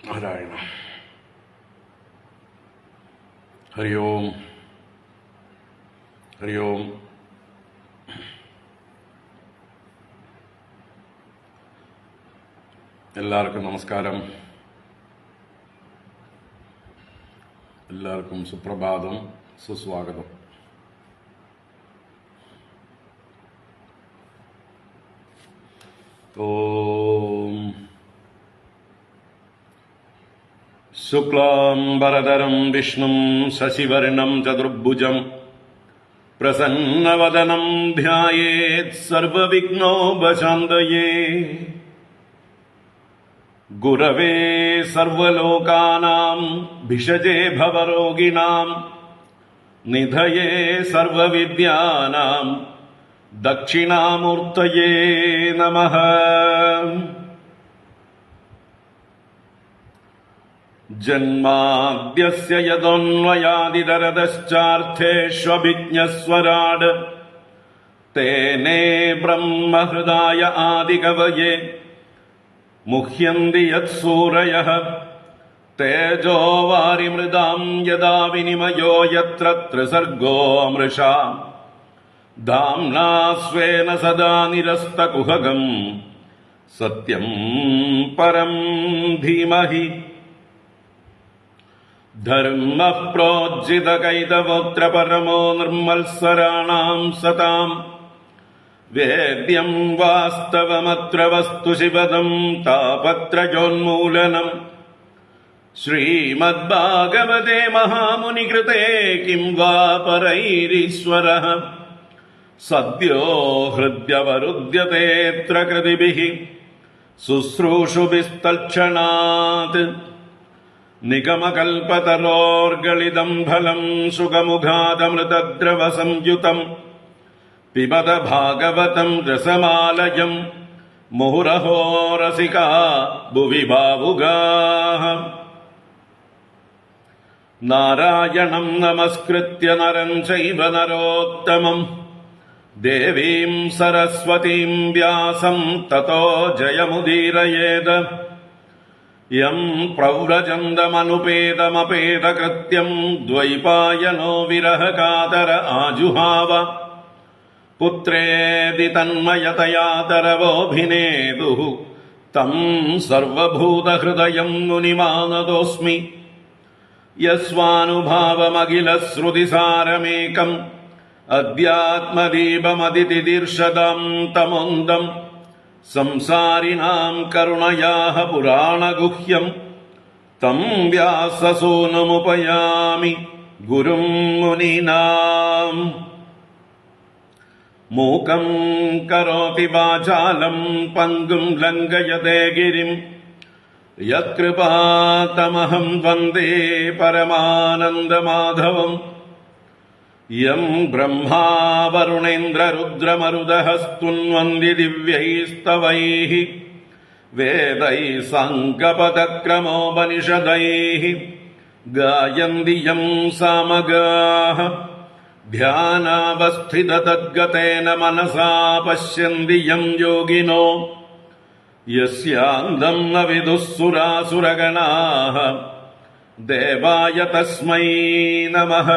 നാരായണ. ഹരി ഓം, ഹരി ഓം. എല്ലാവർക്കും നമസ്കാരം. എല്ലാവർക്കും സുപ്രഭാതം, സുസ്വാഗതം. ഓം ശുക്ലാംബരധരം വിഷ്ണും ശശിവർണം ചതുർഭുജം പ്രസന്നവദനം ധ്യായേത് സർവവിഘ്നോപശാന്തയേ. ഗുരവേ സർവലോകാനാം ഭിഷജേ ഭവരോഗിണാം നിധയേ സർവവിദ്യാനാം ദക്ഷിണാമൂർത്തയേ നമഃ. ജന്മാദ്യസ്യ യദോന്വയാദിതരതശ്ചാർത്ഥേഷ്വഭിജ്ഞസ്വരാട് തേനേ ബ്രഹ്മഹൃദായ ആദികവയേ മുഹ്യന്തി യത്സൂരയഃ. തേജോ വാരിമൃതാം യദാ വിനിമയോ യത്ര ത്രിസർഗോ മൃഷാ ധാംനാ സ്വേന സദാ നിരസ്തകുഹകം സത്യം പരം ധീമഹി. ധർമ്മഃ പ്രോജ്ജിതകൈതവോത്ര പരമോ നിർമ്മത്സരാണാം സതാം. വേദ്യം വാസ്തവമത്ര വസ്തു ശിവദം താപത്രയോന്മൂലനം. ശ്രീമദ്ഭാഗവതേ മഹാമുനികൃതേ കിം വാ പരൈരീശ്വരഃ. സദ്യോ ഹൃദ്യവരുദ്ധ്യതേത്ര കൃതിഭിഃ ശുശ്രൂഷുഭിസ്തൽക്ഷണാത്. നിഗമകൽപതരോർഗളിതം ഫലം സുഖമുഖാദമൃതദ്രവ സംയുതം പിബത ഭാഗവതം രസമാലയം മുഹുരഹോ രസികാ ഭുവി ഭാവുകാഃ. നാരായണം നമസ്കൃത്യ നരം ചൈവ നരോത്തമം ദേവീം സരസ്വതീം വ്യാസം തതോ ജയമുദീരയേത്. യം പ്രവ്രജന്തമനുപേതമപേതകൃത്യം ദ്വൈപായനോ വിരഹകാതര ആജുഹാവ. പുത്രേതി തന്മയതയാതരവോഭിനേതുഃ തം സർവഭൂതഹൃദയം മുനിമാനതോസ്മി. യസ്വാനുഭാവമഖിലശ്രുതിസാരമേകം അധ്യാത്മദീപമതിതിദീർഷദാം തമോന്തം. സംസാരിണാം കരുണയാഃ പുരാണഗുഹ്യം തം വ്യാസസൂനുമുപയാമി ഗുരും മുനീനാം. മൂകം കരോതി വാചാലം പങ്കും ലംഘയതേ ഗിരിം യത്കൃപാതമഹം വന്ദേ പരമാനന്ദമാധവം. യം ബ്രഹ്മാ വരുണേന്ദ്രരുദ്രമരുതഃ സ്തുന്വന്തി ദിവ്യൈസ്തവൈഃ വേദൈഃ സാംഗപദക്രമോപനിഷദൈഃ ഗായന്തി യം സാമഗാഃ. ധ്യാനാവസ്ഥിതതദ്ഗതേന മനസാ പശ്യന്തി യം യോഗിനോ യസ്യാന്തം ന വിദുഃ സുരാസുരഗണാഃ. ദേവായ തസ്മൈ നമഃ.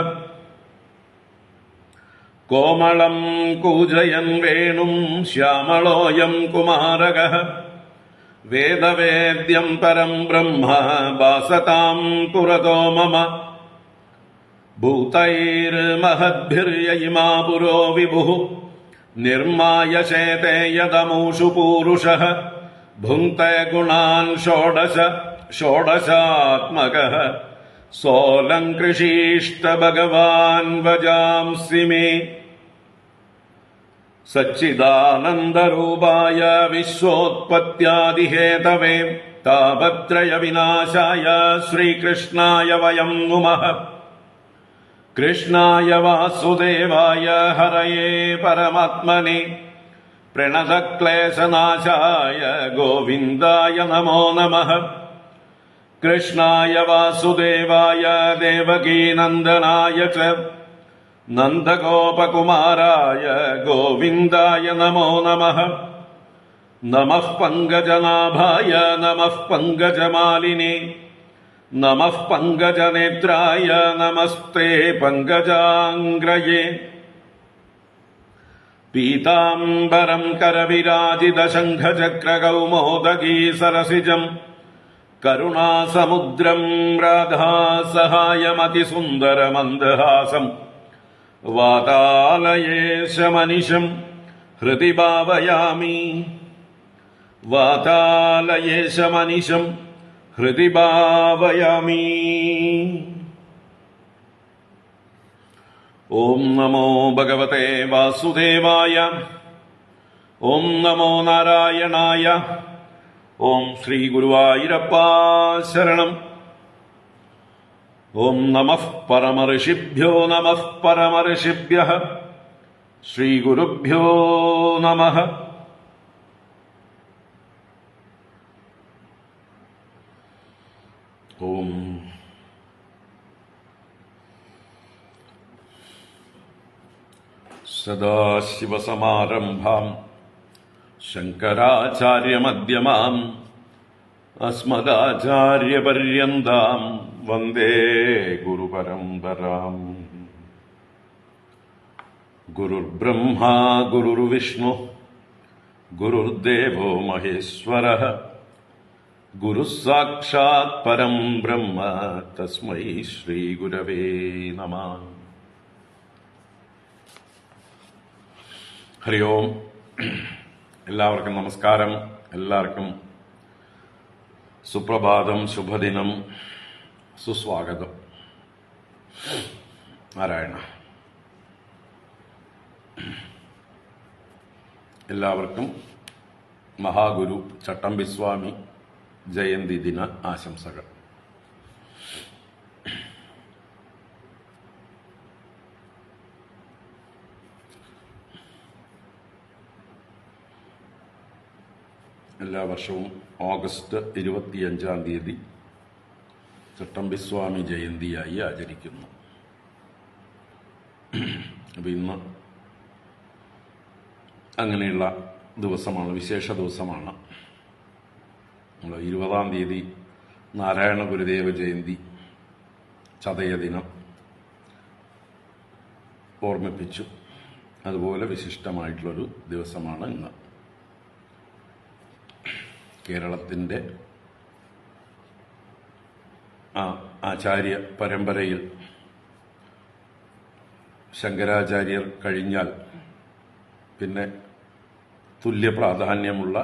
കോമളം കൂജയൻ വേണും ശ്യാമളോയം കുമാരകഃ. വേദവേദ്യം പരം ബ്രഹ്മ ഭാസതാം പുരതോ മമ. ഭൂതൈർമഹദ്ഭിർയയിമാ പുരോ വിഭുഃ നിർമായശേതേ യദമൂഷു പൂരുഷഃ. ഭുങ്ക്തേ ഗുണാൻ ഷോഡശ ഷോഡശാത്മകഃ. സോലംകൃഷീഷ്ട ഭഗവാൻ വജാംസി മേ. സച്ചിദാനന്ദരൂപായ വിശ്വോത്പത്യാദിഹേതവേ താപത്രയ വിനാശായ ശ്രീകൃഷ്ണായ വയം നുമഃ. കൃഷ്ണായ വാസുദേവായ ഹരയേ പരമാത്മനെ പ്രണതക്ലേശനാശായ ഗോവിന്ദായ നമോ നമഃ. കൃഷ്ണായ വാസുദേവായ ദേവകീനന്ദനായ ച നന്ദഗോപകുമാരായ ഗോവിന്ദായ നമോ നമഃ. നമഃ പങ്കജനാഭായ നമഃ പങ്കജമാലിനേ നമഃ പങ്കജനേത്രായ നമസ്തേ പങ്കജാംഗ്രയേ. പീതാംബരം കരവിരാജിതശംഖചക്രകൗമോദഗീ സരസിജം കരുണാസമുദ്രം രാധാസഹായമതിസുന്ദരമന്ദഹാസം വാതാലയേശമനിശം ഹൃദി ഭാവയാമി. വാതാലയേശമനിശം ഹൃദി ഭാവയാമി. ഓം നമോ ഭഗവതേ വാസുദേവായ. ഓം നമോ നാരായണായ. ഓം ശ്രീ ഗുരുവായൂരപ്പാ ശരണം. ഓം നമഃ പരമഋഷിഭ്യോ നമഃ പരമഋഷിഭ്യഃ. ശ്രീ ഗുരുഭ്യോ നമഃ. ഓം സദാശിവസമാരംഭാം ശങ്കരാചാര്യമധ്യമാം അസ്മദാചാര്യപര്യന്താം വന്ദേ ഗുരുപരമ്പരാം. ഗുരുർബ്രഹ്മാ ഗുരുർവിഷ്ണു ഗുരുർദേവോ മഹേശ്വരഃ. ഗുരുസാക്ഷാത് പരം ബ്രഹ്മ തസ്മൈ ശ്രീ ഗുരവേ നമഃ. ഹരി ഓം. എല്ലാവർക്കും നമസ്കാരം. എല്ലാവർക്കും സുപ്രഭാതം, ശുഭദിനം, സുസ്വാഗതം. നാരായണ. എല്ലാവർക്കും മഹാഗുരു ചട്ടമ്പിസ്വാമി ജയന്തി ദിന ആശംസകൾ. എല്ലാ വർഷവും ഓഗസ്റ്റ് 25-ാം തീയതി ചട്ടമ്പിസ്വാമി ജയന്തിയായി ആചരിക്കുന്നു. അപ്പം ഇന്ന് അങ്ങനെയുള്ള ദിവസമാണ്, വിശേഷ ദിവസമാണ്. നമ്മൾ 20-ാം തീയതി നാരായണ ഗുരുദേവ ജയന്തി ചതയദിനം ഓർമ്മിപ്പിച്ചു. അതുപോലെ വിശിഷ്ടമായിട്ടുള്ളൊരു ദിവസമാണ് ഇന്ന്. കേരളത്തിൻ്റെ ആചാര്യ പരമ്പരയിൽ ശങ്കരാചാര്യർ കഴിഞ്ഞാൽ പിന്നെ തുല്യ പ്രാധാന്യമുള്ള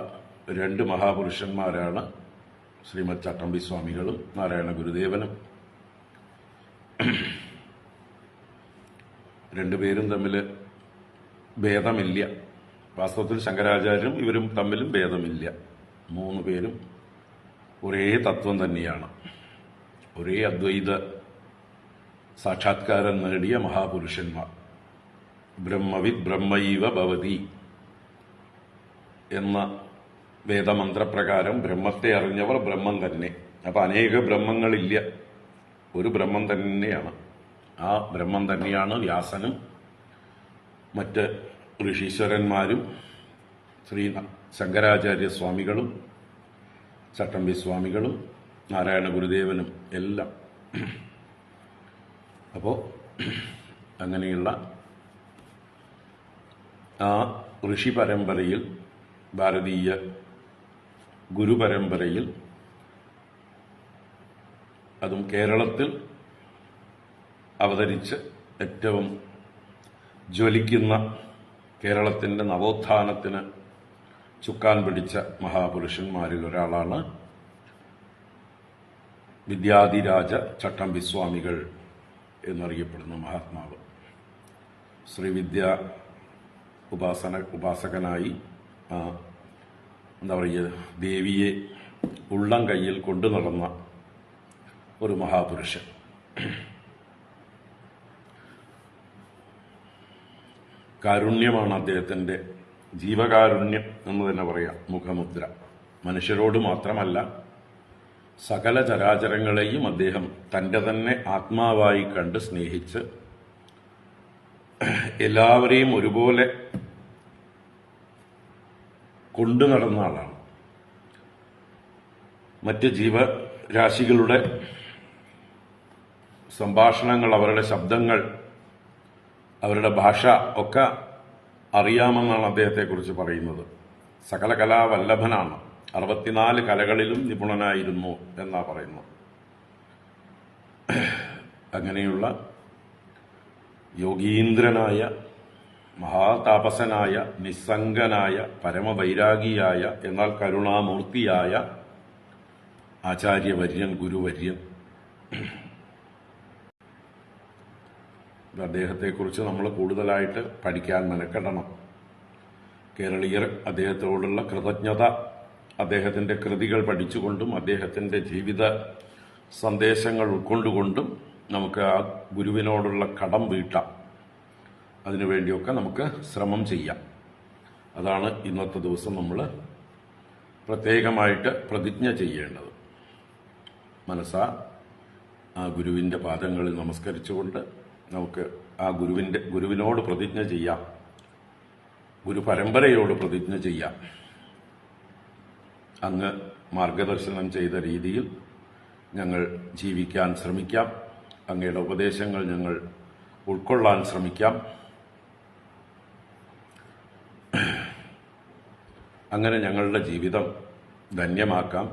രണ്ട് മഹാപുരുഷന്മാരാണ് ശ്രീമദ് ചട്ടമ്പിസ്വാമികളും നാരായണ ഗുരുദേവനും. രണ്ടുപേരും തമ്മിൽ ഭേദമില്ല. വാസ്തവത്തിൽ ശങ്കരാചാര്യരും ഇവരും തമ്മിലും ഭേദമില്ല. മൂന്ന് പേരും ഒരേ തത്വം തന്നെയാണ്. ഒരേ അദ്വൈത സാക്ഷാത്കാരം നേടിയ മഹാപുരുഷന്മാർ. ബ്രഹ്മവിദ് ബ്രഹ്മൈവ ഭവതി എന്ന വേദമന്ത്രപ്രകാരം ബ്രഹ്മത്തെ അറിഞ്ഞവർ ബ്രഹ്മം തന്നെ. അപ്പം അനേക ബ്രഹ്മങ്ങളില്ല, ഒരു ബ്രഹ്മം തന്നെയാണ്. ആ ബ്രഹ്മം തന്നെയാണ് വ്യാസനും മറ്റ് ഋഷീശ്വരന്മാരും ശ്രീ ശങ്കരാചാര്യ സ്വാമികളും ചട്ടമ്പി സ്വാമികളും നാരായണ ഗുരുദേവനും എല്ലാം. അപ്പോൾ അങ്ങനെയുള്ള ആ ഋഷി പരമ്പരയിൽ, ഭാരതീയ ഗുരുപരമ്പരയിൽ, അതും കേരളത്തിൽ അവതരിച്ച് ഏറ്റവും ജ്വലിക്കുന്ന, കേരളത്തിൻ്റെ നവോത്ഥാനത്തിന് ചുക്കാൻ പിടിച്ച മഹാപുരുഷന്മാരിൽ ഒരാളാണ് വിദ്യാധിരാജ ചട്ടമ്പിസ്വാമികൾ എന്നറിയപ്പെടുന്ന മഹാത്മാവ്. ശ്രീവിദ്യ ഉപാസകനായി എന്താ പറയുക, ദേവിയെ ഉള്ളം കയ്യിൽ കൊണ്ടു നടന്ന ഒരു മഹാപുരുഷൻ. കാരുണ്യമാണ് അദ്ദേഹത്തിൻ്റെ, ജീവകാരുണ്യം എന്ന് തന്നെ പറയാം മുഖമുദ്ര. മനുഷ്യരോട് മാത്രമല്ല, സകല ചരാചരങ്ങളെയും അദ്ദേഹം തൻ്റെ തന്നെ ആത്മാവായി കണ്ട് സ്നേഹിച്ച് എല്ലാവരെയും ഒരുപോലെ കൊണ്ടു നടന്ന ആളാണ്. മറ്റ് ജീവരാശികളുടെ സംഭാഷണങ്ങൾ, അവരുടെ ശബ്ദങ്ങൾ, അവരുടെ ഭാഷ ഒക്കെ അറിയാമെന്നാണ് അദ്ദേഹത്തെക്കുറിച്ച് പറയുന്നത്. സകല കലാവല്ലഭനാണ്, 64 കലകളിലും നിപുണനായിരുന്നു എന്നാ പറയുന്നത്. അങ്ങനെയുള്ള യോഗീന്ദ്രനായ, മഹാതാപസനായ, നിസ്സംഗനായ, പരമവൈരാഗിയായ, എന്നാൽ കരുണാമൂർത്തിയായ ആചാര്യവര്യൻ, ഗുരുവര്യൻ. അദ്ദേഹത്തെക്കുറിച്ച് നമ്മൾ കൂടുതലായിട്ട് പഠിക്കാൻ മെനക്കെടണം. കേരളീയർ അദ്ദേഹത്തോടുള്ള കൃതജ്ഞത അദ്ദേഹത്തിൻ്റെ കൃതികൾ പഠിച്ചുകൊണ്ടും അദ്ദേഹത്തിൻ്റെ ജീവിത സന്ദേശങ്ങൾ ഉൾക്കൊണ്ടുകൊണ്ടും നമുക്ക് ആ ഗുരുവിനോടുള്ള കടം വീട്ടാം. അതിനുവേണ്ടിയൊക്കെ നമുക്ക് ശ്രമം ചെയ്യാം. അതാണ് ഇന്നത്തെ ദിവസം നമ്മൾ പ്രത്യേകമായിട്ട് പ്രതിജ്ഞ ചെയ്യേണ്ടത്. മനസ്സാ ആ ഗുരുവിൻ്റെ പാദങ്ങളിൽ നമസ്കരിച്ചുകൊണ്ട് നമുക്ക് ആ ഗുരുവിനോട് പ്രതിജ്ഞ ചെയ്യാം, ഗുരുപരമ്പരയോട് പ്രതിജ്ഞ ചെയ്യാം. അങ്ങ് മാർഗദർശനം ചെയ്ത രീതിയിൽ ഞങ്ങൾ ജീവിക്കാൻ ശ്രമിക്കാം. അങ്ങയുടെ ഉപദേശങ്ങൾ ഞങ്ങൾ ഉൾക്കൊള്ളാൻ ശ്രമിക്കാം. അങ്ങനെ ഞങ്ങളുടെ ജീവിതം ധന്യമാക്കാം.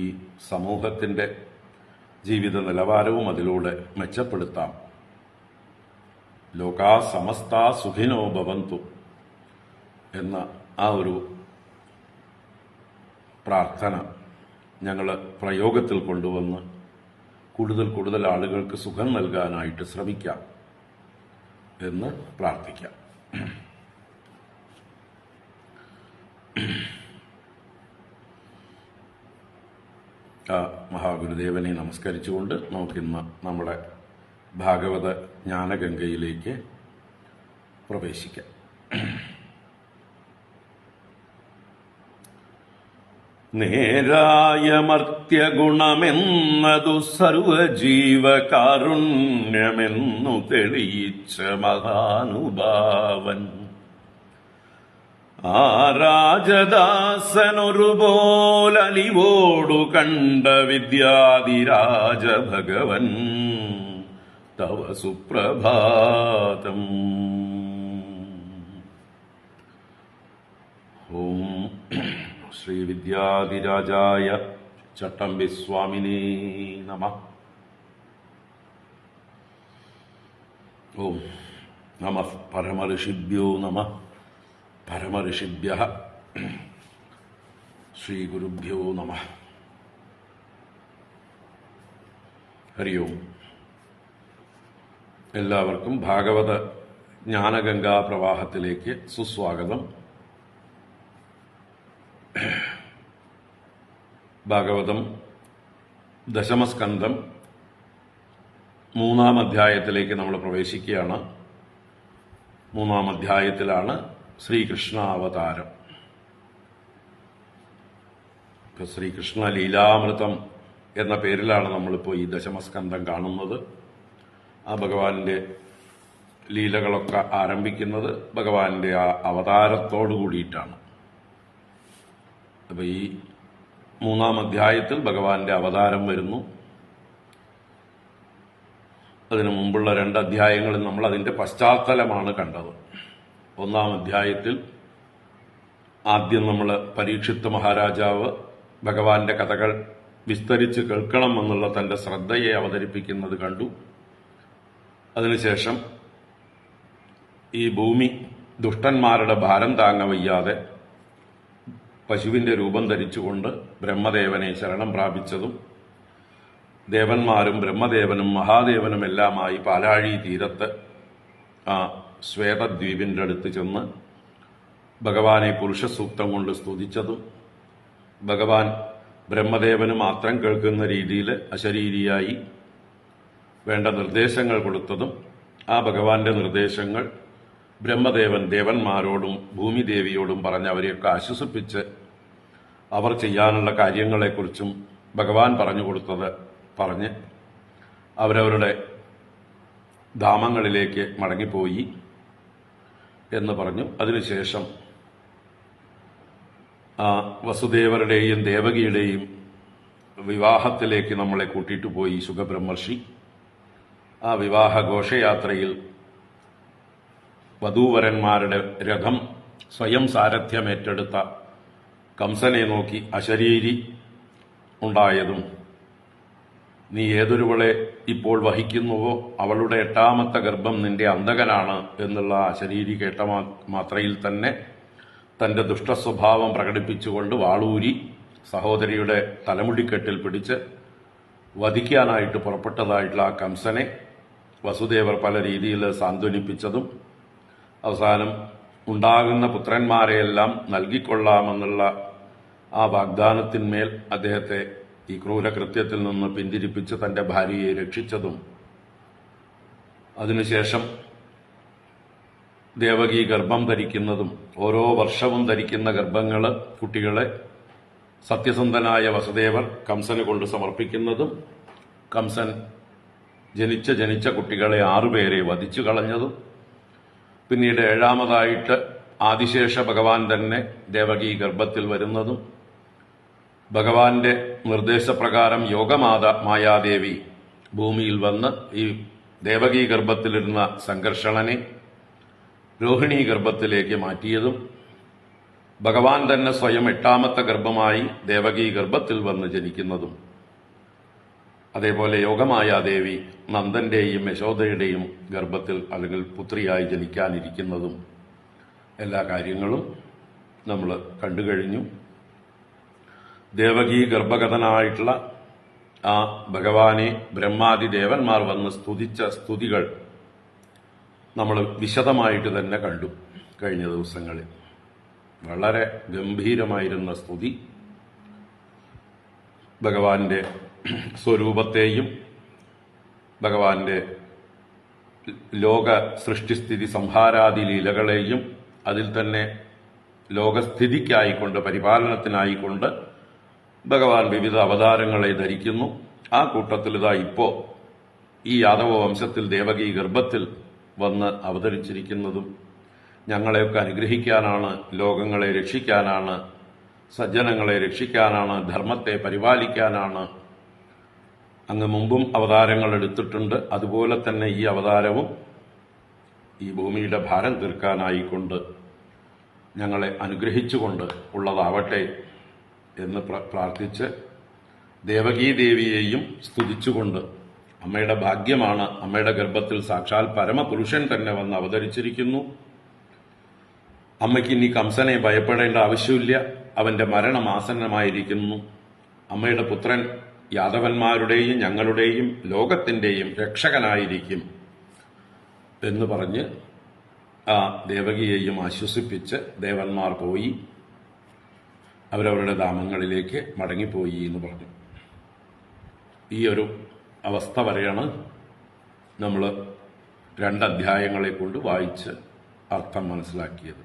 ഈ സമൂഹത്തിൻ്റെ ജീവിത നിലവാരവും അതിലൂടെ മെച്ചപ്പെടുത്താം. ലോകാ സമസ്താ സുഖിനോ ഭവന്തു എന്ന ആ ഒരു പ്രാർത്ഥന ഞങ്ങൾ പ്രയോഗത്തിൽ കൊണ്ടുവന്ന് കൂടുതൽ ആളുകൾക്ക് സുഖം നൽകാനായിട്ട് ശ്രമിക്കാം എന്ന് പ്രാർത്ഥിക്കാം. ആ മഹാഗുരുദേവനെ നമസ്കരിച്ചുകൊണ്ട് നമുക്കിന്ന് നമ്മുടെ ഭാഗവത ജ്ഞാനഗംഗയിലേക്ക് പ്രവേശിക്കാം. നേരായ മർത്യഗുണമെന്നതു സർവജീവകാരുണ്യമെന്നു തെളിയിച്ച മഹാനുഭാവൻ ആ രാജദാസനൊരുപോലലിവോടു കണ്ട വിദ്യാധിരാജ ഭഗവൻ തവ സുപ്രഭാതം. ഓം ശ്രീ വിദ്യാധിരാജായ ചട്ടമ്പിസ്വാമിനേ നമഃ. ഓം നമഃ പരമഋഷിഭ്യോ നമഃ. പരമഋഷിഭ്യഃ ശ്രീ ഗുരുഭ്യോ നമഃ. ഹരി ഓം. എല്ലാവർക്കും ഭാഗവത ജ്ഞാനഗംഗാ പ്രവാഹത്തിലേക്ക് സുസ്വാഗതം. ഭാഗവതം ദശമസ്കന്ധം 3-ാം അധ്യായത്തിലേക്ക് നമ്മൾ പ്രവേശിക്കുകയാണ്. 3-ാം അധ്യായത്തിലാണ് ശ്രീകൃഷ്ണാവതാരം. ശ്രീകൃഷ്ണ ലീലാമൃതം എന്ന പേരിലാണ് നമ്മളിപ്പോൾ ഈ ദശമസ്കന്ധം കാണുന്നത്. ആ ഭഗവാന്റെ ലീലകളൊക്കെ ആരംഭിക്കുന്നത് ഭഗവാന്റെ ആ അവതാരത്തോടു കൂടിയിട്ടാണ്. അപ്പോൾ ഈ 3-ാം അധ്യായത്തിൽ ഭഗവാന്റെ അവതാരം വരുന്നു. അതിനു മുമ്പുള്ള 2 അധ്യായങ്ങളിൽ നമ്മൾ അതിന്റെ പശ്ചാത്തലമാണ് കണ്ടത്. 1-ാം അധ്യായത്തിൽ ആദ്യം നമ്മൾ പരീക്ഷിത്ത് മഹാരാജാവ് ഭഗവാന്റെ കഥകൾ വിസ്തരിച്ച് കേൾക്കണമെന്നുള്ള തന്റെ ശ്രദ്ധയെ അവതരിപ്പിക്കുന്നത് കണ്ടു. അതിനുശേഷം ഈ ഭൂമി ദുഷ്ടന്മാരുടെ ഭാരം താങ്ങവയ്യാതെ പശുവിന്റെ രൂപം ധരിച്ചുകൊണ്ട് ബ്രഹ്മദേവനെ ശരണം പ്രാപിച്ചതും ദേവന്മാരും ബ്രഹ്മദേവനും മഹാദേവനുമെല്ലാമായി പാലാഴി തീരത്ത് ആ ശ്വേതദ്വീപിന്റെ അടുത്ത് ചെന്ന് ഭഗവാനെ പുരുഷസൂക്തം കൊണ്ട് സ്തുതിച്ചതും ഭഗവാൻ ബ്രഹ്മദേവന് മാത്രം കേൾക്കുന്ന രീതിയിൽ അശരീരിയായി വേണ്ട നിർദ്ദേശങ്ങൾ കൊടുത്തതും ആ ഭഗവാന്റെ നിർദ്ദേശങ്ങൾ ബ്രഹ്മദേവൻ ദേവന്മാരോടും ഭൂമിദേവിയോടും പറഞ്ഞ് അവരെയൊക്കെ ആശ്വസിപ്പിച്ച് അവർ ചെയ്യാനുള്ള കാര്യങ്ങളെക്കുറിച്ചും ഭഗവാൻ പറഞ്ഞു കൊടുത്തത് പറഞ്ഞ് അവരവരുടെ ധാമങ്ങളിലേക്ക് മടങ്ങിപ്പോയി എന്ന് പറഞ്ഞു. അതിനുശേഷം വസുദേവരുടെയും ദേവകിയുടെയും വിവാഹത്തിലേക്ക് നമ്മളെ കൂട്ടിയിട്ട് പോയി ശുഖബ്രഹ്മർഷി. ആ വിവാഹ ഘോഷയാത്രയിൽ വധൂവരന്മാരുടെ രഥം സ്വയം സാരഥ്യമേറ്റെടുത്ത കംസനെ നോക്കി അശരീരി ഉണ്ടായതും നീ ഏതൊരുവളെ ഇപ്പോൾ വഹിക്കുന്നുവോ അവളുടെ 8ാമത്തെ ഗർഭം നിന്റെ അന്തകനാണ് എന്നുള്ള അശരീരി കേട്ട മാത്രയിൽ തന്നെ തന്റെ ദുഷ്ടസ്വഭാവം പ്രകടിപ്പിച്ചുകൊണ്ട് വാളൂരി സഹോദരിയുടെ തലമുടിക്കെട്ടിൽ പിടിച്ച് വധിക്കാനായിട്ട് പുറപ്പെട്ടതായിട്ടുള്ള ആ കംസനെ വസുദേവർ പല രീതിയിൽ സാന്ത്വനിപ്പിച്ചതും അവസാനം ഉണ്ടാകുന്ന പുത്രന്മാരെയെല്ലാം നൽകിക്കൊള്ളാമെന്നുള്ള ആ വാഗ്ദാനത്തിന്മേൽ അദ്ദേഹത്തെ ഈ ക്രൂരകൃത്യത്തിൽ നിന്ന് പിന്തിരിപ്പിച്ച് തന്റെ ഭാര്യയെ രക്ഷിച്ചതും അതിനുശേഷം ദേവകി ഗർഭം ധരിക്കുന്നതും ഓരോ വർഷവും ധരിക്കുന്ന കുട്ടികളെ സത്യസന്ധനായ വസുദേവർ കംസന് കൊണ്ട് സമർപ്പിക്കുന്നതും കംസൻ ജനിച്ച കുട്ടികളെ 6 പേരെ വധിച്ചു കളഞ്ഞതും പിന്നീട് 7ാമതായിട്ട് ആദിശേഷ ഭഗവാൻ തന്നെ ദേവകി ഗർഭത്തിൽ വരുന്നതും ഭഗവാന്റെ നിർദ്ദേശപ്രകാരം മായാദേവി ഭൂമിയിൽ വന്ന് ഈ ദേവകി ഗർഭത്തിലിരുന്ന സംഘർഷണനെ രോഹിണി ഗർഭത്തിലേക്ക് മാറ്റിയതും ഭഗവാൻ തന്നെ സ്വയം 8ാമത്തെ ഗർഭമായി ദേവകി ഗർഭത്തിൽ വന്ന് ജനിക്കുന്നതും അതേപോലെ യോഗമായാദേവി നന്ദന്റെയും യശോദയുടെയും ഗർഭത്തിൽ അല്ലെങ്കിൽ പുത്രിയായി ജനിക്കാനിരിക്കുന്നതും എല്ലാ കാര്യങ്ങളും നമ്മൾ കണ്ടുകഴിഞ്ഞു. ദേവകി ഗർഭഗതനായിട്ടുള്ള ആ ഭഗവാനെ ബ്രഹ്മാദി ദേവന്മാർ വന്ന് സ്തുതിച്ച സ്തുതികൾ നമ്മൾ വിശദമായിട്ട് തന്നെ കണ്ടു കഴിഞ്ഞ ദിവസങ്ങളിൽ. വളരെ ഗംഭീരമായിരുന്ന സ്തുതി ഭഗവാന്റെ സ്വരൂപത്തെയും ഭഗവാന്റെ ലോക സൃഷ്ടിസ്ഥിതി സംഹാരാദി ലീലകളെയും അതിൽ തന്നെ ലോകസ്ഥിതിക്കായിക്കൊണ്ട് പരിപാലനത്തിനായിക്കൊണ്ട് ഭഗവാൻ വിവിധ അവതാരങ്ങളെ ധരിക്കുന്നു. ആ കൂട്ടത്തിൽ ഇതാ ഇപ്പോ ഈ യാദവ വംശത്തിൽ ദേവകി ഗർഭത്തിൽ വന്ന് അവതരിച്ചിരിക്കുന്നതും ഞങ്ങളെയൊക്കെ അനുഗ്രഹിക്കാനാണ്, ലോകങ്ങളെ രക്ഷിക്കാനാണ്, സജ്ജനങ്ങളെ രക്ഷിക്കാനാണ്, ധർമ്മത്തെ പരിപാലിക്കാനാണ്. അങ്ങ് മുമ്പും അവതാരങ്ങൾ എടുത്തിട്ടുണ്ട്. അതുപോലെ തന്നെ ഈ അവതാരവും ഈ ഭൂമിയുടെ ഭാരം തീർക്കാനായിക്കൊണ്ട് ഞങ്ങളെ അനുഗ്രഹിച്ചുകൊണ്ട് ഉള്ളതാവട്ടെ എന്ന് പ്രാർത്ഥിച്ച് ദേവകീദേവിയെയും സ്തുതിച്ചുകൊണ്ട് അമ്മയുടെ ഭാഗ്യമാണ്, അമ്മയുടെ ഗർഭത്തിൽ സാക്ഷാൽ പരമപുരുഷൻ തന്നെ വന്ന് അവതരിച്ചിരിക്കുന്നു. അമ്മയ്ക്ക് ഇനി കംസനെ ഭയപ്പെടേണ്ട ആവശ്യമില്ല, അവന്റെ മരണം ആസന്നമായിരിക്കുന്നു. അമ്മയുടെ പുത്രൻ യാദവന്മാരുടെയും ഞങ്ങളുടെയും ലോകത്തിന്റെയും രക്ഷകനായിരിക്കും എന്ന് പറഞ്ഞ് ആ ദേവകിയെയും ആശ്വസിപ്പിച്ച് ദേവന്മാർ പോയി അവരവരുടെ ധാമങ്ങളിലേക്ക് മടങ്ങിപ്പോയി എന്ന് പറഞ്ഞു. ഈ ഒരു അവസ്ഥ വരെയാണ് നമ്മൾ 2 അധ്യായങ്ങളെ കൊണ്ട് വായിച്ച് അർത്ഥം മനസ്സിലാക്കിയത്.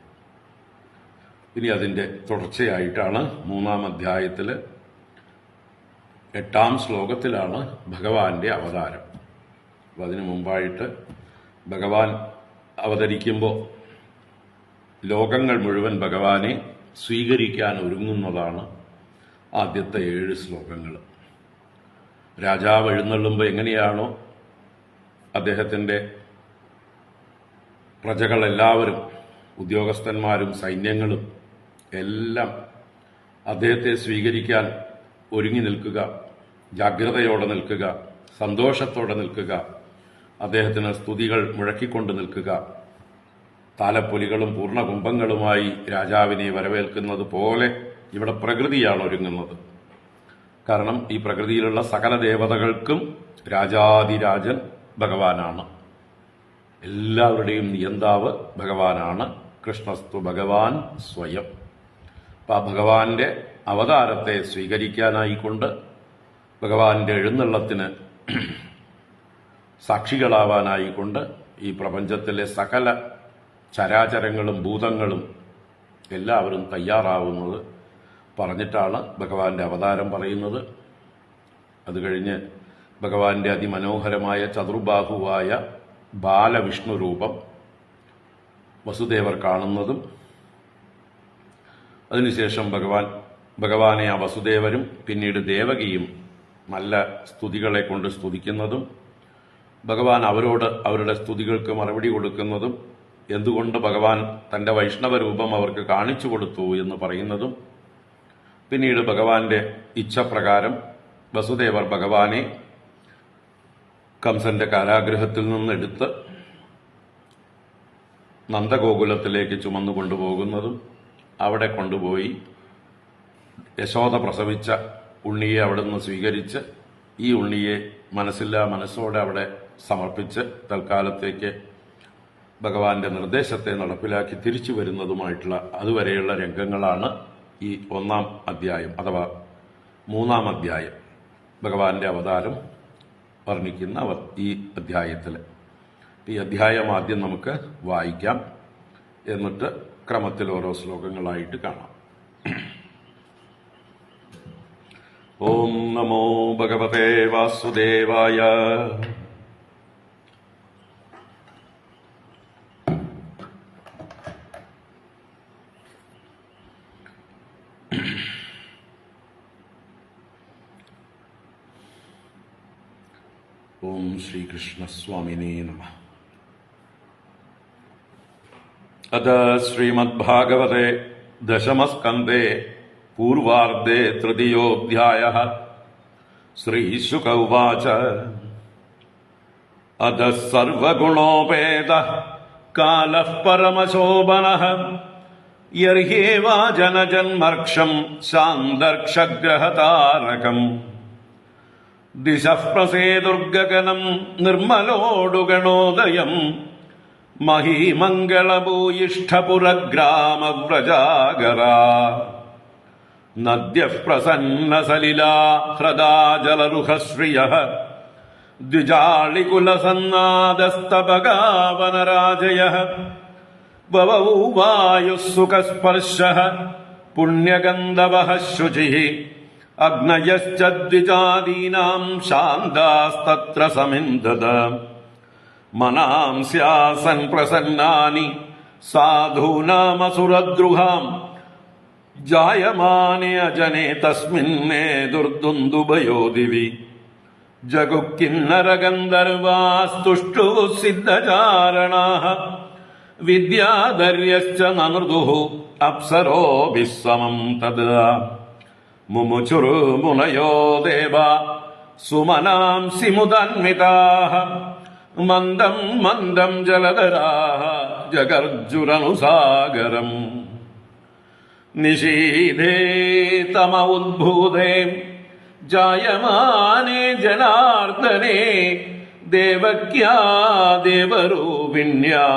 ഇനി അതിന്റെ തുടർച്ചയായിട്ടാണ് 3-ാം അധ്യായത്തിൽ 8-ാം ശ്ലോകത്തിലാണ് ഭഗവാന്റെ അവതാരം. അപ്പം അതിനു മുമ്പായിട്ട് ഭഗവാൻ അവതരിക്കുമ്പോൾ ലോകങ്ങൾ മുഴുവൻ ഭഗവാനെ സ്വീകരിക്കാൻ ഒരുങ്ങുന്നതാണ് ആദ്യത്തെ 7 ശ്ലോകങ്ങൾ. രാജാവ് എഴുന്നള്ളുമ്പോൾ എങ്ങനെയാണോ അദ്ദേഹത്തിന്റെ പ്രജകളെല്ലാവരും, ഉദ്യോഗസ്ഥന്മാരും സൈന്യങ്ങളും എല്ലാം അദ്ദേഹത്തെ സ്വീകരിക്കാൻ ഒരുങ്ങി നിൽക്കുക, ജാഗ്രതയോടെ നിൽക്കുക, സന്തോഷത്തോടെ നിൽക്കുക, അദ്ദേഹത്തിന് സ്തുതികൾ മുഴക്കിക്കൊണ്ട് നിൽക്കുക, താലപ്പൊലികളും പൂർണ്ണകുംഭങ്ങളുമായി രാജാവിനെ വരവേൽക്കുന്നത് പോലെ ഇവിടെ പ്രകൃതിയാണ് ഒരുങ്ങുന്നത്. കാരണം ഈ പ്രകൃതിയിലുള്ള സകല ദേവതകൾക്കും രാജാതിരാജൻ ഭഗവാനാണ്, എല്ലാവരുടെയും നിയന്താവ് ഭഗവാനാണ്. കൃഷ്ണസ്തു ഭഗവാൻ സ്വയം. അപ്പം ആ ഭഗവാന്റെ അവതാരത്തെ സ്വീകരിക്കാനായിക്കൊണ്ട്, ഭഗവാന്റെ എഴുന്നള്ളത്തിന് സാക്ഷികളാവാനായിക്കൊണ്ട് ഈ പ്രപഞ്ചത്തിലെ സകല ചരാചരങ്ങളും ഭൂതങ്ങളും എല്ലാവരും തയ്യാറാവുന്നത് പറഞ്ഞിട്ടാണ് ഭഗവാന്റെ അവതാരം പറയുന്നത്. അത് കഴിഞ്ഞ് ഭഗവാന്റെ അതിമനോഹരമായ ചതുർബാഹുവായ ബാലവിഷ്ണു രൂപം വസുദേവർ കാണുന്നതും, അതിനുശേഷം ഭഗവാനെ ആ വസുദേവരും പിന്നീട് ദേവകിയും നല്ല സ്തുതികളെ കൊണ്ട് സ്തുതിക്കുന്നതും, ഭഗവാൻ അവരോട് അവരുടെ സ്തുതികൾക്ക് മറുപടി കൊടുക്കുന്നതും, എന്തുകൊണ്ട് ഭഗവാൻ തന്റെ വൈഷ്ണവ രൂപം അവർക്ക് കാണിച്ചു കൊടുത്തു എന്ന് പറയുന്നതും, പിന്നീട് ഭഗവാന്റെ ഇച്ഛപ്രകാരം വസുദേവർ ഭഗവാനെ കംസന്റെ കാരാഗൃഹത്തിൽ നിന്നെടുത്ത് നന്ദഗോകുലത്തിലേക്ക് ചുമന്നുകൊണ്ടുപോകുന്നതും, അവിടെ കൊണ്ടുപോയി യശോദ പ്രസവിച്ച ഉണ്ണിയെ അവിടെ നിന്ന് സ്വീകരിച്ച് ഈ ഉണ്ണിയെ മനസ്സോടെ അവിടെ സമർപ്പിച്ച് തൽക്കാലത്തേക്ക് ഭഗവാന്റെ നിർദ്ദേശത്തെ നടപ്പിലാക്കി തിരിച്ചു വരുന്നതുമായിട്ടുള്ള അതുവരെയുള്ള രംഗങ്ങളാണ് ഈ 1-ാം അധ്യായം അഥവാ 3-ാം അധ്യായം ഭഗവാന്റെ അവതാരം വർണ്ണിക്കുന്ന ഈ അധ്യായത്തിൽ. ഈ അധ്യായം ആദ്യം നമുക്ക് വായിക്കാം, എന്നിട്ട് ക്രമത്തിൽ ഓരോ ശ്ലോകങ്ങളായിട്ട് കാണാം. ഓം നമോ ഭഗവതേ വാസുദേവായ. ഓം ശ്രീകൃഷ്ണസ്വാമിനേ നമഃ. അത ശ്രീമദ്ഭാഗവതേ ദശമസ്കന്ധേ പൂർവാർദ്ധേ തൃതീയോऽധ്യായഃ. ശ്രീശുക ഉവാച. അധഃ സർവഗുണോപേതഃ കാലഃ പരമശോഭനഃ യർഹ്യേവാജനജന്മർക്ഷം ശാന്തർക്ഷഗ്രഹതാരകം. ദിശഃ പ്രസേതുർഗഗനം നിർമ്മലോടുഗണോദയം മഹീമംഗളഭൂയിഷ്ഠപുരഗ്രാമവ്രജാഗരാ. നദ്യഃ പ്രസന്നസലിലാ ഹ്രദാ ജലരുഹശ്രിയഃ ദ്വിജാളികുലസന്നാദസ്തപകാവനരാജയഃ. വവൗ വായുഃ സുഖസ്പർശഃ പുണ്യഗന്ധവഃ ശുചിഃ അഗ്നയശ്ച ദ്വിജാദീനാം ശാന്താസ്തത്ര സമിന്ധത. മനാംസ്യാസൻ പ്രസന്നാനി സാധൂനാമസുരദ്രുഹാം ജായമാനെ അജനെ തസ്മിന്നേ ദുർദുന്ദുഭയോ ദിവി. ജഗുഃകിന്നരഗന്ധർവാസ്തുഷ്ടുഃ സിദ്ധചാരണാഃ വിദ്യാധര്യശ്ച നനൃദുഃ അപ്സരോഭിഃ സമം തദാ. മുമുചുർമുനയോ ദേവാ സുമനാംസി മുദാന്വിതാഃ മന്ദം മന്ദം ജലധരാഃ ജഗർജുരനുസാഗരം. നിശീധേ തമ ഉദ്ഭൂതേ ജായമാനേ ജനാർദ്ദനേ ദേവക്യാ ദേവരൂപിണ്യാ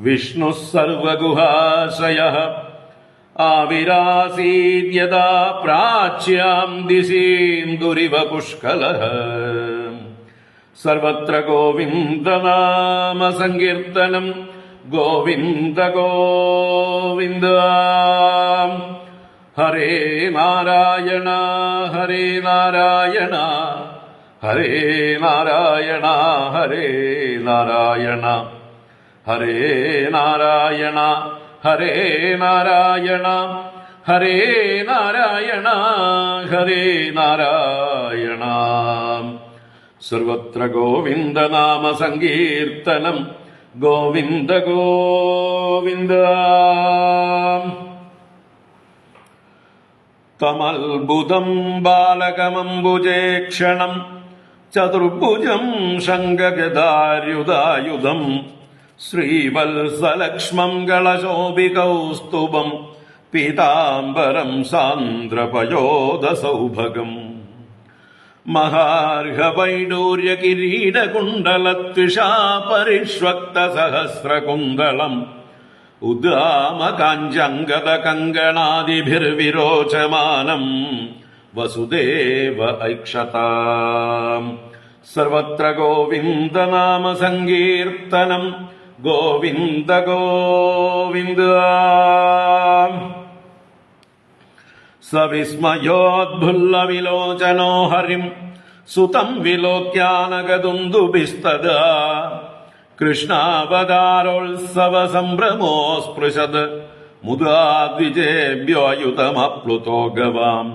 വിഷ്ണുഃ സർവഗുഹാശയഃ. ആവിരാസീദ്യദാ പ്രാച്യാം ദിശീന്ദുരിവ പുഷ്കലഃ. സർവത്ര ഗോവിന്ദനാമ സങ്കീർത്തനം ഗോവിന്ദ ഗോവിന്ദ. ഹരേ നാരായണ ഹരേ നാരായണ ഹരേ നാരായണ ഹരേ നാരായണ ഹരേ നാരായണ ഹരേ നാരായണ ഹരേ നാരായണ ഹരേ നാരായണ. സർവത്ര ഗോവിന്ദനാമ സങ്കീർത്തനം ഗോവിന്ദ ഗോവിന്ദ. തമൽബുധം ബാലകമംബുജേക്ഷണം ചതുർഭുജം ശംഖഗദാര്യുധായുധം ശ്രീവത്സലക്ഷ്മം ഗളശോഭികൗസ്തുഭം പീതാംബരം സാന്ദ്രപയോധസൗഭഗം. മഹാർഹവൈഡൂര്യകിരീടകുണ്ടലത്വിഷാ പരിഷ്വക്തസഹസ്രകുണ്ടളം ഉദ്ദാമകാഞ്ചംഗത കങ്കണാദിഭിർവിരോചമാനം വസുദേവ ഐക്ഷതാം. സർവത്ര ഗോവിന്ദനാമ സങ്കീർത്തനം ഗോവിന്ദ ഗോവിന്ദ. സവിസ്മയോദ്ഭുല്ലവിലോചനോ ഹരിം സുതം വിലോക്യാനഗദുന്ദുഭിസ്തദാ കൃഷ്ണാവതാരോത്സവ സംഭ്രമോ സ്പൃശത് മുദാ ദ്വിജേഭ്യോയുതമപ്ലുതോ ഗവാം.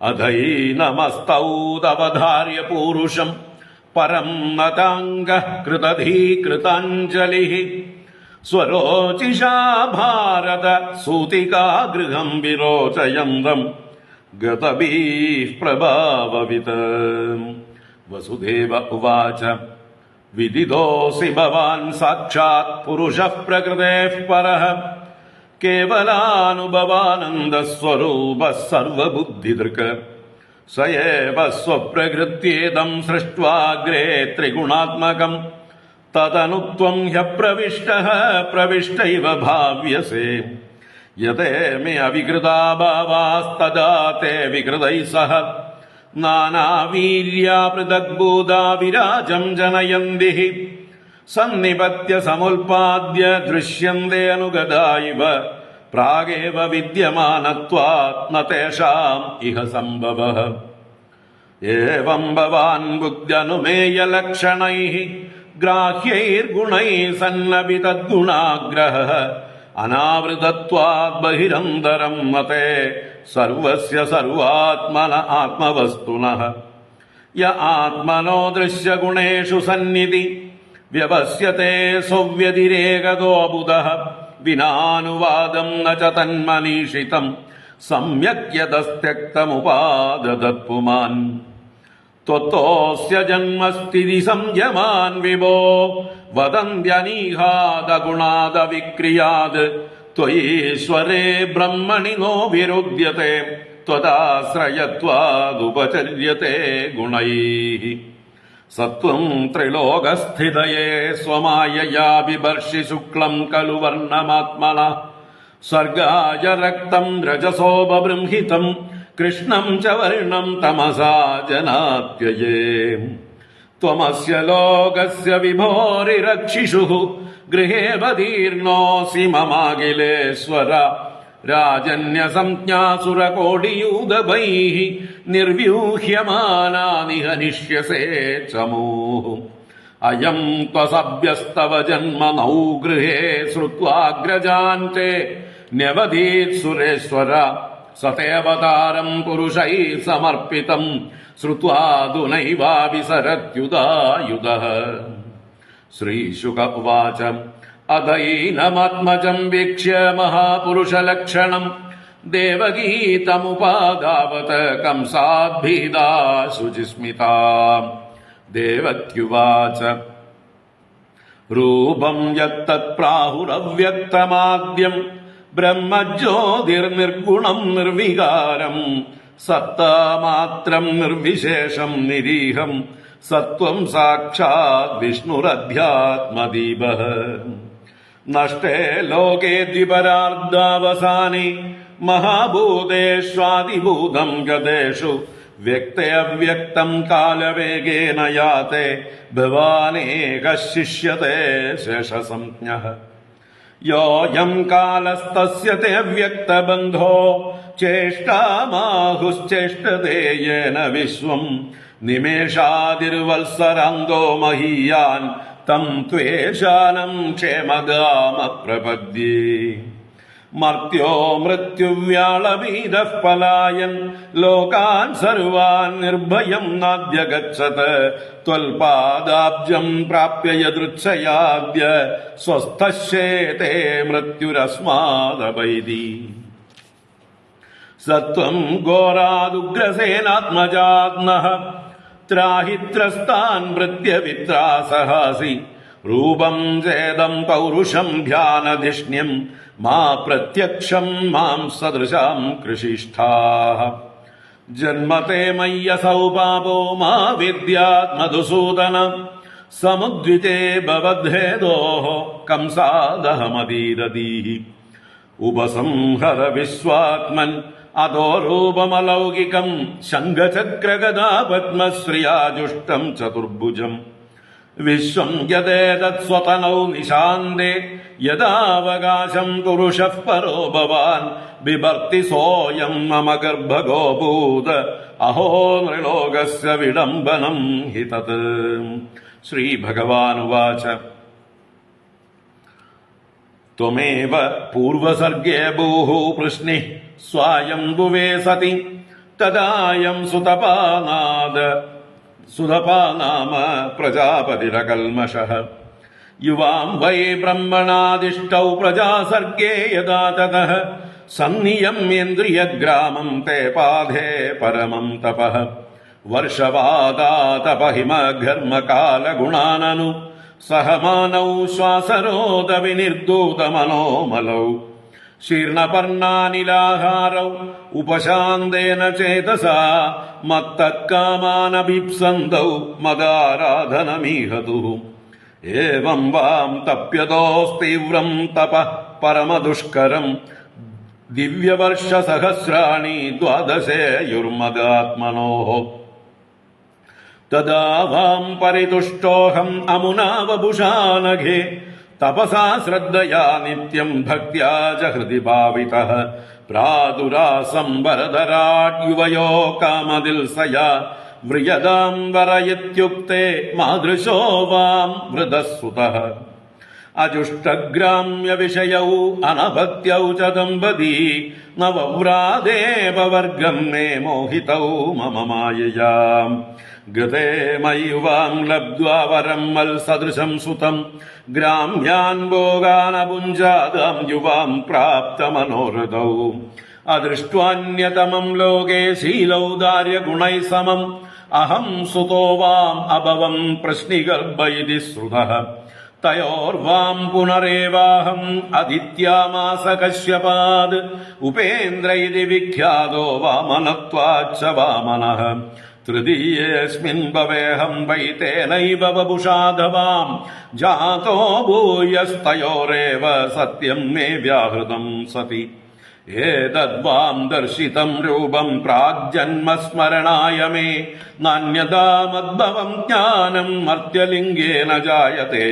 അധൈനമസ്തൗദവധാര്യ പൂരുഷം പരം നതാംഗഃ കൃതധീകൃതാഞ്ജലിഃ സ്വരോചിഷാ ഭാരത സൂതികാഗൃഹം വിരോചയന്തം ഗതഭീഃ പ്രഭാവവിത്. വസുദേവ ഉവാച വിദിതോऽസി ഭവാൻ സാക്ഷാത് പുരുഷഃ പ്രകൃതേഃ പരഃ കേവലാനുഭവാനന്ദസ്വരൂപഃ സർവബുദ്ധിദൃക് സ ഏവ സ്വപ്രകൃത്യേദം സൃഷ്ട്വാഗ്രേ ത്രിഗുണാത്മകം തദനു ത്വം ഹ്യപ്രവിഷ്ടഃ പ്രവിഷ്ടൈവ ഭാവ്യസേ. യതേമേ അവികൃതാ ഭാവാസ്തദാ തേ വികൃതൈഃ സഹ നാനാവീര്യാ പൃഥഗ്ഭൂതാ വിരാജം ജനയന്തി സന്നിപത്യ സമുൽപാദ്യ ദൃശ്യന്തെ അനുഗതാ ഇവ പ്രാഗേവ വിദ്യമാനത്വാത് ന തേഷാം ഇഹ സംഭവഃ. ഏവം ഭവാൻ ബുദ്ധ്യനുമേയലക്ഷണൈഃ ഗ്രാഹ്യൈർഗുണൈഃ സന്നപി തദ്ഗുണാഗ്രഹഃ അനാവൃതത്വാത് ബഹിരന്തരം മതേ സർവസ്യ സർവാത്മന ആത്മവസ്തുനഃ. യ ആത്മനോ ദൃശ്യഗുണേഷു സന്നിധി വ്യവസ്യത്തെ സ്വവ്യതിരേകതോ ബുധഃ വിനാനുവാദം ന ച തന്മനീഷിതം സമ്യക് യതസ്ത്യക്തമുപാദദത് പുമാൻ. ത്വത്തോസ്യ ജന്മസ്ഥിതി സംയമാൻ വിഭോ വദന്ത്യനീഹാദഗുണാദ വിക്രിയാത് ത്വയീശ്വരേ ബ്രഹ്മണി നോ വിരുദ്ധ്യത്തെ ത്വദാശ്രയത്വാദുപചര്യത്തെ ഗുണൈഃ. സത്വം ത്രിലോകസ്ഥിതയേ സ്വമായയാ ബിഭർഷി ശുക്ലം ഖലു വർണ്ണമാത്മനഃ സർഗായ രക്തം രജസോ ബബൃംഹിതം കൃഷ്ണം ച വർണ്ണം തമസാ ജനാത്യയേ. ത്വമസ്യ ലോകസ്യ വിഭോരിരക്ഷിഷുഃ ഗൃഹേവതീർണോऽസി മമാഖിലേശ്വര രാജന്യസംജ്ഞാസുരകോടിയൂഥഭൈഃ നിർവ്യൂഹ്യമാനാനി ഹനിഷ്യസേ ചമൂഃ. അയം ത്വസഭ്യസ്തവ ജന്മ നൗ ഗൃഹേ ശ്രുത്വാഗ്രജാൻ തേ ന്യവധീത് സുരേശ്വര സതേവതാരം പുരുഷൈഃ സമർപ്പിതം ശ്രുത്വാദുനൈവാവിസരത്യുദായുധഃ. ശ്രീശുക ഉവാച അദൈനമാത്മജം വീക്ഷ്യ മഹാപുരുഷലക്ഷണം ദേവകീ തമുപാദാവത് കംസാദ്ഭീതാ ശുചിസ്മിതാ. ദേവക്യുവാച രൂപം യത്തത് പ്രാഹുരവ്യക്തമാദ്യം ബ്രഹ്മജ്യോതിർനിർഗുണം നിർവികാരം സത്താമാത്രം നിർവിശേഷം നിരീഹം സത്വം സാക്ഷാത് വിഷ്ണുരധ്യാത്മദീപഃ. നഷ്ടേ ലോകേ ദ്വിപരാർദ്ധാവസാനി മഹാഭൂതേഷ്വാദിഭൂതം ഗതേഷു വ്യക്തേ അവ്യക്തം കാലവേഗേന യാത്തെ ഭവാനേകഃ ശിഷ്യത്തെ ശേഷസംജ്ഞഃ. യോയം കാലസ്തസ്യ തേ വ്യക്തബന്ധോ ചേഷ്ടാമാഹുശ്ചേഷ്ടതേ യേന വിശ്വം നിമേഷാതിർവത്സരാന്തോ മഹീയാൻ തം ത്വേഷാനം ക്ഷേമഗാമ പ്രപദ്യേ. മർത്യോ മൃത്യുവ്യാളവീതഃ പലായൻ ലോകാൻ സർവാൻ നിർഭയം നാദ്യഗച്ഛത് ത്വൽപാദാബ്ജം പ്രാപ്യ യദൃച്ഛയാദ്യ സ്വസ്ഥശ്ചേതേ മൃത്യുരസ്മാദപൈതി. സത്വം ഘോരാദുഗ്രസേനാത്മജാത്മഃ ത്രാഹി ത്രസ്താൻ ഭൃത്യവിത്രാസഹാസി രൂപം ചേദം പൗരുഷം ധ്യാനധിഷ്ണ്യം മാ പ്രത്യക്ഷം മാം സദൃശാം കൃഷിഷ്ഠാഃ. ജന്മത്തെ മയ്യസൗ പാപോ മാ വിദ്യാത് മധുസൂദന സമുദ്വിജേ ഭവദ്ധേദോഃ കംസാദഹമദീരദീഃ ഉപസംഹര വിശ്വാത്മൻ അധോ രൂപമലൗകികം ശംഖചക്രഗദാ പദ്മശ്രിയാജുഷ്ടം ചതുർഭുജം വിശ്വം യദേതത് സ്വതനൗ നിശാന്തേ യദാവകാശം പുരുഷഃ പരോ ഭവാൻ ബിഭർത്തി സോയം മമ ഗർഭഗോഭൂത് അഹോ നൃലോകസ്യ വിഡംബനം ഹി തത്. ശ്രീഭഗവാനുവാച ത്വമേവ പൂർവസർഗേ ഭൂഃ പൃശ്നിഃ സ്വായംഭുവേ സതി തദായം സുതപാ നാമ പ്രജാപതിരകൽമഷഃ യുവാം വൈ ബ്രഹ്മണാദിഷ്ടൗ പ്രജാസർഗേ യഥാ തതഃ സന്നിയമ്യേന്ദ്രിയഗ്രാമം തേ പാധേ പരമം തപഃ വർഷവാദാതപഹിമഘർമകാലഗുണാനനു സഹമാനൗ ശ്വാസരോധ വിനിർദൂതമനോമലൗ ശീർണപർണാനിലാഹാരൗ ഉപശാന്തേന ചേതസാ മത്തക്കാമാനഭിപ്സന്തൗ മദാരാധനമീഹതുഃ ഏവം വാം തപ്യതോസ്തീവ്രം തപഃ പരമദുഷ്കരം ദിവ്യവർഷസഹസ്രാണി ദ്വാദശേയുർമദാത്മനോഃ തദാ വാം പരിതുഷ്ടോഹം അമുനാ വപുഷാ നഘേ തപസാ ശ്രദ്ധയാ നിത്യം ഭക്ത്യാ ച ഹൃദി ഭാവിതഃ പ്രാദുരാസം വരദരാട് യുവയോ കാമദിൽസയാ വ്രിയതാം വരയിത്യുക്തേ മാതൃശോ വാം വൃതസുതഃ അജുഷ്ടഗ്രാമ്യ വിഷയൗ അനഭക്ത്യൗ ച ദമ്പതി നവവ്രാദേവ വർഗം മേ മോഹിതൗ മമ മായയാ ഗതേ മയുവാം ലബ്ധ്വാ വരം മൽസദൃശം സുതം ഗ്രാമ്യാൻ ഭോഗാനഭുഞ്ചാതാം യുവാം പ്രാപ്ത മനോരഥൗ അദൃഷ്ട്വാന്യതമം ലോകേ ശീലൗദാര്യഗുണൈ സമം അഹം സുതോ വാം അഭവം പ്രശ്നിഗർഭ ഇതി ശ്രുതഃ തയോർവാം പുനരേവാഹം അദിത്യാമാസ കശ്യപാദ് ഉപേന്ദ്ര ഇതി വിഖ്യാതോ വാമനത്വാച്ച വാമനഃ തൃതീയേസ്മിൻ ഭവേഹം വൈ തേനൈവ വപുഷാധവാം ജാതോ ഭൂയസ്തയോരേവ സത്യം മേ വ്യാഹൃതം സതി ഏതദ്വാം ദർശിതം രൂപം പ്രാഗ്ജന്മസ്മരണായ മേ നാന്യഥാ മദ്ഭവം ജ്ഞാനം മർത്യലിംഗേന ജായത്തെ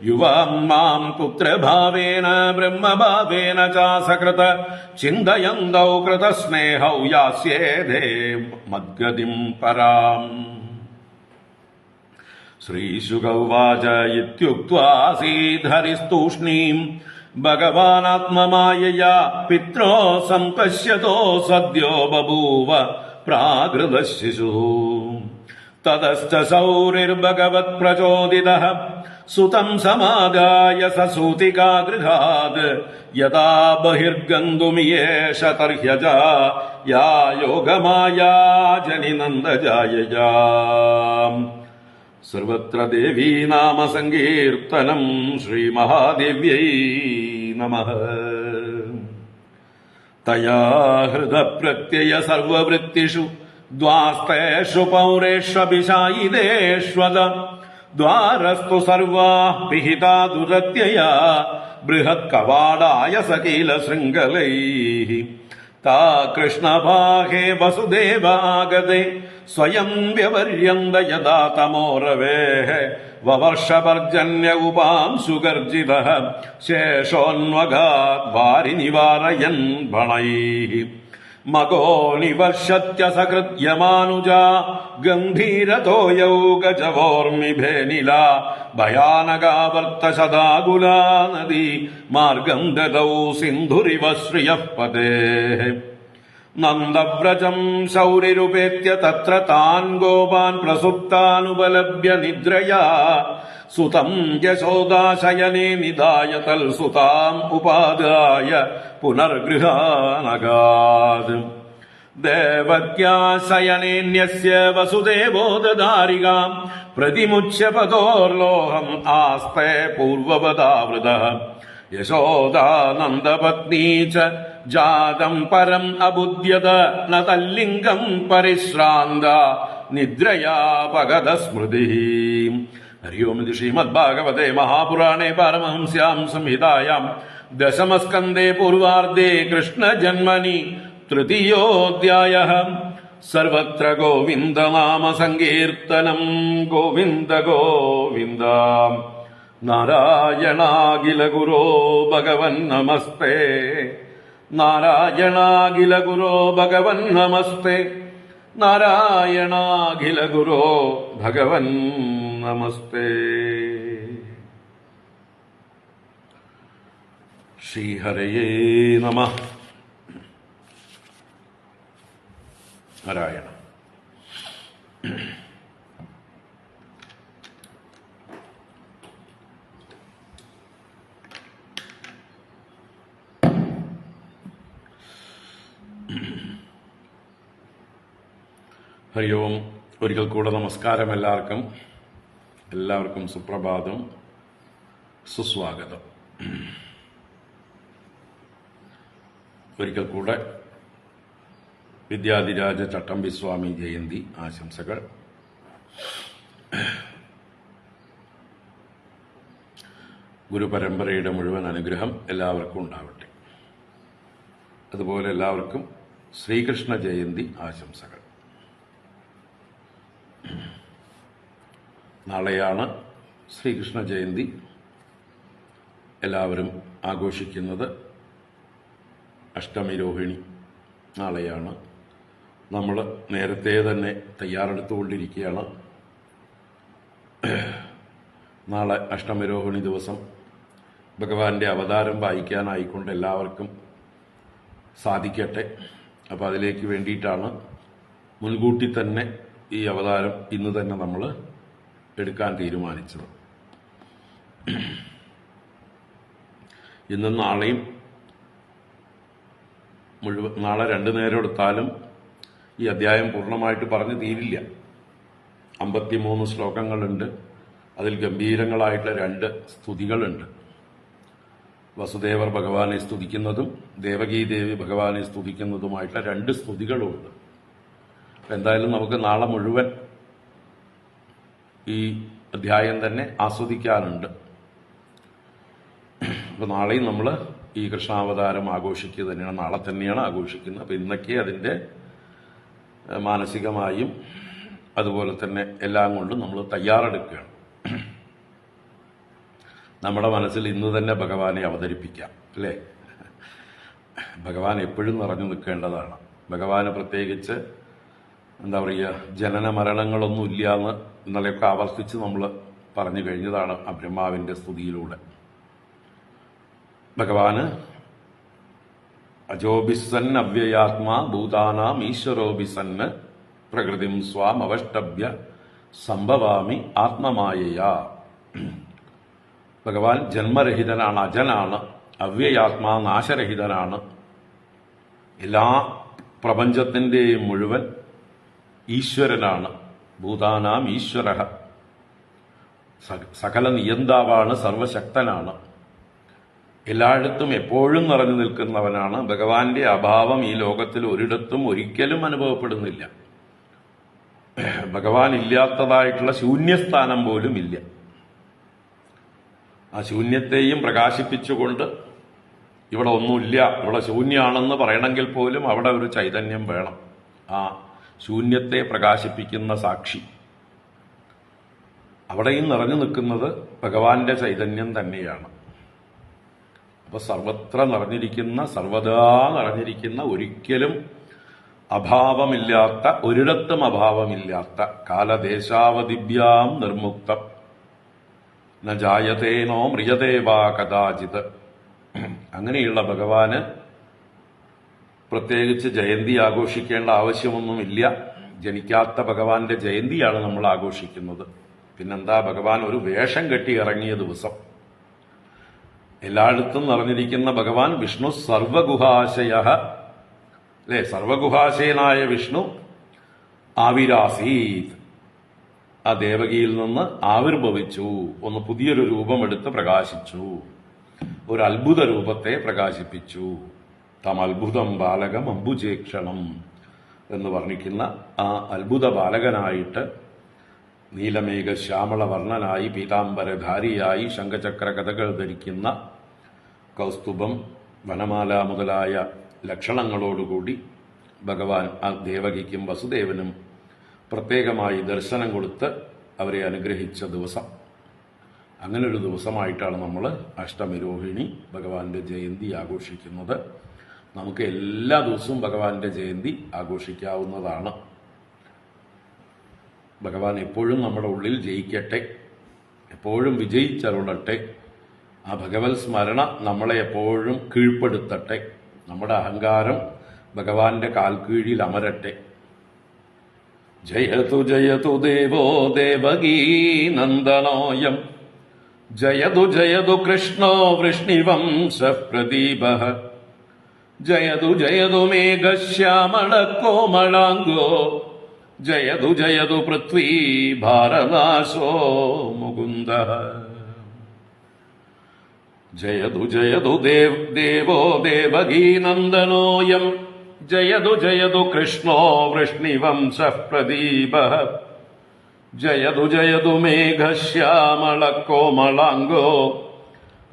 യുവാം മാം പുത്രഭാവേന ബ്രഹ്മഭാവേന ചാസകൃത ചിന്തയന്തൗ കൃതസ്നേഹൗ യാസ്യേതേ മദ്ഗതിം പരാം. ശ്രീശുക ഉവാച ഇത്യുക്ത്വാസീധരിസ്തൂഷ്ണീം ഭഗവാനാത്മമായയാ പിത്രോ സംപശ്യതോ സദ്യോ ബഭൂവ പ്രാകൃതശിശുഃ തതശ്ച ശൗരിർഭഗവത് പ്രചോദിതഃ സുതം സമാദായ സസൂതികാഗൃഹാത് യഥാ ബഹിർഗന്തുമിയേഷ തർഹ്യജാ യാ യോഗമായാ ജനിനന്ദജായയാ. സർവത്ര ദേവീ നാമ സങ്കീർത്തനം. ശ്രീമഹാദേവ്യൈ നമഃ. തയാ ഹൃദപ്രത്യയ സർവവൃത്തിഷു ദ്വാസ്തേഷു പൗരേഷ്വഭിഷായിദേഷ്വദ ദ്വാരസ്തു സർവാഃ പിഹിതാ ദുരത്യയാ ബൃഹത് കവാടായ സകീല ശൃംഖലൈഃ താ കൃഷ്ണഭാഗേ വസുദേവാഗതേ സ്വയം വ്യവര്യന്ത യഥാ തമോരവേഃ വവർഷപർജന്യ ഉപാംശുഗർജിതഃ ശേഷോന്വഗാത് വാരി നിവാരയൻ ഭണൈഃ മഗോ നിവർഷത്യ സകൃത്യമാനുജാ ഗംഭീരതോയൗ ഗജവോർമിഭേനില ഭയാനകാവർത്ത ശതാകുലാ നദീ മാർഗം ദദൗ സിന്ധുരിവ ശ്രിയഃ പതേഃ നന്ദവ്രജം ശൗരിരുപേത്യ തത്ര താൻ ഗോപാൻ പ്രസുപ്താനുപലഭ്യ നിദ്രയാ സുതം യശോദാശയനേ നിധായ തൽസുതാം ഉപാദായ പുനർഗൃഹാനഗാത് ദേവക്യാശയനേന്യസ്യ വസുദേവോ ദദാരികാം പ്രതിമുച്യ പദോർലോഹം ആസ്തേ പൂർവവദാവൃതഃ യശോദാനന്ദപത്നീ ച ജാതം പരം അബുദ്ധ്യത ന തല്ലിംഗം പരിശ്രാന്ത നിദ്രയാ പഗത സ്മൃതിഃ ഹരി ഓം ഇത് ശ്രീമദ്ഭാഗവതേ മഹാപുരാണേ പാരമഹംസ്യാം സംഹിതായാം ദശമസ്കന്ധേ പൂർവാർദ്ധേ കൃഷ്ണജന്മനി തൃതീയോധ്യായഃ. സർവത്ര ഗോവിന്ദനാമ സങ്കീർത്തനം. ഗോവിന്ദ ഗോവിന്ദ. നാരായണാഖില ഗുരോ ഭഗവൻ നമസ്തേ. നാരായണാഖില ഗുരോ ഭഗവൻ നമസ്തേ. നാരായണാഖില ഗുരോ ഭഗവൻ നമസ്തേ. ശ്രീഹരയേ നമഃ. നാരായണ. ഹരി ഓം. ഒരിക്കൽ കൂടെ നമസ്കാരം എല്ലാവർക്കും സുപ്രഭാതം, സുസ്വാഗതം. ഒരിക്കൽ കൂടെ വിദ്യാധിരാജ ചട്ടമ്പിസ്വാമി ജയന്തി ആശംസകൾ. ഗുരുപരമ്പരയുടെ മുഴുവൻ അനുഗ്രഹം എല്ലാവർക്കും ഉണ്ടാവട്ടെ. അതുപോലെ എല്ലാവർക്കും ശ്രീകൃഷ്ണ ജയന്തി ആശംസകൾ. നാളെയാണ് ശ്രീകൃഷ്ണ ജയന്തി. എല്ലാവരും ആഘോഷിക്കുന്നത് അഷ്ടമി രോഹിണി നാളെയാണ്. നമ്മൾ നേരത്തെ തന്നെ തയ്യാറെടുത്തുകൊണ്ടിരിക്കുകയാണ്. നാളെ അഷ്ടമി രോഹിണി ദിവസം ഭഗവാന്റെ അവതാരം വായിക്കാനായിക്കൊണ്ട് എല്ലാവർക്കും സാധിക്കട്ടെ. അപ്പോൾ അതിലേക്ക് വേണ്ടിയിട്ടാണ് മുൻകൂട്ടി തന്നെ ഈ അവതാരം ഇന്ന് തന്നെ നമ്മൾ എടുക്കാൻ തീരുമാനിച്ചത്. ഇന്നും നാളെയും നാളെ 2 നേരം എടുത്താലും ഈ അധ്യായം പൂർണ്ണമായിട്ട് പറഞ്ഞു തീരില്ല. 53 ശ്ലോകങ്ങളുണ്ട്. അതിൽ ഗംഭീരങ്ങളായിട്ടുള്ള 2 സ്തുതികളുണ്ട്. വസുദേവർ ഭഗവാനെ സ്തുതിക്കുന്നതും ദേവകീദേവി ഭഗവാനെ സ്തുതിക്കുന്നതുമായിട്ടുള്ള 2 സ്തുതികളുമുണ്ട്. എന്തായാലും നമുക്ക് നാളെ മുഴുവൻ ഈ അധ്യായം തന്നെ ആസ്വദിക്കാനുണ്ട്. അപ്പോൾ നാളെയും നമ്മൾ ഈ കൃഷ്ണാവതാരം ആഘോഷിക്കുക തന്നെയാണ്. നാളെ തന്നെയാണ് ആഘോഷിക്കുന്നത്. അപ്പോൾ ഇന്നൊക്കെ അതിൻ്റെ മാനസികമായും അതുപോലെ തന്നെ എല്ലാം കൊണ്ടും നമ്മൾ തയ്യാറെടുക്കുകയാണ്. നമ്മുടെ മനസ്സിൽ ഇന്ന് തന്നെ ഭഗവാനെ അവതരിപ്പിക്കാം, അല്ലേ? ഭഗവാൻ എപ്പോഴും നിറഞ്ഞു നിൽക്കേണ്ടതാണ്. ഭഗവാന് പ്രത്യേകിച്ച് എന്താ പറയുക, ജനന മരണങ്ങളൊന്നും ഇല്ല എന്ന് ഇന്നലെയൊക്കെ ആവർത്തിച്ച് നമ്മൾ പറഞ്ഞു കഴിഞ്ഞതാണ് ആ ബ്രഹ്മാവിൻ്റെ സ്തുതിയിലൂടെ. ഭഗവാന് അജോബിസൻ അവ്യയാത്മാ ഭൂതാനാം ഈശ്വരോബിസന് പ്രകൃതിം സ്വാം അവഷ്ടഭ്യ സംഭവാമി ആത്മമായയാ. ഭഗവാൻ ജന്മരഹിതനാണ്, അജനാണ്, അവ്യയാത്മാ നാശരഹിതനാണ്. എല്ലാ പ്രപഞ്ചത്തിൻ്റെയും മുഴുവൻ ഈശ്വരനാണ്. ഭൂതാനാം ഈശ്വര, സകല നിയന്താവാണ്, സർവശക്തനാണ്, എല്ലായിടത്തും എപ്പോഴും നിറഞ്ഞു നിൽക്കുന്നവനാണ്. ഭഗവാന്റെ അഭാവം ഈ ലോകത്തിൽ ഒരിടത്തും ഒരിക്കലും അനുഭവപ്പെടുന്നില്ല. ഭഗവാൻ ഇല്ലാത്തതായിട്ടുള്ള ശൂന്യസ്ഥാനം പോലും ഇല്ല. ആ ശൂന്യത്തെയും പ്രകാശിപ്പിച്ചുകൊണ്ട് ഇവിടെ ഒന്നുമില്ല, ഇവിടെ ശൂന്യാണെന്ന് പറയണമെങ്കിൽ പോലും അവിടെ ഒരു ചൈതന്യം വേണം. ആ ശൂന്യത്തെ പ്രകാശിപ്പിക്കുന്ന സാക്ഷി അവിടെയും നിറഞ്ഞു നിൽക്കുന്നത് ഭഗവാന്റെ ചൈതന്യം തന്നെയാണ്. അപ്പൊ സർവത്ര നിറഞ്ഞിരിക്കുന്ന, സർവദാ നിറഞ്ഞിരിക്കുന്ന, ഒരിക്കലും അഭാവമില്ലാത്ത, ഒരിടത്തും അഭാവമില്ലാത്ത, കാലദേശാവധിഭ്യാം നിർമുക്തം ന ജായതേനോ മ്രിയതേ വാ കദാചിത്. അങ്ങനെയുള്ള ഭഗവാന് പ്രത്യേകിച്ച് ജയന്തി ആഘോഷിക്കേണ്ട ആവശ്യമൊന്നുമില്ല. ജനിക്കാത്ത ഭഗവാന്റെ ജയന്തിയാണ് നമ്മൾ ആഘോഷിക്കുന്നത്. പിന്നെന്താ, ഭഗവാൻ ഒരു വേഷം കെട്ടി ഇറങ്ങിയ ദിവസം. എല്ലായിടത്തും നിറഞ്ഞിരിക്കുന്ന ഭഗവാൻ വിഷ്ണു സർവഗുഹാശയ, അല്ലെ? സർവഗുഹാശയനായ വിഷ്ണു ആവിരാസീത്, ആ ദേവകിയിൽ നിന്ന് ആവിർഭവിച്ചു, ഒന്ന് പുതിയൊരു രൂപമെടുത്ത് പ്രകാശിച്ചു, ഒരു അത്ഭുത രൂപത്തെ പ്രകാശിപ്പിച്ചു. തം അത്ഭുതം ബാലകം അംബുജേക്ഷണം എന്ന് വർണ്ണിക്കുന്ന ആ അത്ഭുത ബാലകനായിട്ട് നീലമേഘ ശ്യാമള വർണ്ണനായി പീതാംബരധാരിയായി ശംഖചക്ര കഥകൾ ധരിക്കുന്ന കൗസ്തുഭം വനമാല മുതലായ ലക്ഷണങ്ങളോടുകൂടി ഭഗവാൻ ആ ദേവകിക്കും വസുദേവനും പ്രത്യേകമായി ദർശനം കൊടുത്ത് അവരെ അനുഗ്രഹിച്ച ദിവസം. അങ്ങനൊരു ദിവസമായിട്ടാണ് നമ്മൾ അഷ്ടമിരോഹിണി ഭഗവാന്റെ ജയന്തി ആഘോഷിക്കുന്നത്. നമുക്ക് എല്ലാ ദിവസവും ഭഗവാന്റെ ജയന്തി ആഘോഷിക്കാവുന്നതാണ്. ഭഗവാൻ എപ്പോഴും നമ്മുടെ ഉള്ളിൽ ജയിക്കട്ടെ, എപ്പോഴും വിജയിച്ചരുളട്ടെ. ആ ഭഗവത് സ്മരണ നമ്മളെ എപ്പോഴും കീഴ്പ്പെടുത്തട്ടെ. നമ്മുടെ അഹങ്കാരം ഭഗവാന്റെ കാൽക്കീഴിൽ അമരട്ടെ. ജയതു ജയതു ദേവോ ദേവകീ നന്ദനോയം, ജയതു ജയതു കൃഷ്ണോ വൃഷ്ണിവംശ പ്രദീപഃ, ജയതു ജയതു മേഘശ്യാമള കോമളാംഗോ, ജയതു ജയതു പൃഥ്വീ ഭാരനാശോ മുകുന്ദഃ. ജയതു ജയതു ദേവോ ദേവകീ നന്ദനോയം, ജയതു ജയതു കൃഷ്ണോ വൃഷ്ണിവംശ പ്രദീപഃ, ജയതു ജയതു മേഘശ്യാമള കോമളാംഗോ,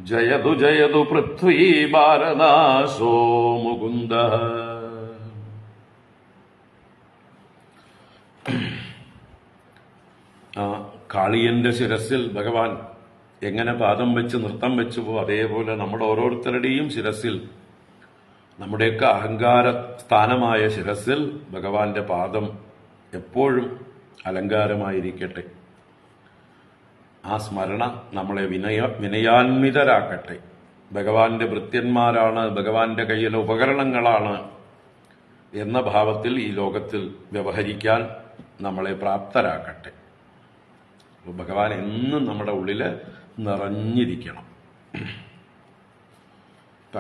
ജയതു ജയതു പൃഥ്വീ ഭാരനാശോ മുകുന്ദഃ. ആ കാളിയന്റെ ശിരസിൽ ഭഗവാൻ എങ്ങനെ പാദം വെച്ച് നൃത്തം വെച്ചുവോ അതേപോലെ നമ്മുടെ ഓരോരുത്തരുടെയും ശിരസിൽ, നമ്മുടെയൊക്കെ അഹങ്കാര സ്ഥാനമായ ശിരസിൽ ഭഗവാന്റെ പാദം എപ്പോഴും അലങ്കാരമായിരിക്കട്ടെ. ആ സ്മരണ നമ്മളെ വിനയാന്വിതരാക്കട്ടെ. ഭഗവാന്റെ ഭൃത്യന്മാരാണ്, ഭഗവാന്റെ കയ്യിലെ ഉപകരണങ്ങളാണ് എന്ന ഭാവത്തിൽ ഈ ലോകത്തിൽ വ്യവഹരിക്കാൻ നമ്മളെ പ്രാപ്തരാക്കട്ടെ. ഭഗവാൻ എന്നും നമ്മുടെ ഉള്ളിൽ നിറഞ്ഞിരിക്കണം.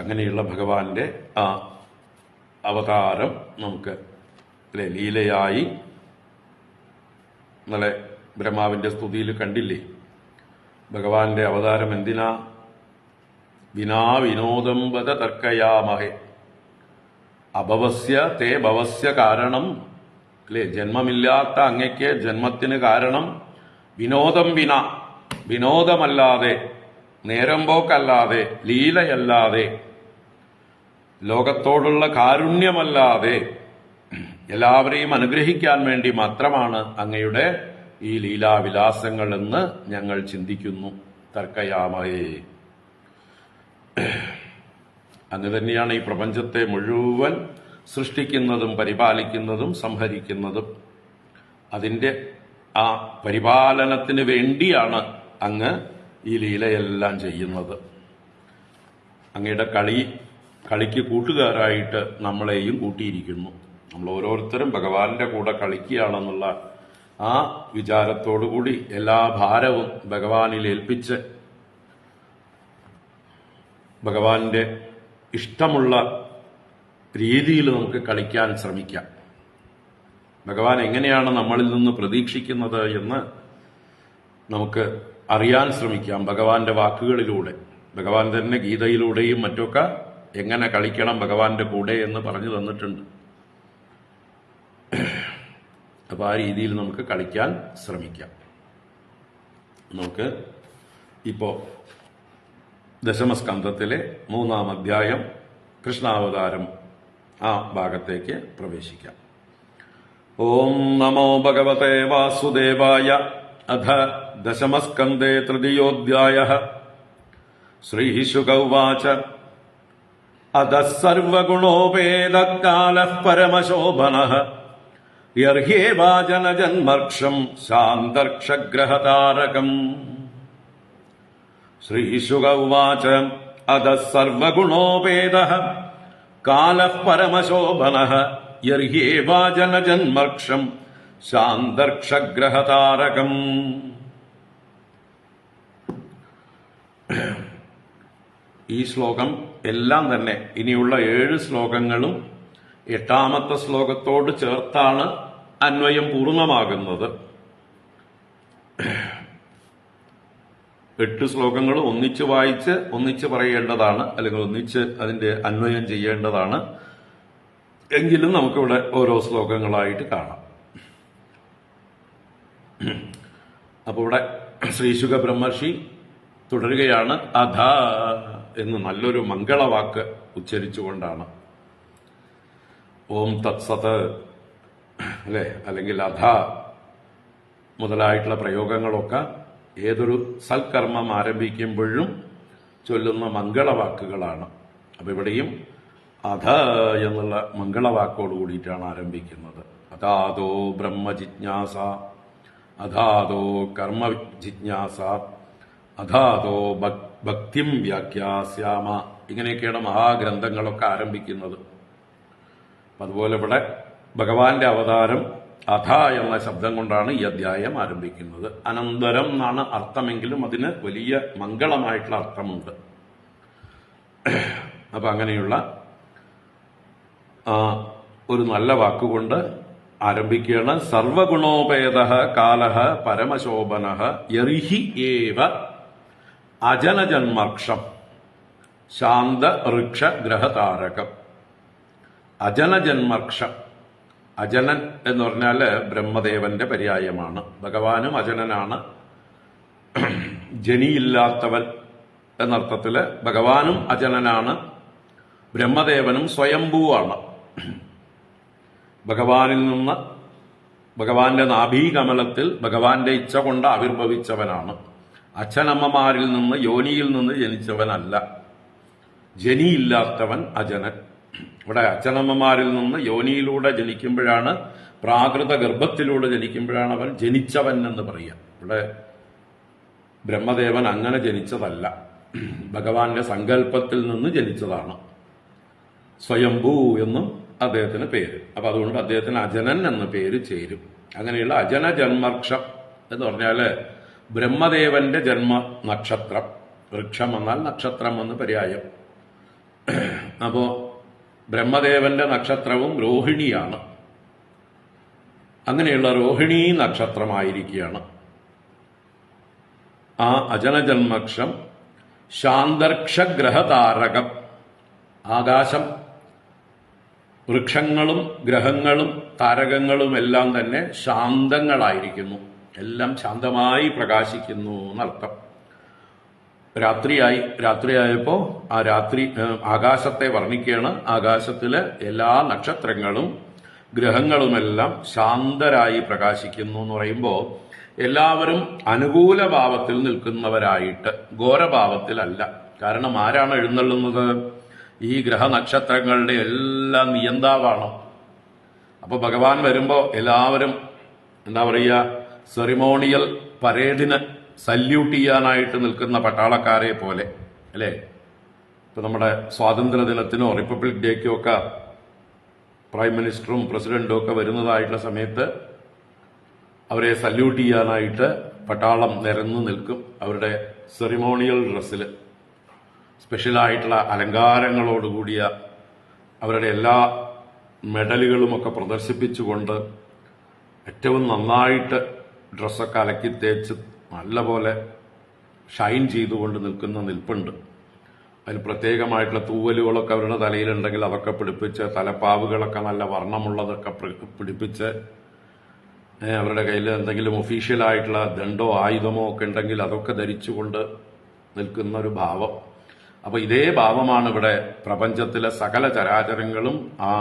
അങ്ങനെയുള്ള ഭഗവാന്റെ ആ അവതാരം നമുക്ക് ലീലയായി ഇന്നലെ ബ്രഹ്മാവിന്റെ സ്തുതിയിൽ കണ്ടില്ലേ? ഭഗവാന്റെ അവതാരം എന്തിനാ? വിനാ വിനോദം വദ തർക്കയാമഹേ അഭവസ്യ തേ ഭവസ്യ കാരണം. അല്ലേ? ജന്മമില്ലാത്ത അങ്ങയ്ക്ക് ജന്മത്തിന് കാരണം വിനോദം വിന, വിനോദമല്ലാതെ, നേരം പോക്കല്ലാതെ, ലീലയല്ലാതെ, ലോകത്തോടുള്ള കാരുണ്യമല്ലാതെ എല്ലാവരെയും അനുഗ്രഹിക്കാൻ വേണ്ടി മാത്രമാണ് അങ്ങയുടെ ഈ ലീലാവിലാസങ്ങൾ എന്ന് ഞങ്ങൾ ചിന്തിക്കുന്നു. തർക്കയാമഹേ. അങ്ങ് തന്നെയാണ് ഈ പ്രപഞ്ചത്തെ മുഴുവൻ സൃഷ്ടിക്കുന്നതും പരിപാലിക്കുന്നതും സംഹരിക്കുന്നതും. അതിന്റെ ആ പരിപാലനത്തിന് വേണ്ടിയാണ് അങ്ങ് ഈ ലീലയെല്ലാം ചെയ്യുന്നത്. അങ്ങയുടെ കളിക്ക് കൂട്ടുകാരായിട്ട് നമ്മളെയും കൂട്ടിയിരിക്കുന്നു. നമ്മൾ ഓരോരുത്തരും ഭഗവാന്റെ കൂടെ കളിക്കുകയാണെന്നുള്ള ആ വിചാരത്തോടുകൂടി എല്ലാ ഭാരവും ഭഗവാനിൽ ഏൽപ്പിച്ച് ഭഗവാന്റെ ഇഷ്ടമുള്ള രീതിയിൽ നമുക്ക് കളിക്കാൻ ശ്രമിക്കാം. ഭഗവാൻ എങ്ങനെയാണ് നമ്മളിൽ നിന്ന് പ്രതീക്ഷിക്കുന്നത് എന്ന് നമുക്ക് അറിയാൻ ശ്രമിക്കാം ഭഗവാന്റെ വാക്കുകളിലൂടെ. ഭഗവാൻ തന്നെ ഗീതയിലൂടെയും മറ്റൊക്കെ എങ്ങനെ കളിക്കണം ഭഗവാന്റെ കൂടെ എന്ന് പറഞ്ഞു തന്നിട്ടുണ്ട്. അപ്പൊ ആ രീതിയിൽ നമുക്ക് കളിക്കാൻ ശ്രമിക്കാം. നമുക്ക് ഇപ്പോ ദശമസ്കന്ധത്തിലെ 3-ാം അധ്യായം കൃഷ്ണാവതാരം ആ ഭാഗത്തേക്ക് പ്രവേശിക്കാം. ഓം നമോ ഭഗവതേ വാസുദേവായ. അഥ ദശമസ്കന്ധേ തൃതീയോऽധ്യായഃ. ശ്രീശുക ഉവാച. അധഃ സർവഗുണോപേതഃ പരമശോഭനഃ യർഹ്യേവാജനജന്മർക്ഷം ശാന്തർക്ഷഗ്രഹതാരകം. ശ്രീശുക ഉവാച. അധഃ സർവഗുണോപേതഃ കാലഃ പരമശോഭനഃ യർഹ്യേവാജനജന്മർക്ഷം ശാന്തർക്ഷഗ്രഹതാരകം. ഈ ശ്ലോകം എല്ലാം തന്നെ ഇനിയുള്ള 7 ശ്ലോകങ്ങളും 8-ാമത്തെ ശ്ലോകത്തോട് ചേർത്താണ് അന്വയം പൂർണ്ണമാകുന്നത്. 8 ശ്ലോകങ്ങൾ ഒന്നിച്ച് വായിച്ച് ഒന്നിച്ച് പറയേണ്ടതാണ്, അല്ലെങ്കിൽ ഒന്നിച്ച് അതിന്റെ അന്വയം ചെയ്യേണ്ടതാണ്. എങ്കിലും നമുക്കിവിടെ ഓരോ ശ്ലോകങ്ങളായിട്ട് കാണാം. അപ്പോൾ ഇവിടെ ശ്രീശുക ബ്രഹ്മർഷി തുടരുകയാണ്. അധ എന്ന് നല്ലൊരു മംഗളവാക്ക് ഉച്ചരിച്ചുകൊണ്ടാണ്. ഓം തത്സത് അല്ലെ, അല്ലെങ്കിൽ അധ മുതലായിട്ടുള്ള പ്രയോഗങ്ങളൊക്കെ ഏതൊരു സൽക്കർമ്മം ആരംഭിക്കുമ്പോഴും ചൊല്ലുന്ന മംഗളവാക്കുകളാണ്. അപ്പൊ ഇവിടെയും അധ എന്നുള്ള മംഗളവാക്കോട് കൂടിയിട്ടാണ് ആരംഭിക്കുന്നത്. അതാദോ ബ്രഹ്മജിജ്ഞാസ, അധാതോ കർമ്മ ജിജ്ഞാസ, അധാതോ ഭക്തിം വ്യാഖ്യാസ്യാമ. ഇങ്ങനെയൊക്കെയാണ് മഹാഗ്രന്ഥങ്ങളൊക്കെ ആരംഭിക്കുന്നത്. അതുപോലെ ഇവിടെ ഭഗവാന്റെ അവതാരം അധ എന്ന ശബ്ദം കൊണ്ടാണ് ഈ അധ്യായം ആരംഭിക്കുന്നത്. അനന്തരം എന്നാണ് അർത്ഥമെങ്കിലും അതിന് വലിയ മംഗളമായിട്ടുള്ള അർത്ഥമുണ്ട്. അപ്പൊ അങ്ങനെയുള്ള ഒരു നല്ല വാക്കുകൊണ്ട് ആരംഭിക്കുകയാണ്. സർവഗുണോപേത കാലഃ പരമശോഭനഃ യർഹി ഏവ അജനജന്മർക്ഷം ശാന്ത ഋക്ഷ ഗ്രഹതാരകം. അജനജന്മർക്ഷം, അജനൻ എന്ന് പറഞ്ഞാൽ ബ്രഹ്മദേവന്റെ പര്യായമാണ്. ഭഗവാനും അജനനാണ്, ജനിയില്ലാത്തവൻ എന്നർത്ഥത്തില് ഭഗവാനും അജനനാണ്, ബ്രഹ്മദേവനും സ്വയംഭൂവാണ്. ഭഗവാനിൽ നിന്ന്, ഭഗവാന്റെ നാഭീകമലത്തിൽ ഭഗവാന്റെ ഇച്ഛ കൊണ്ട് ആവിർഭവിച്ചവനാണ്. അച്ഛനമ്മമാരിൽ നിന്ന്, യോനിയിൽ നിന്ന് ജനിച്ചവനല്ല. ജനിയില്ലാത്തവൻ അജനൻ. ഇവിടെ അച്ഛനമ്മമാരിൽ നിന്ന് യോനിയിലൂടെ ജനിക്കുമ്പോഴാണ്, പ്രാകൃത ഗർഭത്തിലൂടെ ജനിക്കുമ്പോഴാണ് അവൻ ജനിച്ചവൻ എന്ന് പറയുക. ഇവിടെ ബ്രഹ്മദേവൻ അങ്ങനെ ജനിച്ചതല്ല, ഭഗവാന്റെ സങ്കല്പത്തിൽ നിന്ന് ജനിച്ചതാണ്. സ്വയംഭൂ എന്നും അദ്ദേഹത്തിന് പേര്. അപ്പൊ അതുകൊണ്ട് അദ്ദേഹത്തിന് അജനൻ എന്ന പേര് ചേരും. അങ്ങനെയുള്ള അജന ജന്മർക്ഷം എന്ന് പറഞ്ഞാല് ബ്രഹ്മദേവന്റെ ജന്മ നക്ഷത്രം. വൃക്ഷം എന്നാൽ നക്ഷത്രം എന്ന് പര്യായം. അപ്പോ ബ്രഹ്മദേവന്റെ നക്ഷത്രവും രോഹിണിയാണ്. അങ്ങനെയുള്ള രോഹിണി നക്ഷത്രമായിരിക്കുകയാണ് ആ അജനജന്മക്ഷം. ശാന്തർക്ഷഗ്രഹതാരകം. ആകാശം, വൃക്ഷങ്ങളും ഗ്രഹങ്ങളും താരകങ്ങളും എല്ലാം തന്നെ ശാന്തങ്ങളായിരിക്കുന്നു. എല്ലാം ശാന്തമായി പ്രകാശിക്കുന്നു എന്നർത്ഥം. രാത്രിയായപ്പോ ആ രാത്രി ആകാശത്തെ വർണ്ണിക്കുകയാണ്. ആകാശത്തിലെ എല്ലാ നക്ഷത്രങ്ങളും ഗ്രഹങ്ങളുമെല്ലാം ശാന്തരായി പ്രകാശിക്കുന്നു എന്ന് പറയുമ്പോൾ എല്ലാവരും അനുകൂല ഭാവത്തിൽ നിൽക്കുന്നവരായിട്ട്, ഘോരഭാവത്തിലല്ല. കാരണം ആരാണ് എഴുന്നള്ളുന്നത്? ഈ ഗ്രഹനക്ഷത്രങ്ങളുടെ എല്ലാം നിയന്താവാണ്. അപ്പൊ ഭഗവാൻ വരുമ്പോ എല്ലാവരും എന്താ പറയുക, സെറിമോണിയൽ പരേഡിന് സല്യൂട്ട് ചെയ്യാനായിട്ട് നിൽക്കുന്ന പട്ടാളക്കാരെ പോലെ അല്ലേ. ഇപ്പൊ നമ്മുടെ സ്വാതന്ത്ര്യ ദിനത്തിനോ റിപ്പബ്ലിക് ഡേക്കോ ഒക്കെ പ്രൈം മിനിസ്റ്ററും പ്രസിഡന്റും ഒക്കെ വരുന്നതായിട്ടുള്ള സമയത്ത് അവരെ സല്യൂട്ട് ചെയ്യാനായിട്ട് പട്ടാളം നിരന്നു നിൽക്കും. അവരുടെ സെറിമോണിയൽ ഡ്രസ്സിൽ സ്പെഷ്യലായിട്ടുള്ള അലങ്കാരങ്ങളോടുകൂടിയ അവരുടെ എല്ലാ മെഡലുകളുമൊക്കെ പ്രദർശിപ്പിച്ചുകൊണ്ട് ഏറ്റവും നന്നായിട്ട് ഡ്രസ്സൊക്കെ അലക്കി തേച്ച് നല്ലപോലെ ഷൈൻ ചെയ്തുകൊണ്ട് നിൽക്കുന്ന നിൽപ്പുണ്ട്. അതിന് പ്രത്യേകമായിട്ടുള്ള തൂവലുകളൊക്കെ അവരുടെ തലയിലുണ്ടെങ്കിൽ അതൊക്കെ പിടിപ്പിച്ച്, തലപ്പാവുകളൊക്കെ നല്ല വർണ്ണമുള്ളതൊക്കെ പിടിപ്പിച്ച്, അവരുടെ കയ്യിൽ എന്തെങ്കിലും ഒഫീഷ്യലായിട്ടുള്ള ദണ്ഡോ ആയുധമോ ഒക്കെ ഉണ്ടെങ്കിൽ അതൊക്കെ ധരിച്ചുകൊണ്ട് നിൽക്കുന്ന ഒരു ഭാവം. അപ്പൊ ഇതേ ഭാവമാണ് ഇവിടെ പ്രപഞ്ചത്തിലെ സകല ചരാചരങ്ങളും ആ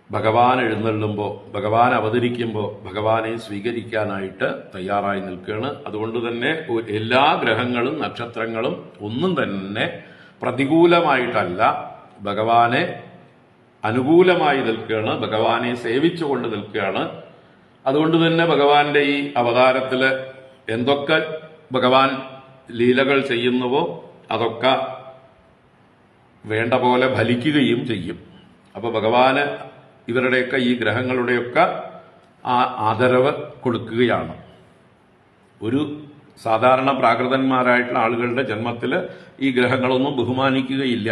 ഭഗവാൻ എഴുന്നള്ളുമ്പോൾ, ഭഗവാൻ അവതരിക്കുമ്പോൾ ഭഗവാനെ സ്വീകരിക്കാനായിട്ട് തയ്യാറായി നിൽക്കുകയാണ്. അതുകൊണ്ട് തന്നെ എല്ലാ ഗ്രഹങ്ങളും നക്ഷത്രങ്ങളും ഒന്നും തന്നെ പ്രതികൂലമായിട്ടല്ല, ഭഗവാനെ അനുകൂലമായി നിൽക്കുകയാണ്, ഭഗവാനെ സേവിച്ചുകൊണ്ട് നിൽക്കുകയാണ്. അതുകൊണ്ട് തന്നെ ഭഗവാന്റെ ഈ അവതാരത്തില് എന്തൊക്കെ ഭഗവാൻ ലീലകൾ ചെയ്യുന്നുവോ അതൊക്കെ വേണ്ട പോലെ ഫലിക്കുകയും ചെയ്യും. അപ്പൊ ഭഗവാന് ഇവരുടെയൊക്കെ ഈ ഗ്രഹങ്ങളുടെയൊക്കെ ആ ആദരവ് കൊടുക്കുകയാണ്. ഒരു സാധാരണ പ്രാകൃതന്മാരായിട്ടുള്ള ആളുകളുടെ ജന്മത്തില് ഈ ഗ്രഹങ്ങളൊന്നും ബഹുമാനിക്കുകയില്ല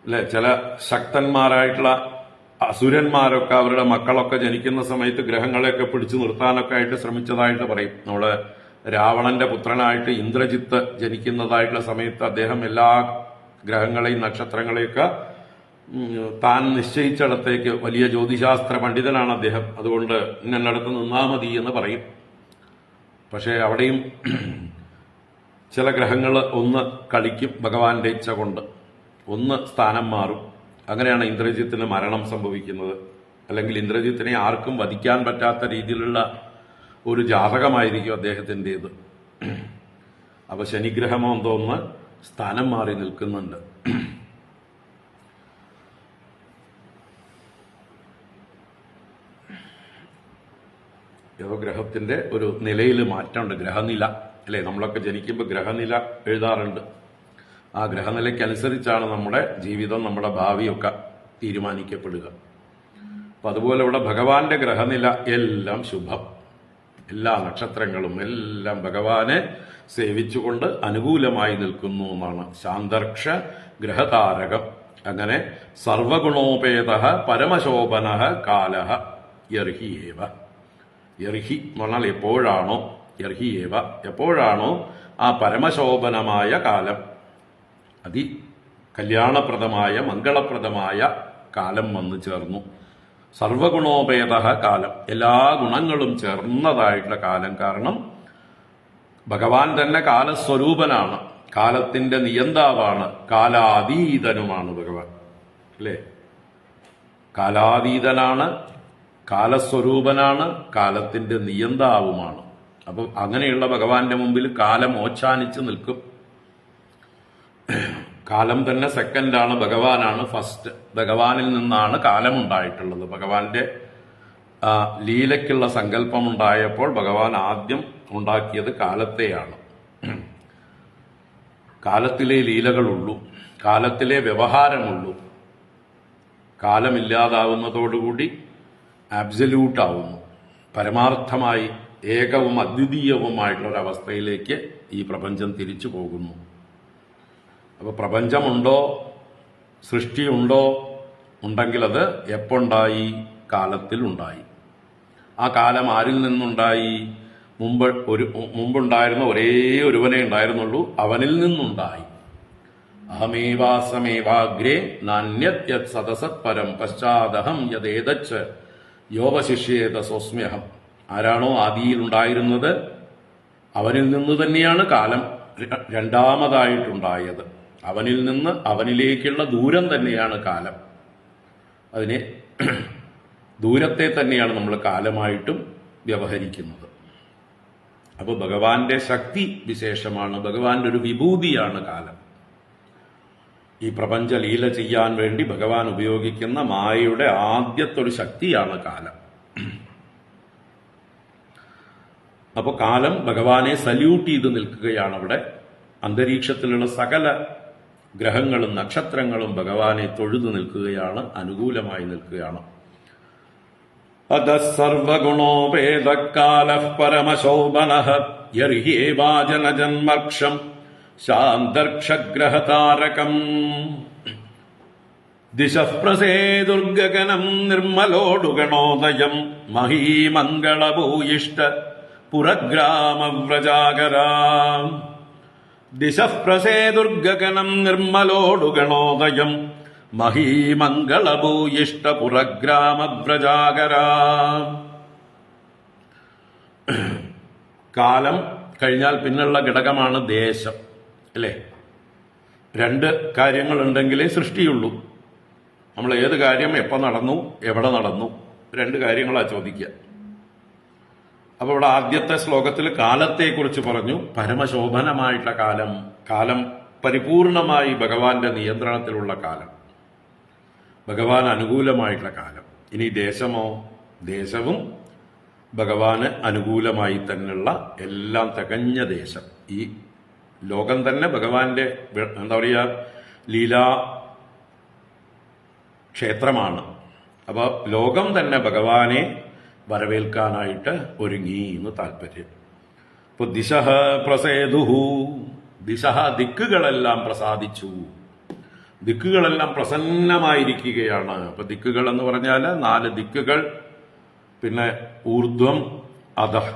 അല്ലെ. ചില ശക്തന്മാരായിട്ടുള്ള അസുരന്മാരൊക്കെ അവരുടെ മക്കളൊക്കെ ജനിക്കുന്ന സമയത്ത് ഗ്രഹങ്ങളെയൊക്കെ പിടിച്ചു നിർത്താനൊക്കെ ആയിട്ട് ശ്രമിച്ചതായിട്ട് പറയും. നമ്മുടെ രാവണന്റെ പുത്രനായിട്ട് ഇന്ദ്രജിത്ത് ജനിക്കുന്നതായിട്ടുള്ള സമയത്ത് അദ്ദേഹം എല്ലാ ഗ്രഹങ്ങളെയും നക്ഷത്രങ്ങളെയൊക്കെ താൻ നിശ്ചയിച്ചിടത്തേക്ക്, വലിയ ജ്യോതിശാസ്ത്ര പണ്ഡിതനാണ് അദ്ദേഹം, അതുകൊണ്ട് ഇന്നടത്ത് നിന്നാ മതി എന്ന് പറയും. പക്ഷേ അവിടെയും ചില ഗ്രഹങ്ങൾ ഒന്ന് കളിക്കും ഭഗവാന്റെ ഇച്ഛ കൊണ്ട്, ഒന്ന് സ്ഥാനം മാറും. അങ്ങനെയാണ് ഇന്ദ്രജിത്തിന് മരണം സംഭവിക്കുന്നത്. അല്ലെങ്കിൽ ഇന്ദ്രജിത്തിനെ ആർക്കും വധിക്കാൻ പറ്റാത്ത രീതിയിലുള്ള ഒരു ജാതകമായിരിക്കും അദ്ദേഹത്തിൻ്റെത്. അപ്പൊ ശനിഗ്രഹമോ എന്തോന്ന് സ്ഥാനം മാറി നിൽക്കുന്നുണ്ട്. ഏതോ ഗ്രഹത്തിന്റെ ഒരു നിലയിൽ മാറ്റമുണ്ട്, ഗ്രഹനില അല്ലെ. നമ്മളൊക്കെ ജനിക്കുമ്പോൾ ഗ്രഹനില എഴുതാറുണ്ട്. ആ ഗ്രഹനിലയ്ക്കനുസരിച്ചാണ് നമ്മുടെ ജീവിതം, നമ്മുടെ ഭാവിയൊക്കെ തീരുമാനിക്കപ്പെടുക. അപ്പൊ അതുപോലെ ഇവിടെ ഭഗവാന്റെ ഗ്രഹനില എല്ലാം ശുഭം. എല്ലാ നക്ഷത്രങ്ങളും എല്ലാം ഭഗവാനെ സേവിച്ചുകൊണ്ട് അനുകൂലമായി നിൽക്കുന്നു എന്നാണ്. ശാന്തർക്ഷ ഗ്രഹതാരകം. അങ്ങനെ സർവഗുണോപേത പരമശോഭന കാലഹ യർഹിയേവ. യർഹി എന്ന് പറഞ്ഞാൽ എപ്പോഴാണോ, യർഹിയേവ എപ്പോഴാണോ ആ പരമശോഭനമായ കാലം, കല്യാണപ്രദമായ മംഗളപ്രദമായ കാലം വന്നു ചേർന്നു. സർവഗുണോപേത കാലം, എല്ലാ ഗുണങ്ങളും ചേർന്നതായിട്ടുള്ള കാലം. കാരണം ഭഗവാൻ തന്നെ കാലസ്വരൂപനാണ്, കാലത്തിന്റെ നിയന്താവാണ്, കാലാതീതനുമാണ് ഭഗവാൻ അല്ലേ. കാലാതീതനാണ്, കാലസ്വരൂപനാണ്, കാലത്തിന്റെ നിയന്താവുമാണ്. അപ്പൊ അങ്ങനെയുള്ള ഭഗവാന്റെ മുമ്പിൽ കാലം ഓച്ചാനിച്ച് നിൽക്കും. കാലം തന്നെ സെക്കൻഡാണ്, ഭഗവാനാണ് ഫസ്റ്റ്. ഭഗവാനിൽ നിന്നാണ് കാലം ഉണ്ടായിട്ടുള്ളത്. ഭഗവാന്റെ ലീലയ്ക്കുള്ള സങ്കല്പമുണ്ടായപ്പോൾ ഭഗവാൻ ആദ്യം ഉണ്ടാക്കിയത് കാലത്തെയാണ്. കാലത്തിലെ ലീലകളുള്ളൂ, കാലത്തിലെ വ്യവഹാരമുള്ളൂ. കാലമില്ലാതാവുന്നതോടുകൂടി ആബ്സല്യൂട്ട് ആവുന്നു, പരമാർത്ഥമായി ഏകവും അദ്വിതീയവുമായിട്ടുള്ള ഒരവസ്ഥയിലേക്ക് ഈ പ്രപഞ്ചം തിരിച്ചു പോകുന്നു. അപ്പൊ പ്രപഞ്ചമുണ്ടോ, സൃഷ്ടിയുണ്ടോ, ഉണ്ടെങ്കിൽ അത് എപ്പോണ്ടായി? കാലത്തിൽ ഉണ്ടായി. ആ കാലം ആരിൽ നിന്നുണ്ടായി? മുമ്പുണ്ടായിരുന്ന ഒരേ ഒരുവനെ ഉണ്ടായിരുന്നുള്ളൂ, അവനിൽ നിന്നുണ്ടായി. അഹമേവാസമേവാഗ്രേ നാന്യത് സദസത് പരം പശ്ചാദഹം യദേതച്ച് യോവശിഷ്യേത സ്വസ്മ്യഹം. ആരാണോ ആദിയിൽ ഉണ്ടായിരുന്നത് അവനിൽ നിന്ന് തന്നെയാണ് കാലം രണ്ടാമതായിട്ടുണ്ടായത്. അവനിൽ നിന്ന് അവനിലേക്കുള്ള ദൂരം തന്നെയാണ് കാലം. അതിനെ ദൂരത്തെ തന്നെയാണ് നമ്മൾ കാലമായിട്ടും വ്യവഹരിക്കുന്നത്. അപ്പൊ ഭഗവാന്റെ ശക്തി വിശേഷമാണ്, ഭഗവാന്റെ ഒരു വിഭൂതിയാണ് കാലം. ഈ പ്രപഞ്ച ലീല ചെയ്യാൻ വേണ്ടി ഭഗവാൻ ഉപയോഗിക്കുന്ന മായയുടെ ആദ്യത്തെ ഒരു ശക്തിയാണ് കാലം. അപ്പൊ കാലം ഭഗവാനെ സല്യൂട്ട് ചെയ്ത് നിൽക്കുകയാണ് അവിടെ. അന്തരീക്ഷത്തിലുള്ള സകല ഗ്രഹങ്ങളും നക്ഷത്രങ്ങളും ഭഗവാനെ തൊഴുതു നിൽക്കുകയാണ്, അനുകൂലമായി നിൽക്കുകയാണ്. അതസർവഗുണോപേതകാലഃ പരമശോഭനഃ യർഹ്യേവാജനജന്മർക്ഷം ശാന്തർക്ഷഗ്രഹതാരകം. ദിശഃ പ്രസേതുർഗഗനം നിർമ്മലോടുഗണോദയം മഹീമംഗളഭൂയിഷ്ട പുരഗ്രാമവ്രജാകരാം. ദിശഃ പ്രസേതുർഗഗനം നിർമ്മലോടുഗണോദയം മഹീമംഗളഭൂയിഷ്ട പുരഗ്രാമവ്രജാകരാം. കാലം കഴിഞ്ഞാൽ പിന്നുള്ള ഘടകമാണ് ദേശം അല്ലേ. രണ്ട് കാര്യങ്ങളുണ്ടെങ്കിലേ സൃഷ്ടിയുള്ളൂ. നമ്മൾ ഏത് കാര്യം എപ്പോൾ നടന്നു, എവിടെ നടന്നു, രണ്ട് കാര്യങ്ങളാ ചോദിക്കുക. അപ്പൊ ഇവിടെ ആദ്യത്തെ ശ്ലോകത്തിൽ കാലത്തെക്കുറിച്ച് പറഞ്ഞു. പരമശോഭനമായിട്ടുള്ള കാലം, കാലം പരിപൂർണമായി ഭഗവാന്റെ നിയന്ത്രണത്തിലുള്ള കാലം, ഭഗവാൻ അനുകൂലമായിട്ടുള്ള കാലം. ഇനി ദേശമോ, ദേശവും ഭഗവാന് അനുകൂലമായി തന്നെയുള്ള എല്ലാം തികഞ്ഞ ദേശം. ഈ ലോകം തന്നെ ഭഗവാന്റെ എന്താ പറയുക, ലീലാ ക്ഷേത്രമാണ്. അപ്പൊ ലോകം തന്നെ ഭഗവാനെ വരവേൽക്കാനായിട്ട് ഒരുങ്ങി എന്ന് താല്പര്യം. ഇപ്പൊ ദിശഃ പ്രസേതുഹു, ദിശഃ ദിക്കുകളെല്ലാം പ്രസാദിച്ചു, ദിക്കുകളെല്ലാം പ്രസന്നമായിരിക്കുകയാണ്. അപ്പൊ ദിക്കുകൾ എന്ന് പറഞ്ഞാൽ 4 ദിക്കുകൾ, പിന്നെ ഊർധ്വം അധഃ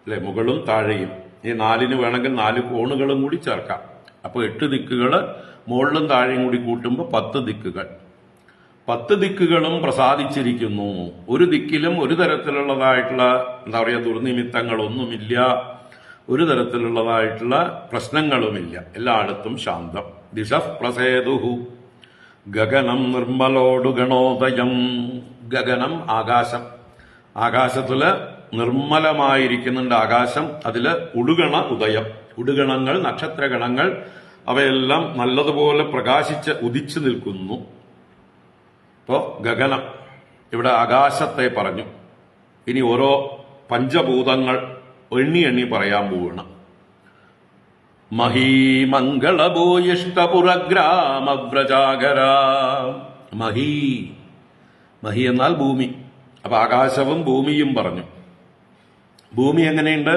അല്ലെ, മുകളും താഴെയും. ഈ 4 വേണമെങ്കിൽ 4 കോണുകളും കൂടി ചേർക്കാം. അപ്പൊ 8 ദിക്കുകൾ, മുകളിലും താഴെയും കൂടി കൂട്ടുമ്പോൾ 10 ദിക്കുകൾ. 10 ദിക്കുകളും പ്രസാദിച്ചിരിക്കുന്നു. ഒരു ദിക്കിലും ഒരു തരത്തിലുള്ളതായിട്ടുള്ള എന്താ പറയുക ദുർനിമിത്തങ്ങളൊന്നുമില്ല. ഒരു തരത്തിലുള്ളതായിട്ടുള്ള പ്രശ്നങ്ങളുമില്ല. എല്ലായിടത്തും ശാന്തം. ദിശ പ്രസേതുഹു ഗഗനം നിർമ്മലോടു ഗണോദയം. ഗഗനം ആകാശം. ആകാശത്തില് നിർമ്മലമായിരിക്കുന്നുണ്ട് ആകാശം. അതില് ഉടുഗണ ഉദയം. ഉടുഗണങ്ങൾ, നക്ഷത്രഗണങ്ങൾ അവയെല്ലാം നല്ലതുപോലെ പ്രകാശിച്ച് ഉദിച്ചു നിൽക്കുന്നു. ഇപ്പോ ഗഗനം, ഇവിടെ ആകാശത്തെ പറഞ്ഞു. ഇനി ഓരോ പഞ്ചഭൂതങ്ങൾ എണ്ണി എണ്ണി പറയാൻ പോവുകയാണ്. മഹീമംഗളഭൂയിഷ്ടപുരഗ്രാമവ്രജാകര. മഹീ, മഹി എന്നാൽ ഭൂമി. അപ്പൊ ആകാശവും ഭൂമിയും പറഞ്ഞു. ഭൂമി എങ്ങനെയുണ്ട്?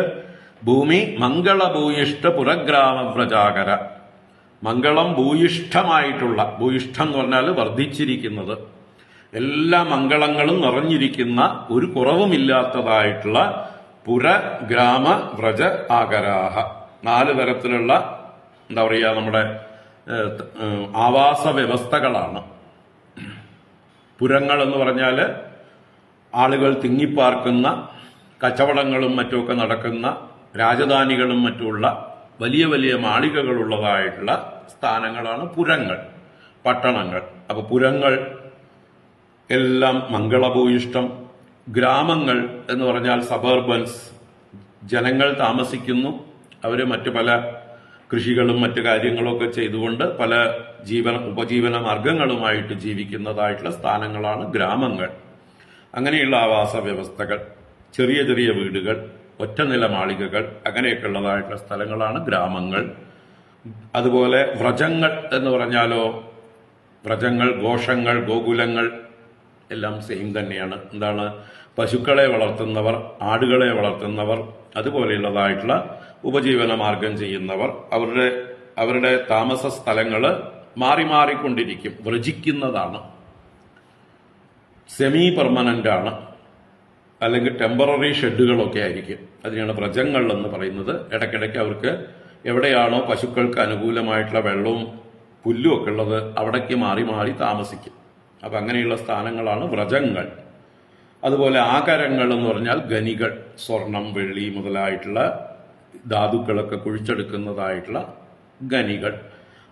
ഭൂമി മംഗളഭൂയിഷ്ട പുരഗ്രാമവ്രജാകര. മംഗളം ഭൂയിഷ്ഠമായിട്ടുള്ള, ഭൂയിഷ്ഠം എന്ന് പറഞ്ഞാൽ വർദ്ധിച്ചിരിക്കുന്നത്, എല്ലാ മംഗളങ്ങളും നിറഞ്ഞിരിക്കുന്ന, ഒരു കുറവുമില്ലാത്തതായിട്ടുള്ള പുര ഗ്രാമ വ്രജ ആകരാഹ. 4 തരത്തിലുള്ള എന്താ പറയുക, നമ്മുടെ ആവാസ വ്യവസ്ഥകളാണ്. പുരങ്ങൾ എന്ന് പറഞ്ഞാൽ ആളുകൾ തിങ്ങിപ്പാർക്കുന്ന, കച്ചവടങ്ങളും മറ്റുമൊക്കെ നടക്കുന്ന, രാജധാനികളും മറ്റുമുള്ള വലിയ വലിയ മാളികകളുള്ളതായിട്ടുള്ള സ്ഥാനങ്ങളാണ് പുരങ്ങൾ, പട്ടണങ്ങൾ. അപ്പൊ പുരങ്ങൾ എല്ലാം മംഗളഭൂയിഷ്ടം. ഗ്രാമങ്ങൾ എന്ന് പറഞ്ഞാൽ സബർബൻസ്, ജനങ്ങൾ താമസിക്കുന്നു. അവര് മറ്റു പല കൃഷികളും മറ്റു കാര്യങ്ങളൊക്കെ ചെയ്തുകൊണ്ട് പല ഉപജീവന മാർഗങ്ങളുമായിട്ട് ജീവിക്കുന്നതായിട്ടുള്ള സ്ഥാനങ്ങളാണ് ഗ്രാമങ്ങൾ. അങ്ങനെയുള്ള ആവാസ വ്യവസ്ഥകൾ, ചെറിയ ചെറിയ വീടുകൾ, ഒറ്റനില മാളികകൾ, അങ്ങനെയൊക്കെ ഉള്ളതായിട്ടുള്ള സ്ഥലങ്ങളാണ് ഗ്രാമങ്ങൾ. അതുപോലെ വ്രജങ്ങൾ എന്ന് പറഞ്ഞാലോ, വ്രജങ്ങൾ, ഘോഷങ്ങൾ, ഗോകുലങ്ങൾ എല്ലാം സെയിം തന്നെയാണ്. എന്താണ്? പശുക്കളെ വളർത്തുന്നവർ, ആടുകളെ വളർത്തുന്നവർ, അതുപോലെയുള്ളതായിട്ടുള്ള ഉപജീവന മാർഗം ചെയ്യുന്നവർ, അവരുടെ താമസ സ്ഥലങ്ങള് മാറി മാറിക്കൊണ്ടിരിക്കും. വ്രജിക്കുന്നതാണ്, സെമി പെർമനന്റ് ആണ്, അല്ലെങ്കിൽ ടെമ്പററി ഷെഡുകളൊക്കെ ആയിരിക്കും. അതിനാണ് വ്രജങ്ങൾ എന്ന് പറയുന്നത്. ഇടയ്ക്കിടയ്ക്ക് അവർക്ക് എവിടെയാണോ പശുക്കൾക്ക് അനുകൂലമായിട്ടുള്ള വെള്ളവും പുല്ലും ഒക്കെ ഉള്ളത് അവിടേക്ക് മാറി മാറി താമസിക്കും. അപ്പൊ അങ്ങനെയുള്ള സ്ഥാനങ്ങളാണ് വ്രജങ്ങൾ. അതുപോലെ ആകരങ്ങൾ എന്ന് പറഞ്ഞാൽ ഖനികൾ, സ്വർണം, വെള്ളി മുതലായിട്ടുള്ള ധാതുക്കളൊക്കെ കുഴിച്ചെടുക്കുന്നതായിട്ടുള്ള ഖനികൾ.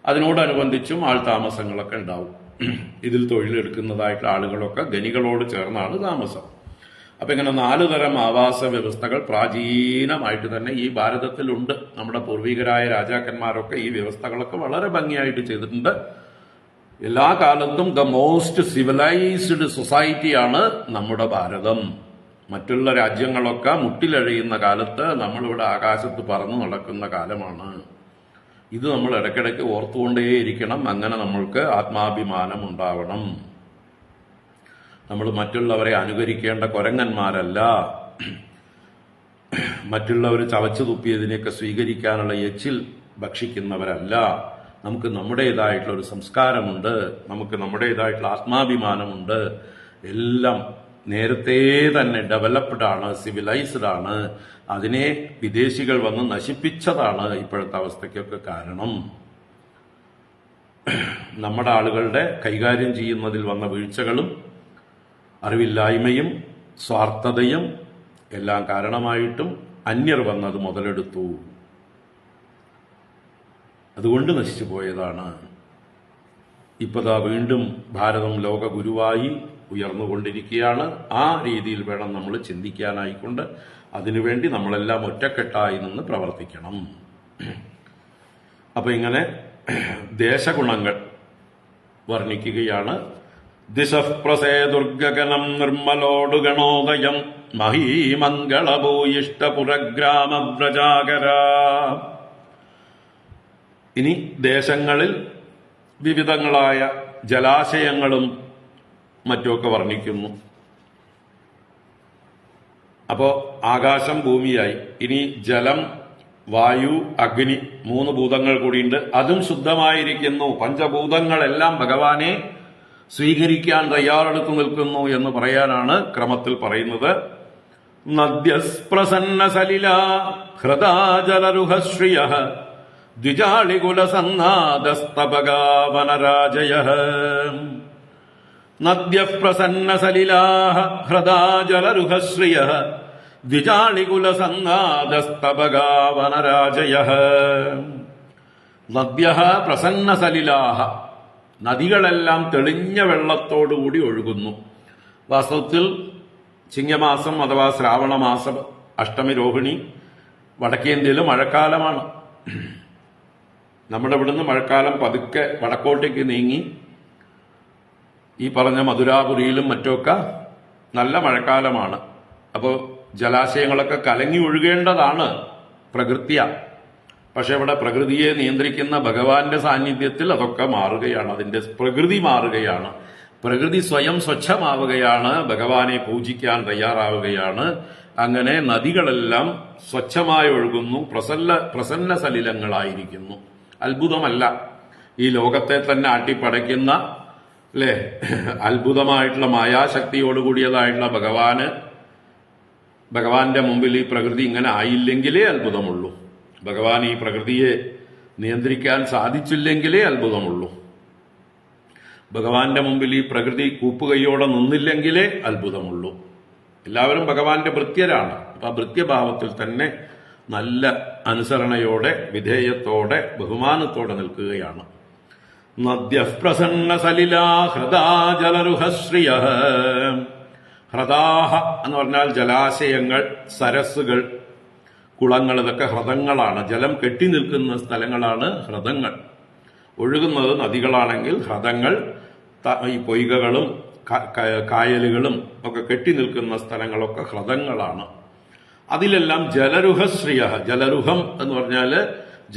അതിനോടനുബന്ധിച്ചും ആൾതാമസങ്ങളൊക്കെ ഉണ്ടാവും. ഇതിൽ തൊഴിലെടുക്കുന്നതായിട്ടുള്ള ആളുകളൊക്കെ ഖനികളോട് ചേർന്നാണ് താമസം. അപ്പൊ ഇങ്ങനെ 4 തരം ആവാസ വ്യവസ്ഥകൾ പ്രാചീനമായിട്ട് തന്നെ ഈ ഭാരതത്തിലുണ്ട്. നമ്മുടെ പൂർവികരായ രാജാക്കന്മാരൊക്കെ ഈ വ്യവസ്ഥകളൊക്കെ വളരെ ഭംഗിയായിട്ട് ചെയ്തിട്ടുണ്ട്. എല്ലാ കാലത്തും ദ മോസ്റ്റ് സിവിലൈസ്ഡ് സൊസൈറ്റിയാണ് നമ്മുടെ ഭാരതം. മറ്റുള്ള രാജ്യങ്ങളൊക്കെ മുട്ടിലഴയുന്ന കാലത്ത് നമ്മളിവിടെ ആകാശത്ത് പറന്നു നടക്കുന്ന കാലമാണ്. ഇത് നമ്മൾ ഇടയ്ക്കിടയ്ക്ക് ഓർത്തുകൊണ്ടേയിരിക്കണം. അങ്ങനെ നമ്മൾക്ക് ആത്മാഭിമാനം ഉണ്ടാവണം. നമ്മൾ മറ്റുള്ളവരെ അനുകരിക്കേണ്ട കുരങ്ങന്മാരല്ല. മറ്റുള്ളവർ ചവച്ചു തുപ്പിയതിനെയൊക്കെ സ്വീകരിക്കാനുള്ള എച്ചിൽ ഭക്ഷിക്കുന്നവരല്ല. നമുക്ക് നമ്മുടേതായിട്ടുള്ള ഒരു സംസ്കാരമുണ്ട്, നമുക്ക് നമ്മുടേതായിട്ടുള്ള ആത്മാഭിമാനമുണ്ട്. എല്ലാം നേരത്തെ തന്നെ ഡെവലപ്ഡ് ആണ്, സിവിലൈസ്ഡ് ആണ്. അതിനെ വിദേശികൾ വന്ന് നശിപ്പിച്ചതാണ് ഇപ്പോഴത്തെ അവസ്ഥയ്ക്കൊക്കെ കാരണം. നമ്മുടെ ആളുകളുടെ കൈകാര്യം ചെയ്യുന്നതിൽ വന്ന വീഴ്ചകളും അറിവില്ലായ്മയും സ്വാർത്ഥതയും എല്ലാം കാരണമായിട്ടും അന്യർ വന്നത് മുതലെടുത്തു. അതുകൊണ്ട് നശിച്ചു പോയതാണ്. ഇപ്പതാ വീണ്ടും ഭാരതം ലോക ഗുരുവായി ഉയർന്നുകൊണ്ടിരിക്കുകയാണ്. ആ രീതിയിൽ വേണം നമ്മൾ ചിന്തിക്കാനായിക്കൊണ്ട് അതിനുവേണ്ടി നമ്മളെല്ലാം ഒറ്റക്കെട്ടായി നിന്ന് പ്രവർത്തിക്കണം. അപ്പൊ ഇങ്ങനെ ദേശഗുണങ്ങൾ വർണ്ണിക്കുകയാണ്. ദിശഃപ്രസേതുർഗഗനം നിർമ്മലോടു ഗണോദയം മഹീമംഗളഭൂയിഷ്ടപുരഗ്രാമവ്രജാകര. ഇനി ദേശങ്ങളിൽ വിവിധങ്ങളായ ജലാശയങ്ങളും മറ്റുമൊക്കെ വർണ്ണിക്കുന്നു. അപ്പോ ആകാശം ഭൂമിയായി. ഇനി ജലം, വായു, അഗ്നി 3 ഭൂതങ്ങൾ കൂടിയുണ്ട്. അതും ശുദ്ധമായിരിക്കുന്നു. പഞ്ചഭൂതങ്ങളെല്ലാം ഭഗവാനെ സ്വീകരിക്കാൻ തയ്യാറെടുത്തു നിൽക്കുന്നു എന്ന് പറയാനാണ് ക്രമത്തിൽ പറയുന്നത്. നദ്യസ്പ്രസന്ന സലില ഹൃദാജലരുഹശ്രിയ ദ്വിജാളികുലസന്നാദസ്തപകാവനരാജയഃ. നദ്യഃ പ്രസന്ന സലിലാഃ ഹൃദാജലരുഹശ്രിയഃ ദ്വിജാളികുലസന്നാദസ്തബകാവനരാജയഃ നദ്യഃ പ്രസന്നസലിലാഹ. നദികളെല്ലാം തെളിഞ്ഞ വെള്ളത്തോടുകൂടി ഒഴുകുന്നു. വാസ്തവത്തിൽ ചിങ്ങമാസം അഥവാ ശ്രാവണമാസം അഷ്ടമി രോഹിണി വടക്കേന്ത്യയിൽ മഴക്കാലമാണ്. നമ്മുടെ ഇവിടുന്ന് മഴക്കാലം പതുക്കെ വടക്കോട്ടേക്ക് നീങ്ങി ഈ പറഞ്ഞ മധുരാപുരിയിലും മറ്റുമൊക്കെ നല്ല മഴക്കാലമാണ്. അപ്പോൾ ജലാശയങ്ങളൊക്കെ കലങ്ങി ഒഴുകേണ്ടതാണ് പ്രകൃത്യ. പക്ഷെ ഇവിടെ പ്രകൃതിയെ നിയന്ത്രിക്കുന്ന ഭഗവാന്റെ സാന്നിധ്യത്തിൽ അതൊക്കെ മാറുകയാണ്. അതിന്റെ പ്രകൃതി മാറുകയാണ്. പ്രകൃതി സ്വയം സ്വച്ഛമാവുകയാണ്. ഭഗവാനെ പൂജിക്കാൻ തയ്യാറാവുകയാണ്. അങ്ങനെ നദികളെല്ലാം സ്വച്ഛമായി ഒഴുകുന്നു. പ്രസന്ന സലിലങ്ങളായിരിക്കുന്നു. അത്ഭുതമല്ല, ഈ ലോകത്തെ തന്നെ ആട്ടിപ്പടയ്ക്കുന്ന അല്ലേ അത്ഭുതമായിട്ടുള്ള മായാശക്തിയോടുകൂടിയതായിട്ടുള്ള ഭഗവാന്റെ മുമ്പിൽ ഈ പ്രകൃതി ഇങ്ങനെ ആയില്ലെങ്കിലേ അത്ഭുതമുള്ളൂ. ഭഗവാൻ ഈ പ്രകൃതിയെ നിയന്ത്രിക്കാൻ സാധിച്ചില്ലെങ്കിലേ അത്ഭുതമുള്ളൂ. ഭഗവാന്റെ മുമ്പിൽ ഈ പ്രകൃതി കൂപ്പുകൈയോടെ നിന്നില്ലെങ്കിലേ അത്ഭുതമുള്ളൂ. എല്ലാവരും ഭഗവാന്റെ ഭൃത്യരാണ്. അപ്പൊ ആ ഭൃത്യഭാവത്തിൽ തന്നെ നല്ല അനുസരണയോടെ, വിധേയത്തോടെ, ബഹുമാനത്തോടെ നിൽക്കുകയാണ്. നദ്യഃ പ്രസന്ന സലിലാ ഹൃദാ ജലരുഹശ്രിയഃ. ഹ്രദാഹ എന്ന് പറഞ്ഞാൽ ജലാശയങ്ങൾ, സരസ്സുകൾ, കുളങ്ങൾ, ഇതൊക്കെ ഹ്രദങ്ങളാണ്. ജലം കെട്ടി നിൽക്കുന്ന സ്ഥലങ്ങളാണ് ഹ്രദങ്ങൾ. ഒഴുകുന്നത് നദികളാണെങ്കിൽ ഹ്രദങ്ങൾ ഈ പൊയ്കകളും കായലുകളും ഒക്കെ കെട്ടി നിൽക്കുന്ന സ്ഥലങ്ങളൊക്കെ ഹ്രദങ്ങളാണ്. അതിലെല്ലാം ജലരുഹശ്രിയ. ജലരുഹം എന്ന് പറഞ്ഞാല്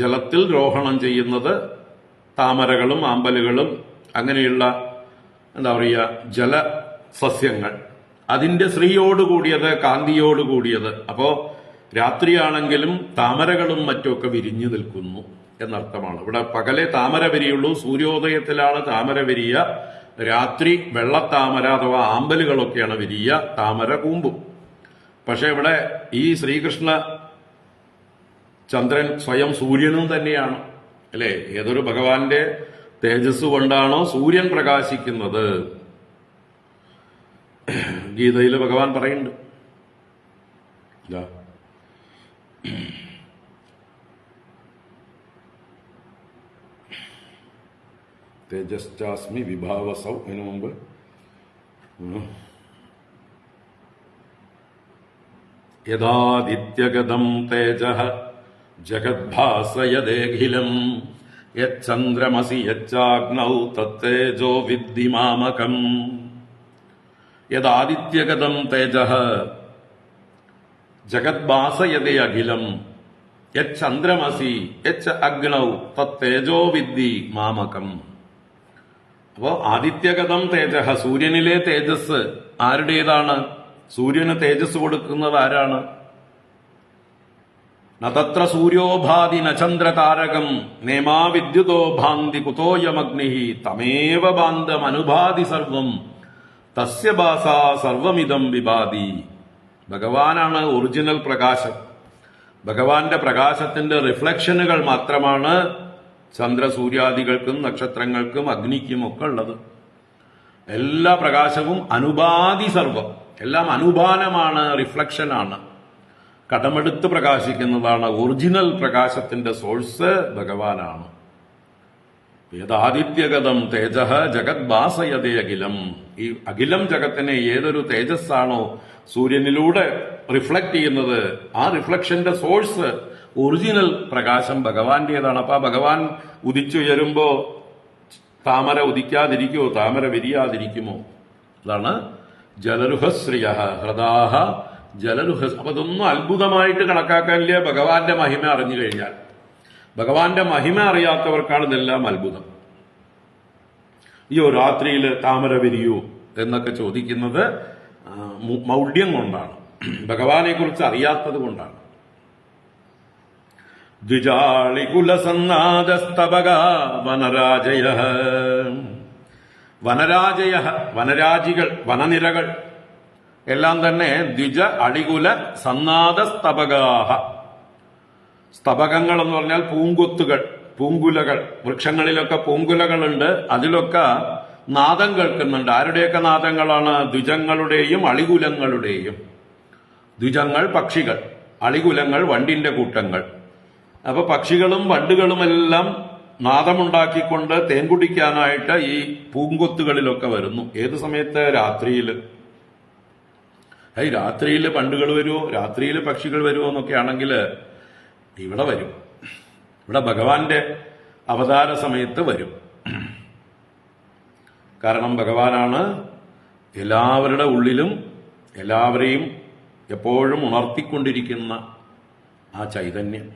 ജലത്തിൽ രോഹണം ചെയ്യുന്നത് താമരകളും ആമ്പലുകളും അങ്ങനെയുള്ള എന്താ പറയുക ജലസസ്യങ്ങൾ. അതിന്റെ ശ്രീയോടുകൂടിയത്, കാന്തിയോടുകൂടിയത്. അപ്പോ രാത്രിയാണെങ്കിലും താമരകളും മറ്റുമൊക്കെ വിരിഞ്ഞു നിൽക്കുന്നു എന്നർത്ഥമാണ്. ഇവിടെ പകലെ താമര വിരിയുള്ളൂ, സൂര്യോദയത്തിലാണ് താമര വിരിയ. രാത്രി വെള്ളത്താമര അഥവാ ആമ്പലുകളൊക്കെയാണ് വിരിയ, താമര കൂമ്പും. പക്ഷെ ഇവിടെ ഈ ശ്രീകൃഷ്ണ ചന്ദ്രൻ സ്വയം സൂര്യനും തന്നെയാണ് അല്ലെ. ഏതൊരു ഭഗവാന്റെ തേജസ് കൊണ്ടാണോ സൂര്യൻ പ്രകാശിക്കുന്നത്, ഗീതയിൽ ഭഗവാൻ പറയുന്നുണ്ട്. തേജസ്ചാസ്മി വിഭാവസൗ. അതിനു മുമ്പ് യദാദിത്യഗതം തേജഃ ജഗദ്ഭാസയദേഖിലം യച്ചന്ദ്രമസി യച്ചാഗ്നൗ തത്തേജോ വിദ്ധി മാമകം. യദാദിത്യഗതം തേജഃ ജഗദ്ഭാസയതേ അഖിലം യച്ചന്ദ്രമസി യച്ച അഗ്നൗ തത്തേജോ വിദ്ധി മാമകം. അപ്പോ ആദിത്യഗതം തേജഃ, സൂര്യനിലെ തേജസ് ആരുടേതാണ്? സൂര്യന് തേജസ് കൊടുക്കുന്നത് ആരാണ്? നതത്ര സൂര്യോഭാതി നചന്ദ്ര താരകം നേമാ വിദ്യുതോ ഭാന്തി കുതോയമഗ്നി തമേവ ബാന്ധമനുഭാതി സർവം തസ്യ ഭാസാ സർവമിതം വിഭാതി. ഭഗവാനാണ് ഒറിജിനൽ പ്രകാശം. ഭഗവാന്റെ പ്രകാശത്തിന്റെ റിഫ്ലക്ഷനുകൾ മാത്രമാണ് ചന്ദ്രസൂര്യാദികൾക്കും നക്ഷത്രങ്ങൾക്കും അഗ്നിക്കും ഒക്കെ ഉള്ളത്. എല്ലാ പ്രകാശവും അനുപാതി സർവം, എല്ലാം അനുപാനമാണ്, റിഫ്ലക്ഷനാണ്, കടമെടുത്ത് പ്രകാശിക്കുന്നതാണ്. ഒറിജിനൽ പ്രകാശത്തിന്റെ സോഴ്സ് ഭഗവാനാണ്. യദാദിത്യഗതം തേജഃ ജഗദ്ഭാസയതേ അഖിലം. ഈ അഖിലം ജഗത്തിനെ ഏതൊരു തേജസ്സാണോ സൂര്യനിലൂടെ റിഫ്ലക്ട് ചെയ്യുന്നത്, ആ റിഫ്ലക്ഷന്റെ സോഴ്സ് ഒറിജിനൽ പ്രകാശം ഭഗവാന്റേതാണ്. അപ്പൊ ആ ഭഗവാൻ ഉദിച്ചുയരുമ്പോ താമര ഉദിക്കാതിരിക്കുമോ? താമര വിരിയാതിരിക്കുമോ? അതാണ് ജലരുഹശ്രിയ ഹൃദാഹ ജലരുഹസ്. അപ്പൊ ഇതൊന്നും അത്ഭുതമായിട്ട് കണക്കാക്കാനില്ല ഭഗവാന്റെ മഹിമ അറിഞ്ഞു കഴിഞ്ഞാൽ. ഭഗവാന്റെ മഹിമ അറിയാത്തവർക്കാണ് ഇതെല്ലാം അത്ഭുതം. അയ്യോ രാത്രിയിൽ താമര വിരിയൂ എന്നൊക്കെ ചോദിക്കുന്നത് മൗഢ്യം കൊണ്ടാണ്, ഭഗവാനെ കുറിച്ച് അറിയാത്തത് കൊണ്ടാണ്. ദ്വിജാളികുലസന്നാദസ്തബക വനരാജയ. വനരാജയ, വനരാജികൾ, വനനിരകൾ എല്ലാം തന്നെ ദ്വിജ അടികുല സന്നാദസ്തബകാഹ. സ്തബകങ്ങൾ എന്ന് പറഞ്ഞാൽ പൂങ്കൊത്തുകൾ, പൂങ്കുലകൾ. വൃക്ഷങ്ങളിലൊക്കെ പൂങ്കുലകളുണ്ട്, അതിലൊക്കെ നാദം കേൾക്കുന്നുണ്ട്. ആരുടെയൊക്കെ നാദങ്ങളാണ്? ദ്വിജങ്ങളുടെയും അളികുലങ്ങളുടെയും. ദ്വിജങ്ങൾ പക്ഷികൾ, അളികുലങ്ങൾ വണ്ടിന്റെ കൂട്ടങ്ങൾ. അപ്പൊ പക്ഷികളും വണ്ടുകളുമെല്ലാം നാദമുണ്ടാക്കിക്കൊണ്ട് തേൻ കുടിക്കാനായിട്ട് ഈ പൂങ്കൊത്തുകളിലൊക്കെ വരുന്നു. ഏത് സമയത്ത്? രാത്രിയിൽ. രാത്രിയിൽ വണ്ടുകൾ വരുമോ, രാത്രിയിൽ പക്ഷികൾ വരുമോ എന്നൊക്കെ ആണെങ്കിൽ ഇവിടെ വരും. ഇവിടെ ഭഗവാന്റെ അവതാര സമയത്ത് വരും. കാരണം ഭഗവാനാണ് എല്ലാവരുടെ ഉള്ളിലും എല്ലാവരെയും എപ്പോഴും ഉണർത്തിക്കൊണ്ടിരിക്കുന്ന ആ ചൈതന്യം.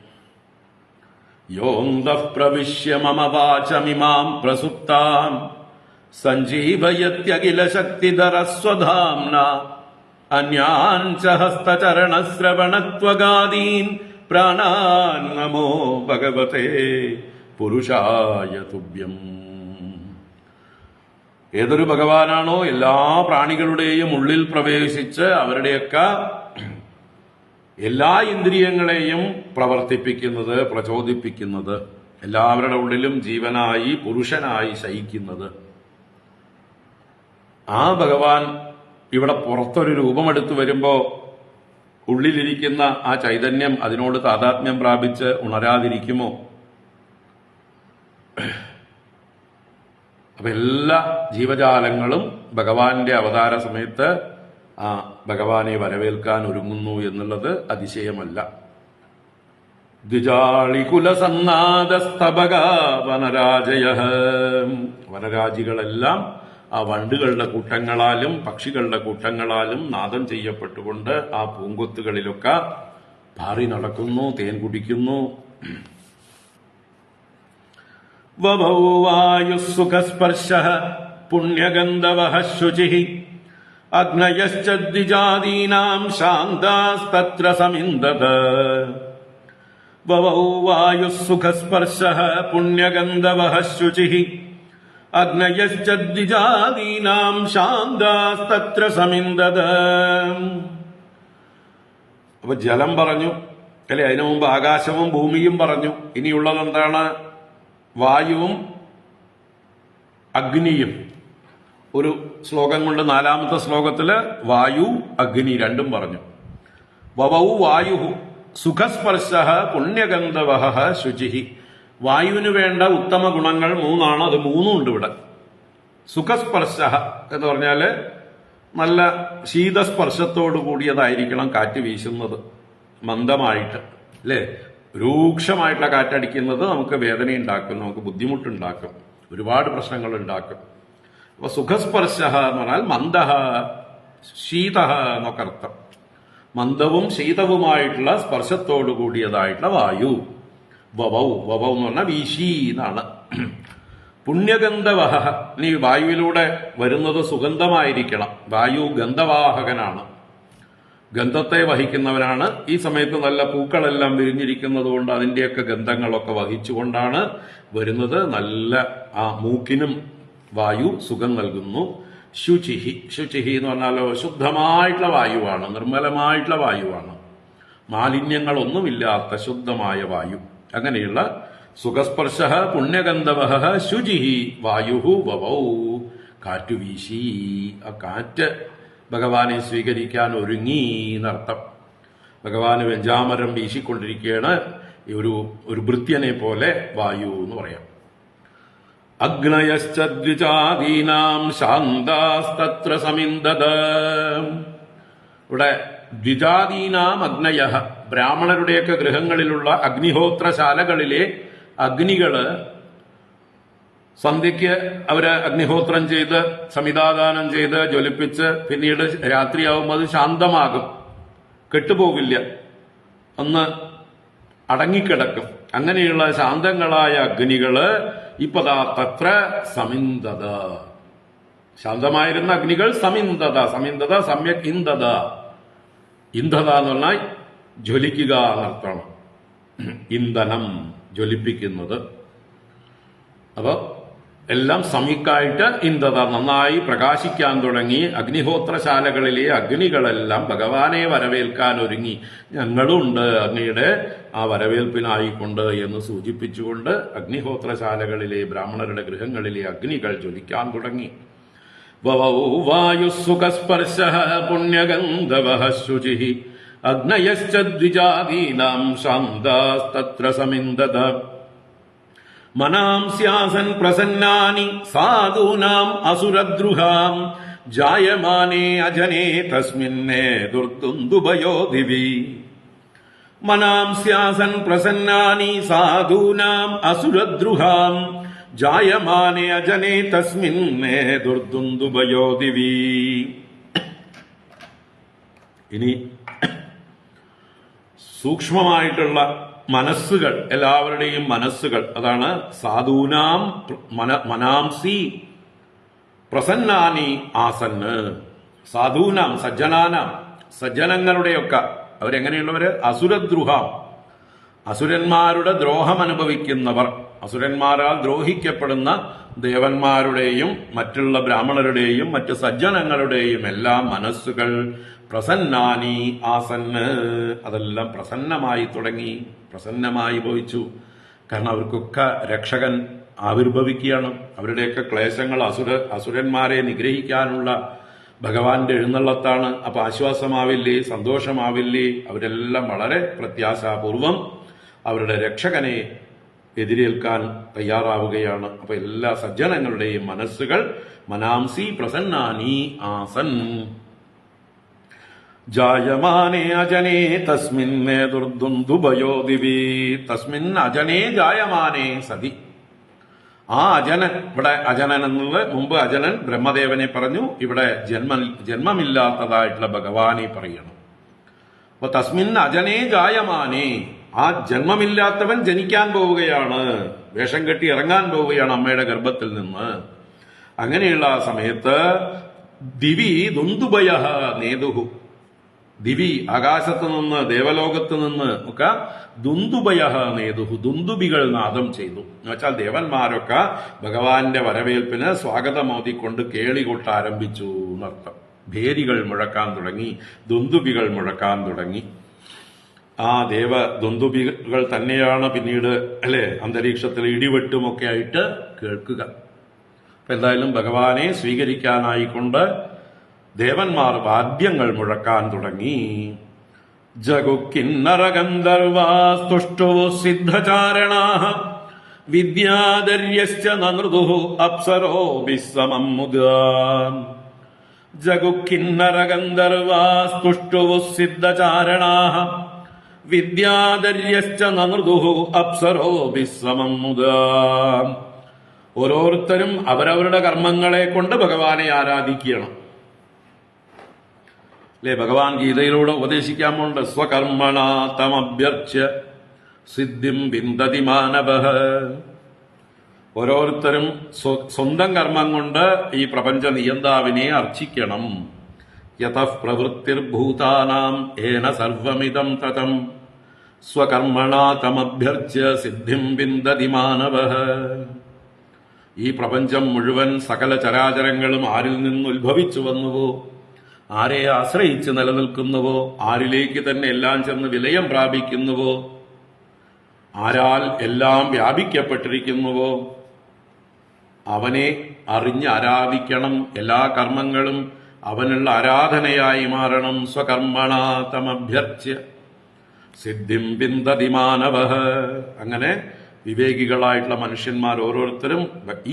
യോന്തഃ പ്രവിശ്യ മമ വാചമിമാം പ്രസുപ്താം സഞ്ജീവയത്യഖില ശക്തിധരസ്വധാംന അന്യാൻ ച ഹസ്തചരണശ്രവണത്വഗാദീൻ പ്രാണാൻ നമോ ഭഗവതേ പുരുഷായ തുഭ്യം. ഏതൊരു ഭഗവാനാണോ എല്ലാ പ്രാണികളുടെയും ഉള്ളിൽ പ്രവേശിച്ച് അവരുടെയൊക്കെ എല്ലാ ഇന്ദ്രിയങ്ങളെയും പ്രവർത്തിപ്പിക്കുന്നത്, പ്രചോദിപ്പിക്കുന്നത്, എല്ലാവരുടെ ഉള്ളിലും ജീവനായി പുരുഷനായി ശയിക്കുന്നത്, ആ ഭഗവാൻ ഇവിടെ പുറത്തൊരു രൂപമെടുത്തു വരുമ്പോ ഉള്ളിലിരിക്കുന്ന ആ ചൈതന്യം അതിനോട് താതാത്മ്യം പ്രാപിച്ച് ഉണരാതിരിക്കുമോ? അപ്പൊ എല്ലാ ജീവജാലങ്ങളും ഭഗവാന്റെ അവതാര സമയത്ത് ആ ഭഗവാനെ വരവേൽക്കാൻ ഒരുങ്ങുന്നു എന്നുള്ളത് അതിശയമല്ല. ദ്വിജാളികുലസന്നാദസ്തബക വനരാജയ. വനരാജികളെല്ലാം ആ വണ്ടുകളുടെ കൂട്ടങ്ങളാലും പക്ഷികളുടെ കൂട്ടങ്ങളാലും നാദം ചെയ്യപ്പെട്ടുകൊണ്ട് ആ പൂങ്കൊത്തുകളിലൊക്കെ പാറി നടക്കുന്നു, തേൻ കുടിക്കുന്നു. വവൗ വായുസുഖസ്പർശഃ പുണ്യഗന്ധവഃ ശുചിഃ അഗ്നയശ്ച ദ്വിജാദീനാം ശാന്താസ്തത്ര സമിന്ദത. വവൗ വായുസുഖസ്പർശഃ പുണ്യഗന്ധവഃ ശുചിഃ അഗ്നയശ്ച ദ്വിജാദീനാം ശാന്താസ്തത്ര സമിന്ദത. അപ്പൊ ജലം പറഞ്ഞു അല്ലെ, അതിനു മുമ്പ് ആകാശവും ഭൂമിയും പറഞ്ഞു. ഇനിയുള്ളത് എന്താണ്? വായുവും അഗ്നിയും. ഒരു ശ്ലോകം കൊണ്ട് നാലാമത്തെ ശ്ലോകത്തില് വായു അഗ്നി രണ്ടും പറഞ്ഞു. വവൗ വായു സുഖസ്പർശഃ പുണ്യഗന്ധവഃ ശുചിഃ. വായുവിന് വേണ്ട ഉത്തമ ഗുണങ്ങൾ മൂന്നാണ്. അത് മൂന്നും ഉണ്ട് ഇവിടെ. സുഖസ്പർശഃ എന്ന് പറഞ്ഞാല് നല്ല ശീതസ്പർശത്തോടു കൂടിയതായിരിക്കണം കാറ്റ് വീശുന്നത്, മന്ദമായിട്ട് അല്ലേ. രൂക്ഷമായിട്ടുള്ള കാറ്റടിക്കുന്നത് നമുക്ക് വേദനയുണ്ടാക്കും, നമുക്ക് ബുദ്ധിമുട്ടുണ്ടാക്കും, ഒരുപാട് പ്രശ്നങ്ങൾ ഉണ്ടാക്കും. അപ്പൊ സുഖസ്പർശഃ എന്ന് പറഞ്ഞാൽ മന്ദഃ ശീതഃ എന്നൊക്കെ അർത്ഥം. മന്ദവും ശീതവുമായിട്ടുള്ള സ്പർശത്തോടു കൂടിയതായിട്ടുള്ള വായു. വവൗ, വവൗ എന്ന് പറഞ്ഞാൽ വീശി എന്നാണ്. പുണ്യഗന്ധവഃ, ഇനി വായുവിലൂടെ വരുന്നത് സുഗന്ധമായിരിക്കണം. വായു ഗന്ധവാഹകനാണ്, ഗന്ധത്തെ വഹിക്കുന്നവനാണ്. ഈ സമയത്ത് നല്ല പൂക്കളെല്ലാം വിരിഞ്ഞിരിക്കുന്നത് കൊണ്ട് അതിന്റെയൊക്കെ ഗന്ധങ്ങളൊക്കെ വഹിച്ചുകൊണ്ടാണ് വരുന്നത്. നല്ല ആ മൂക്കിനും വായു സുഖം നൽകുന്നു. ശുചിഹി, ശുചിഹി എന്ന് പറഞ്ഞാലോ ശുദ്ധമായിട്ടുള്ള വായുവാണ്, നിർമ്മലമായിട്ടുള്ള വായുവാണ്, മാലിന്യങ്ങളൊന്നുമില്ലാത്ത ശുദ്ധമായ വായു. അങ്ങനെയുള്ള സുഖസ്പർശഃ പുണ്യഗന്ധവഃ ശുചിഹി വായുഹു വവൗ. കാറ്റു വീശി, ആ കാറ്റ് ഭഗവാനെ സ്വീകരിക്കാൻ ഒരുങ്ങി എന്നർത്ഥം. ഭഗവാന് വെഞ്ചാമരം വീശിക്കൊണ്ടിരിക്കുകയാണ്. ഒരു ഭൃത്യനെ പോലെ വായു എന്ന് പറയാം. അഗ്നയശ്ച ദ്വിജാദീനാം ശാന്താസ്തത്ര സമിന്ദത. ഇവിടെ ദ്വിജാദീനാം അഗ്നയഃ, ബ്രാഹ്മണരുടെയൊക്കെ ഗൃഹങ്ങളിലുള്ള അഗ്നിഹോത്രശാലകളിലെ അഗ്നികള് സന്ധ്യയ്ക്ക് അവര് അഗ്നിഹോത്രം ചെയ്ത് സമിതാദാനം ചെയ്ത് ജ്വലിപ്പിച്ച് പിന്നീട് രാത്രിയാവുമ്പോൾ അത് ശാന്തമാകും, കെട്ടുപോകില്ല, ഒന്ന് അടങ്ങിക്കിടക്കും. അങ്ങനെയുള്ള ശാന്തങ്ങളായ അഗ്നികള് ഇപ്പതാ തത്ര സമിന്ദത. ശാന്തമായിരുന്ന അഗ്നികൾ സമിന്ദത. സമിന്ദത സമ്യക് ഇന്ധത. ഇന്ധത എന്ന് പറഞ്ഞാൽ ജ്വലിക്കുക എന്നർത്ഥമാണ്. ഇന്ധനം, ജ്വലിപ്പിക്കുന്നത്. അപ്പൊ എല്ലാം സമിക്കായിട്ട് ഇന്ധത, നന്നായി പ്രകാശിക്കാൻ തുടങ്ങി. അഗ്നിഹോത്രശാലകളിലെ അഗ്നികളെല്ലാം ഭഗവാനെ വരവേൽക്കാൻ ഒരുങ്ങി. ഞങ്ങളുണ്ട് അങ്ങയുടെ ആ വരവേൽപ്പിനായിക്കൊണ്ട് എന്ന് സൂചിപ്പിച്ചുകൊണ്ട് അഗ്നിഹോത്രശാലകളിലെ ബ്രാഹ്മണരുടെ ഗൃഹങ്ങളിലെ അഗ്നികൾ ജ്വലിക്കാൻ തുടങ്ങി. വവൗ വായുസുഖസ്പർശഃ പുണ്യഗന്ധവഃ ശുചിഃ അഗ്നയശ്ച ദ്വിജാതീനാം ശാന്താസ്തത്ര സമിന്ദത മനാംസ്യാസൻ പ്രസന്നാനി സാധൂനാം അസുരദ്രുഹാം ജായമാനേ അജനേ തസ്മിന്നേ ദുർദുന്ദുഭയോ ദിവി മനാംസ്യാസൻ പ്രസന്നാനി സാധൂനാം അസുരദ്രുഹാം ജായമാനേ അജനേ തസ്മിന്നേ ദുർദുന്ദുഭയോ ദിവി. ഇനി സൂക്ഷ്മമായിട്ടുള്ള മനസ്സുകൾ, എല്ലാവരുടെയും മനസ്സുകൾ, അതാണ് സാധൂനാം മനാംസി പ്രസന്നാനി ആസന്ന്. സാധൂനാം സജ്ജനാനാം, സജ്ജനങ്ങളുടെയൊക്കെ അവരെങ്ങനെയുള്ളവര്? അസുരദ്രുഹാം, അസുരന്മാരുടെ ദ്രോഹം അനുഭവിക്കുന്നവർ, അസുരന്മാരാൽ ദ്രോഹിക്കപ്പെടുന്ന ദേവന്മാരുടെയും മറ്റുള്ള ബ്രാഹ്മണരുടെയും മറ്റു സജ്ജനങ്ങളുടെയും എല്ലാം മനസ്സുകൾ പ്രസന്നാനി ആസന്ന്, അതെല്ലാം പ്രസന്നമായി തുടങ്ങി, പ്രസന്നമായി ഭവിച്ചു. കാരണം അവർക്കൊക്കെ രക്ഷകൻ ആവിർഭവിക്കുകയാണ്. അവരുടെയൊക്കെ ക്ലേശങ്ങൾ അസുരന്മാരെ നിഗ്രഹിക്കാനുള്ള ഭഗവാന്റെ എഴുന്നള്ളത്താണ്. അപ്പൊ ആശ്വാസമാവില്ലേ, സന്തോഷമാവില്ലേ? അവരെല്ലാം വളരെ പ്രത്യാശാപൂർവം അവരുടെ രക്ഷകനെ എതിരേൽക്കാൻ തയ്യാറാവുകയാണ്. അപ്പൊ എല്ലാ സജ്ജനങ്ങളുടെയും മനസ്സുകൾ മനാംസി പ്രസന്നാനി ആസൻ. ജായമാനേ അജനേ തസ്മിന്നേ ദുർദുന്ദുഭയോ ദിവി. തസ്മിൻ അജനേ ജായമാനേ സതി. ആ അജനൻ, ഇവിടെ അജനൻ എന്നുള്ളത് മുമ്പ് അജനൻ ബ്രഹ്മദേവനെ പറഞ്ഞു, ഇവിടെ ജന്മമില്ലാത്തതായിട്ടുള്ള ഭഗവാനെ പറയണം. അപ്പൊ തസ്മിൻ അജനേ ജായമാനേ, ആ ജന്മമില്ലാത്തവൻ ജനിക്കാൻ പോവുകയാണ്, വേഷം കെട്ടി ഇറങ്ങാൻ പോവുകയാണ് അമ്മയുടെ ഗർഭത്തിൽ നിന്ന്. അങ്ങനെയുള്ള ആ സമയത്ത് ദിവി ദുന്ദുഭയ നേതുഹു, ദിവി ആകാശത്ത് നിന്ന് ദേവലോകത്ത് നിന്ന് ഒക്കെ ദുന്ദുഭയ നേതുഹു, ദുന്ദുബികൾ നാദം ചെയ്തു. എന്നുവെച്ചാൽ ദേവന്മാരൊക്കെ ഭഗവാന്റെ വരവേൽപ്പിന് സ്വാഗതമോദിക്കൊണ്ട് കേളി കൊട്ടാരംഭിച്ചു എന്നർത്ഥം. ഭേരികൾ മുഴക്കാൻ തുടങ്ങി, ദുന്ദുബികൾ മുഴക്കാൻ തുടങ്ങി. ആ ദേവ ദുന്ദുബികൾ തന്നെയാണ് പിന്നീട് അല്ലെ അന്തരീക്ഷത്തിൽ ഇടിവെട്ടുമൊക്കെ ആയിട്ട് കേൾക്കുക. അപ്പൊ എന്തായാലും ഭഗവാനെ സ്വീകരിക്കാനായിക്കൊണ്ട് ദേവന്മാർ വാദ്യങ്ങൾ മുഴക്കാൻ തുടങ്ങി. ജഗുക്കിന്നരഗന്ധർവാസ്തുഷ്ടോ സിദ്ധചാരണാഃ വിദ്യാധര്യശ്ച നനൃദുഃ അപ്സരോഭിഃ സമം മുദാ. ജഗുക്കിന്നരഗന്ധർവാസ്തുഷ്ടോ സിദ്ധചാരണാഃ വിദ്യാധര്യശ്ച നനൃദുഃ അപ്സരോഭിഃ സമം മുദാ. ഓരോരുത്തരും അവരവരുടെ കർമ്മങ്ങളെ കൊണ്ട് ഭഗവാനെ ആരാധിക്കണം. അല്ലെ, ഭഗവാൻ ഗീതയിലൂടെ ഉപദേശിക്കാമുണ്ട്. സ്വകർമ്മണാ തമഭ്യർച്ച്യ സിദ്ധിം വിന്ദതി മാനവഃ. ഓരോരുത്തരും സ്വന്തം കർമ്മം കൊണ്ട് ഈ പ്രപഞ്ച നിയന്താവിനെ അർച്ചിക്കണം. യതഃ പ്രവൃത്തിർഭൂതാനാം ഏന സർവമിദം തതം സ്വകർമ്മണാ തമഭ്യർച്ച്യ സിദ്ധിം വിന്ദതി മാനവഃ. ഈ പ്രപഞ്ചം മുഴുവൻ സകല ചരാചരങ്ങളും ആരിൽ നിന്ന് ഉത്ഭവിച്ചു വന്നുവോ, ആരെ ആശ്രയിച്ച് നിലനിൽക്കുന്നുവോ, ആരിലേക്ക് തന്നെ എല്ലാം ചെന്ന് വിലയം പ്രാപിക്കുന്നുവോ, ആരാൽ എല്ലാം വ്യാപിക്കപ്പെട്ടിരിക്കുന്നുവോ അവനെ അറിഞ്ഞ് ആരാധിക്കണം. എല്ലാ കർമ്മങ്ങളും അവനുള്ള ആരാധനയായി മാറണം. സ്വകർമ്മണാ തമഭ്യർച്ച്യ സിദ്ധിം വിന്ദതി മാനവഃ. അങ്ങനെ വിവേകികളായിട്ടുള്ള മനുഷ്യന്മാർ ഓരോരുത്തരും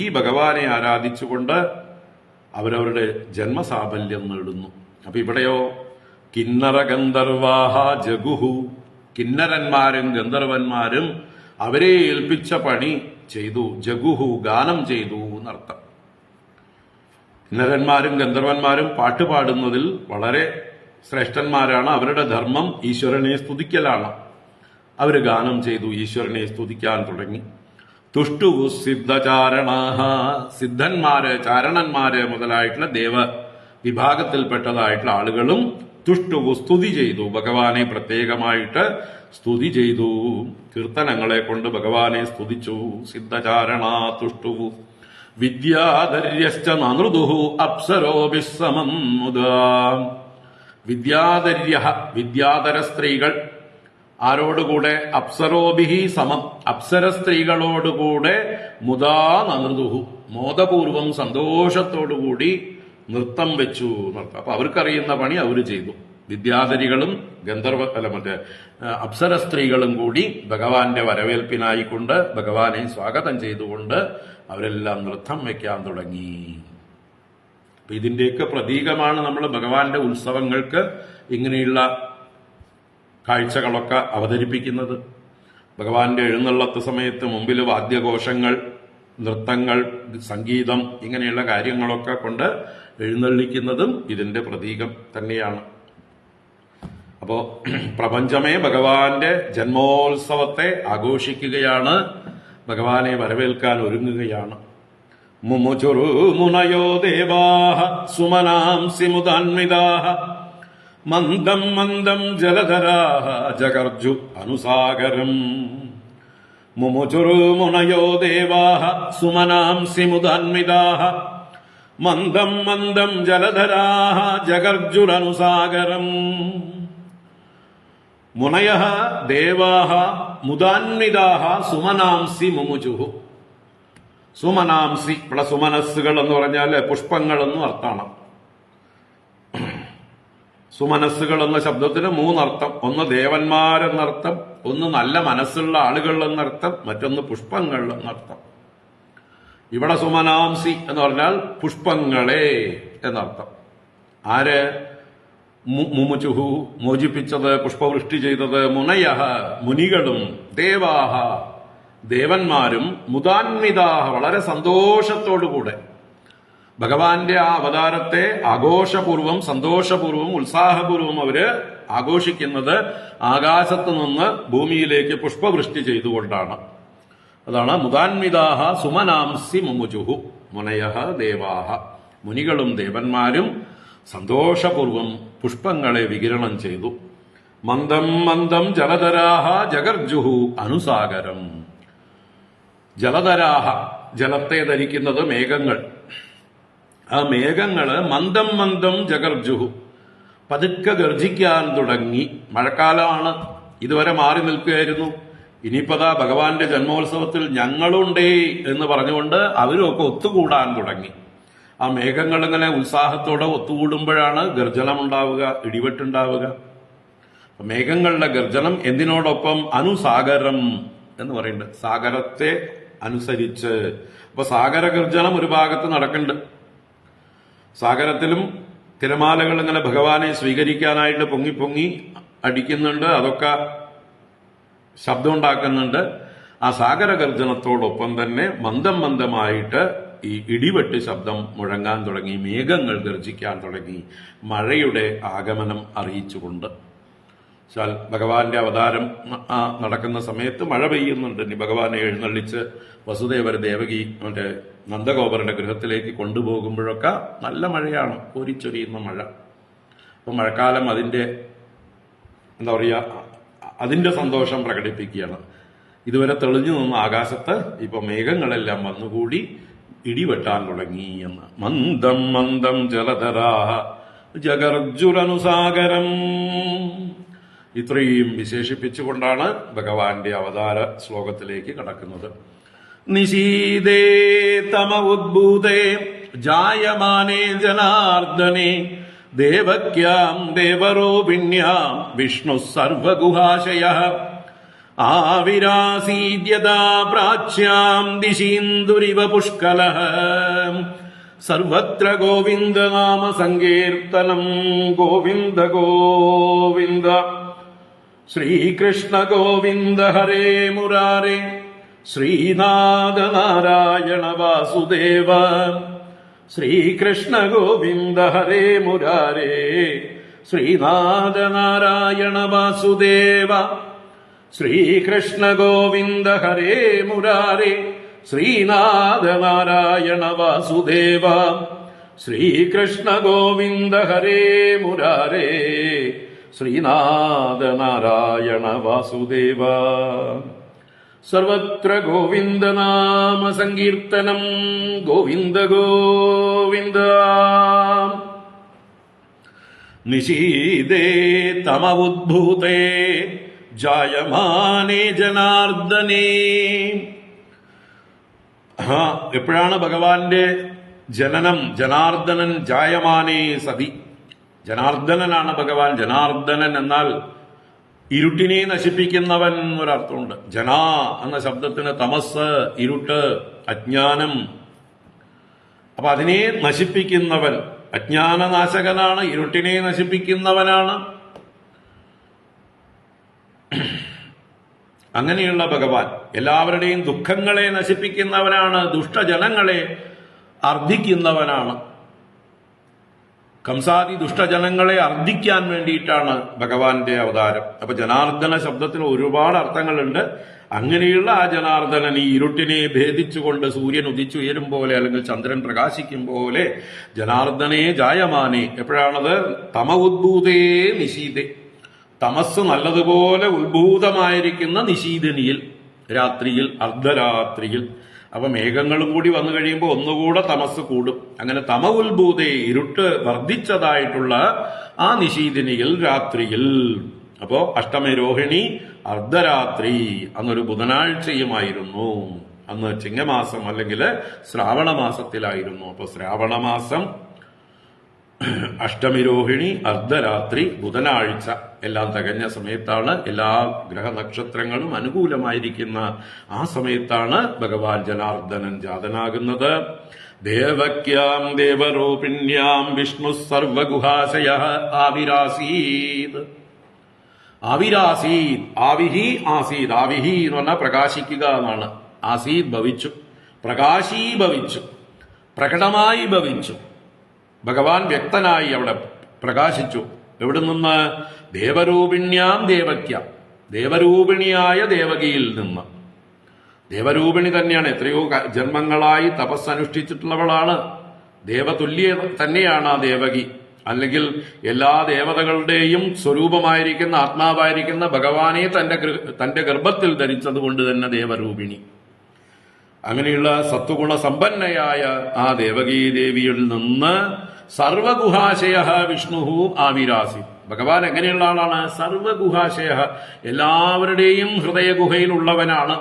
ഈ ഭഗവാനെ ആരാധിച്ചുകൊണ്ട് അവരവരുടെ ജന്മസാഫല്യം നേടുന്നു. അപ്പൊ ഇവിടെയോ കിന്നര ഗന്ധർവാഹ ജഗുഹു, കിന്നരന്മാരും ഗന്ധർവന്മാരും അവരെ ഏൽപ്പിച്ച പണി ചെയ്തു. ജഗുഹു, ഗാനം ചെയ്തു എന്നർത്ഥം. കിന്നരന്മാരും ഗന്ധർവന്മാരും പാട്ടുപാടുന്നതിൽ വളരെ ശ്രേഷ്ഠന്മാരാണ്. അവരുടെ ധർമ്മം ഈശ്വരനെ സ്തുതിക്കലാണ്. അവര് ഗാനം ചെയ്തു, ഈശ്വരനെ സ്തുതിക്കാൻ തുടങ്ങി. തുഷ്ടുവു സിദ്ധചാരണാഹ, സിദ്ധന്മാര് ചാരണന്മാര് മുതലായിട്ടുള്ള ദേവ വിഭാഗത്തിൽപ്പെട്ടതായിട്ടുള്ള ആളുകളും തുഷ്ടുവു സ്തുതി ചെയ്തു, ഭഗവാനെ പ്രത്യേകമായിട്ട് സ്തുതി ചെയ്തു. കീർത്തനങ്ങളെ കൊണ്ട് ഭഗവാനെ സ്തുതിച്ചു. സിദ്ധചാരണാ തുഷ്ടുവു വിദ്യാധര്യശ്ച നനൃദുഃ അപ്സരോഭിഃ സമം മുദാ. വിദ്യാധര്യ, വിദ്യാധര സ്ത്രീകൾ ആരോടുകൂടെ? അപ്സരോഭിഹി സമം, അപ്സര സ്ത്രീകളോടുകൂടെ മുദാ നനൃദുഃ, മോദപൂർവം സന്തോഷത്തോടുകൂടി നൃത്തം വെച്ചു. അപ്പൊ അവർക്കറിയുന്ന പണി അവര് ചെയ്തു. വിദ്യാധരികളും അപ്സര സ്ത്രീകളും കൂടി ഭഗവാന്റെ വരവേൽപ്പിനായിക്കൊണ്ട് ഭഗവാനെ സ്വാഗതം ചെയ്തുകൊണ്ട് അവരെല്ലാം നൃത്തം വയ്ക്കാൻ തുടങ്ങി. ഇതിന്റെയൊക്കെ പ്രതീകമാണ് നമ്മൾ ഭഗവാന്റെ ഉത്സവങ്ങൾക്ക് ഇങ്ങനെയുള്ള കാഴ്ചകളൊക്കെ അവതരിപ്പിക്കുന്നത്. ഭഗവാന്റെ എഴുന്നള്ളത്ത് സമയത്ത് മുമ്പിൽ വാദ്യഘോഷങ്ങൾ, നൃത്തങ്ങൾ, സംഗീതം ഇങ്ങനെയുള്ള കാര്യങ്ങളൊക്കെ കൊണ്ട് എഴുന്നള്ളിക്കുന്നതും ഇതിന്റെ പ്രതീകം തന്നെയാണ്. അപ്പോ പ്രപഞ്ചമേ ഭഗവാന്റെ ജന്മോത്സവത്തെ ആഘോഷിക്കുകയാണ്, ഭഗവാനെ വരവേൽക്കാൻ ഒരുങ്ങുകയാണ്. മുമുചുരു മുനയോ ദേവാഹ സുമനാംസി മുദാന്വിതാഹ മന്ദം മന്ദം ജലധരാഹ ജഗർജു അനുസാഗരം. മുമുചുരു മുനയോ ദേവാഹ സുമനാംസി മുദാന്വിതാഹ മന്ദം മന്ദം ജലധരാഹ ജഗർജുരനുസാഗരം. മുനയഃ ദേവാഹ മുദാന്വിതാഹ സുമനാംസി മുമുചുഹു. സുമനാംസി, ഇവിടെ സുമനസ്സുകൾ എന്ന് പറഞ്ഞാൽ പുഷ്പങ്ങൾ എന്നും അർത്ഥമാണ്. സുമനസ്സുകൾ എന്ന ശബ്ദത്തിന് മൂന്നർത്ഥം. ഒന്ന് ദേവന്മാരെന്നർത്ഥം, ഒന്ന് നല്ല മനസ്സുള്ള ആളുകൾ എന്നർത്ഥം, മറ്റൊന്ന് പുഷ്പങ്ങൾ എന്നർത്ഥം. ഇവിടെ സുമനാംസി എന്ന് പറഞ്ഞാൽ പുഷ്പങ്ങളെ എന്നർത്ഥം. ആര്? മുമുചുഹു, മോചിപ്പിച്ചത്, പുഷ്പവൃഷ്ടി ചെയ്തത്. മുനയഃ, മുനികളും. ദേവാഹ, ദേവന്മാരും. മുദാന്വിതാഹ, വളരെ സന്തോഷത്തോടുകൂടെ ഭഗവാന്റെ ആ അവതാരത്തെ ആഘോഷപൂർവം, സന്തോഷപൂർവം, ഉത്സാഹപൂർവം അവര് ആഘോഷിക്കുന്നത് ആകാശത്ത് നിന്ന് ഭൂമിയിലേക്ക് പുഷ്പവൃഷ്ടി ചെയ്തുകൊണ്ടാണ്. അതാണ് മുദാന്വിതാഹ സുമനാംസി മുമുചുഹു. മുനയഃ ദേവാഹ, മുനികളും ദേവന്മാരും സന്തോഷപൂർവം പുഷ്പങ്ങളെ വികിരണം ചെയ്തു. മന്ദം മന്ദം ജലധരാഹ ജഗർജുഹു അനുസാഗരം. ജലധരാഹ, ജലത്തെ ധരിക്കുന്നത് മേഘങ്ങൾ. ആ മേഘങ്ങള് മന്ദം മന്ദം ജഗർജുഹു, പതുക്കെ ഗർജിക്കാൻ തുടങ്ങി. മഴക്കാലമാണ്, ഇതുവരെ മാറി നിൽക്കുകയായിരുന്നു. ഇനിയിപ്പതാ ഭഗവാന്റെ ജന്മോത്സവത്തിൽ ഞങ്ങളുണ്ടേ എന്ന് പറഞ്ഞുകൊണ്ട് അവരുമൊക്കെ ഒത്തുകൂടാൻ തുടങ്ങി. ആ മേഘങ്ങൾ ഇങ്ങനെ ഉത്സാഹത്തോടെ ഒത്തുകൂടുമ്പോഴാണ് ഗർജനമുണ്ടാവുക, ഇടിവെട്ടുണ്ടാവുക. മേഘങ്ങളുടെ ഗർജനം എന്തിനോടൊപ്പം? അനുസാഗരം എന്ന് പറയുന്നുണ്ട്, സാഗരത്തെ അനുസരിച്ച്. അപ്പൊ സാഗര ഗർജനം ഒരു ഭാഗത്ത് നടക്കുന്നുണ്ട്. സാഗരത്തിലും തിരമാലകൾ ഇങ്ങനെ ഭഗവാനെ സ്വീകരിക്കാനായിട്ട് പൊങ്ങി പൊങ്ങി അടിക്കുന്നുണ്ട്, അതൊക്കെ ശബ്ദം ഉണ്ടാക്കുന്നുണ്ട്. ആ സാഗര ഗർജനത്തോടൊപ്പം തന്നെ മന്ദം മന്ദമായിട്ട് ഈ ഇടിവെട്ട് ശബ്ദം മുഴങ്ങാൻ തുടങ്ങി, മേഘങ്ങൾ ഗർജിക്കാൻ തുടങ്ങി, മഴയുടെ ആഗമനം അറിയിച്ചുകൊണ്ട്. ഭഗവാന്റെ അവതാരം നടക്കുന്ന സമയത്ത് മഴ പെയ്യുന്നുണ്ട്. ഇനി ഭഗവാനെ എഴുന്നള്ളിച്ച് വസുദേവർ ദേവകി മറ്റേ നന്ദഗോപരുടെ ഗൃഹത്തിലേക്ക് കൊണ്ടുപോകുമ്പോഴൊക്കെ നല്ല മഴയാണ്, കോരിച്ചൊരിയുന്ന മഴ. അപ്പൊ മഴക്കാലം അതിന്റെ എന്താ പറയുക, അതിന്റെ സന്തോഷം പ്രകടിപ്പിക്കുകയാണ്. ഇതുവരെ തെളിഞ്ഞു നിന്ന ആകാശത്ത് ഇപ്പൊ മേഘങ്ങളെല്ലാം വന്നുകൂടി ഇടിവെട്ടാൻ തുടങ്ങി എന്ന്. മന്ദം മന്ദം ജലധരാഹ ജഗർജുരനുസാഗരം. ഇത്രയും വിശേഷിപ്പിച്ചുകൊണ്ടാണ് ഭഗവാന്റെ അവതാര ശ്ലോകത്തിലേക്ക് കടക്കുന്നത്. നിശീദേ തമ ഉദ്ഭൂതേ ജായമാനേ ജനാർദ്ദനേ ദേവക്യാം ദേവരോപിണ്യാം വിഷ്ണു സർവഗുഹാശയഃ ആവിരാസീദ്യതാ പ്രാച്യാം ദിശീന്ദുരിവ പുഷ്കലഃ സർവത്ര ഗോവിന്ദനാമ സങ്കീർത്തനം. ഗോവിന്ദ ഗോവിന്ദ ശ്രീകൃഷ്ണ ഗോവിന്ദ ഹരേ മുരാരേ ശ്രീനാഥ നാരായണ വാസുദേവ. ശ്രീകൃഷ്ണ ഗോവിന്ദ ഹരേ മുരാരേ ശ്രീനാഥ നാരായണ വാസുദേവ. ശ്രീകൃഷ്ണ ഗോവിന്ദ ഹരേ മുരാരേ ശ്രീനാഥ നാരായണ വാസുദേവ. ശ്രീകൃഷ്ണ ഗോവിന്ദ ഹരേ മുരാരേ ശ്രീനാഥ നാരായണ വാസുദേവ. സർവത്ര ഗോവിന്ദനാമ സങ്കീർത്തനം. ഗോവിന്ദ ഗോവിന്ദ. നിശീദേ തമ ഉദ്ഭൂതേ ജായമാനേ ജനാർദ്ദനേ. എപ്പോഴാണ് ഭഗവാന്റെ ജനനം? ജനാർദ്ദനൻ ജായമാനേ സതി. ജനാർദ്ദനനാണ് ഭഗവാൻ. ജനാർദ്ദനൻ എന്നാൽ ഇരുട്ടിനെ നശിപ്പിക്കുന്നവൻ എന്നൊരർത്ഥമുണ്ട്. ജന എന്ന ശബ്ദത്തിന് തമസ്, ഇരുട്ട്, അജ്ഞാനം. അപ്പൊ അതിനെ നശിപ്പിക്കുന്നവൻ, അജ്ഞാനനാശകനാണ്, ഇരുട്ടിനെ നശിപ്പിക്കുന്നവനാണ്. അങ്ങനെയുള്ള ഭഗവാൻ എല്ലാവരുടെയും ദുഃഖങ്ങളെ നശിപ്പിക്കുന്നവനാണ്, ദുഷ്ടജനങ്ങളെ അർദ്ധിക്കുന്നവനാണ്. കംസാദി ദുഷ്ടജനങ്ങളെ അർദ്ധിക്കാൻ വേണ്ടിയിട്ടാണ് ഭഗവാന്റെ അവതാരം. അപ്പൊ ജനാർദ്ദന ശബ്ദത്തിന് ഒരുപാട് അർത്ഥങ്ങളുണ്ട്. അങ്ങനെയുള്ള ആ ജനാർദ്ദനൻ ഈ ഇരുട്ടിനെ ഭേദിച്ചുകൊണ്ട് സൂര്യൻ ഉദിച്ചുയരും പോലെ, അല്ലെങ്കിൽ ചന്ദ്രൻ പ്രകാശിക്കും പോലെ, ജനാർദ്ദനെ ജായമാനെ, എപ്പോഴാണത്? തമ ഉദ്ഭൂതേ നിശീതേ, തമസ് നല്ലതുപോലെ ഉത്ഭൂതമായിരിക്കുന്ന നിശീതനിയിൽ, രാത്രിയിൽ, അർദ്ധരാത്രിയിൽ. അപ്പൊ മേഘങ്ങളും കൂടി വന്നു കഴിയുമ്പോൾ ഒന്നുകൂടെ തമസ് കൂടും. അങ്ങനെ തമ ഉത്ഭൂതേ, ഇരുട്ട് വർദ്ധിച്ചതായിട്ടുള്ള ആ നിശീതിനിയിൽ, രാത്രിയിൽ. അപ്പോ അഷ്ടമി രോഹിണി അർദ്ധരാത്രി, അന്നൊരു ബുധനാഴ്ചയുമായിരുന്നു. അന്ന് ചിങ്ങമാസം അല്ലെങ്കിൽ ശ്രാവണ മാസത്തിലായിരുന്നു. അപ്പൊ ശ്രാവണമാസം, അഷ്ടമി രോഹിണി, അർദ്ധരാത്രി, ബുധനാഴ്ച എല്ലാം തികഞ്ഞ സമയത്താണ്. എല്ലാ ഗ്രഹനക്ഷത്രങ്ങളും അനുകൂലമായിരിക്കുന്ന ആ സമയത്താണ് ഭഗവാൻ ജനാർദ്ദനൻ ജാതനാകുന്നത്. ദേവക്യാം ദേവരൂപിണ്യാം വിഷ്ണു സർവഗുഹാശയ ആവിരാസീത്. ആവിരാസീത്, ആവിഹി ആസീത്. ആവിഹി എന്ന് പറഞ്ഞാൽ പ്രകാശിക്കുക എന്നാണ്. ആസീത് ഭവിച്ചു, പ്രകാശീഭവിച്ചു, പ്രകടമായി ഭവിച്ചു. ഭഗവാൻ വ്യക്തനായി അവിടെ പ്രകാശിച്ചു. എവിടെ നിന്ന്? ദേവരൂപിണ്യാം ദേവക്യ, ദേവരൂപിണിയായ ദേവകിയിൽ നിന്ന്. ദേവരൂപിണി തന്നെയാണ്. എത്രയോ ജന്മങ്ങളായി തപസ്സനുഷ്ഠിച്ചിട്ടുള്ളവളാണ്. ദേവതുല്യ തന്നെയാണ് ആ ദേവകി. അല്ലെങ്കിൽ എല്ലാ ദേവതകളുടെയും സ്വരൂപമായിരിക്കുന്ന, ആത്മാവായിരിക്കുന്ന ഭഗവാനെ തന്റെ ഗർഭത്തിൽ ധരിച്ചതുകൊണ്ട് തന്നെ ദേവരൂപിണി. അങ്ങനെയുള്ള സത്വഗുണ സമ്പന്നയായ ആ ദേവകീ ദേവിയിൽ നിന്ന് സർവഗുഹാശയ വിഷ്ണു ആവിരാസി. ഭഗവാൻ എങ്ങനെയുള്ള ആളാണ്? സർവഗുഹാശയ, എല്ലാവരുടെയും ഹൃദയഗുഹയിലുള്ളവനാണ്.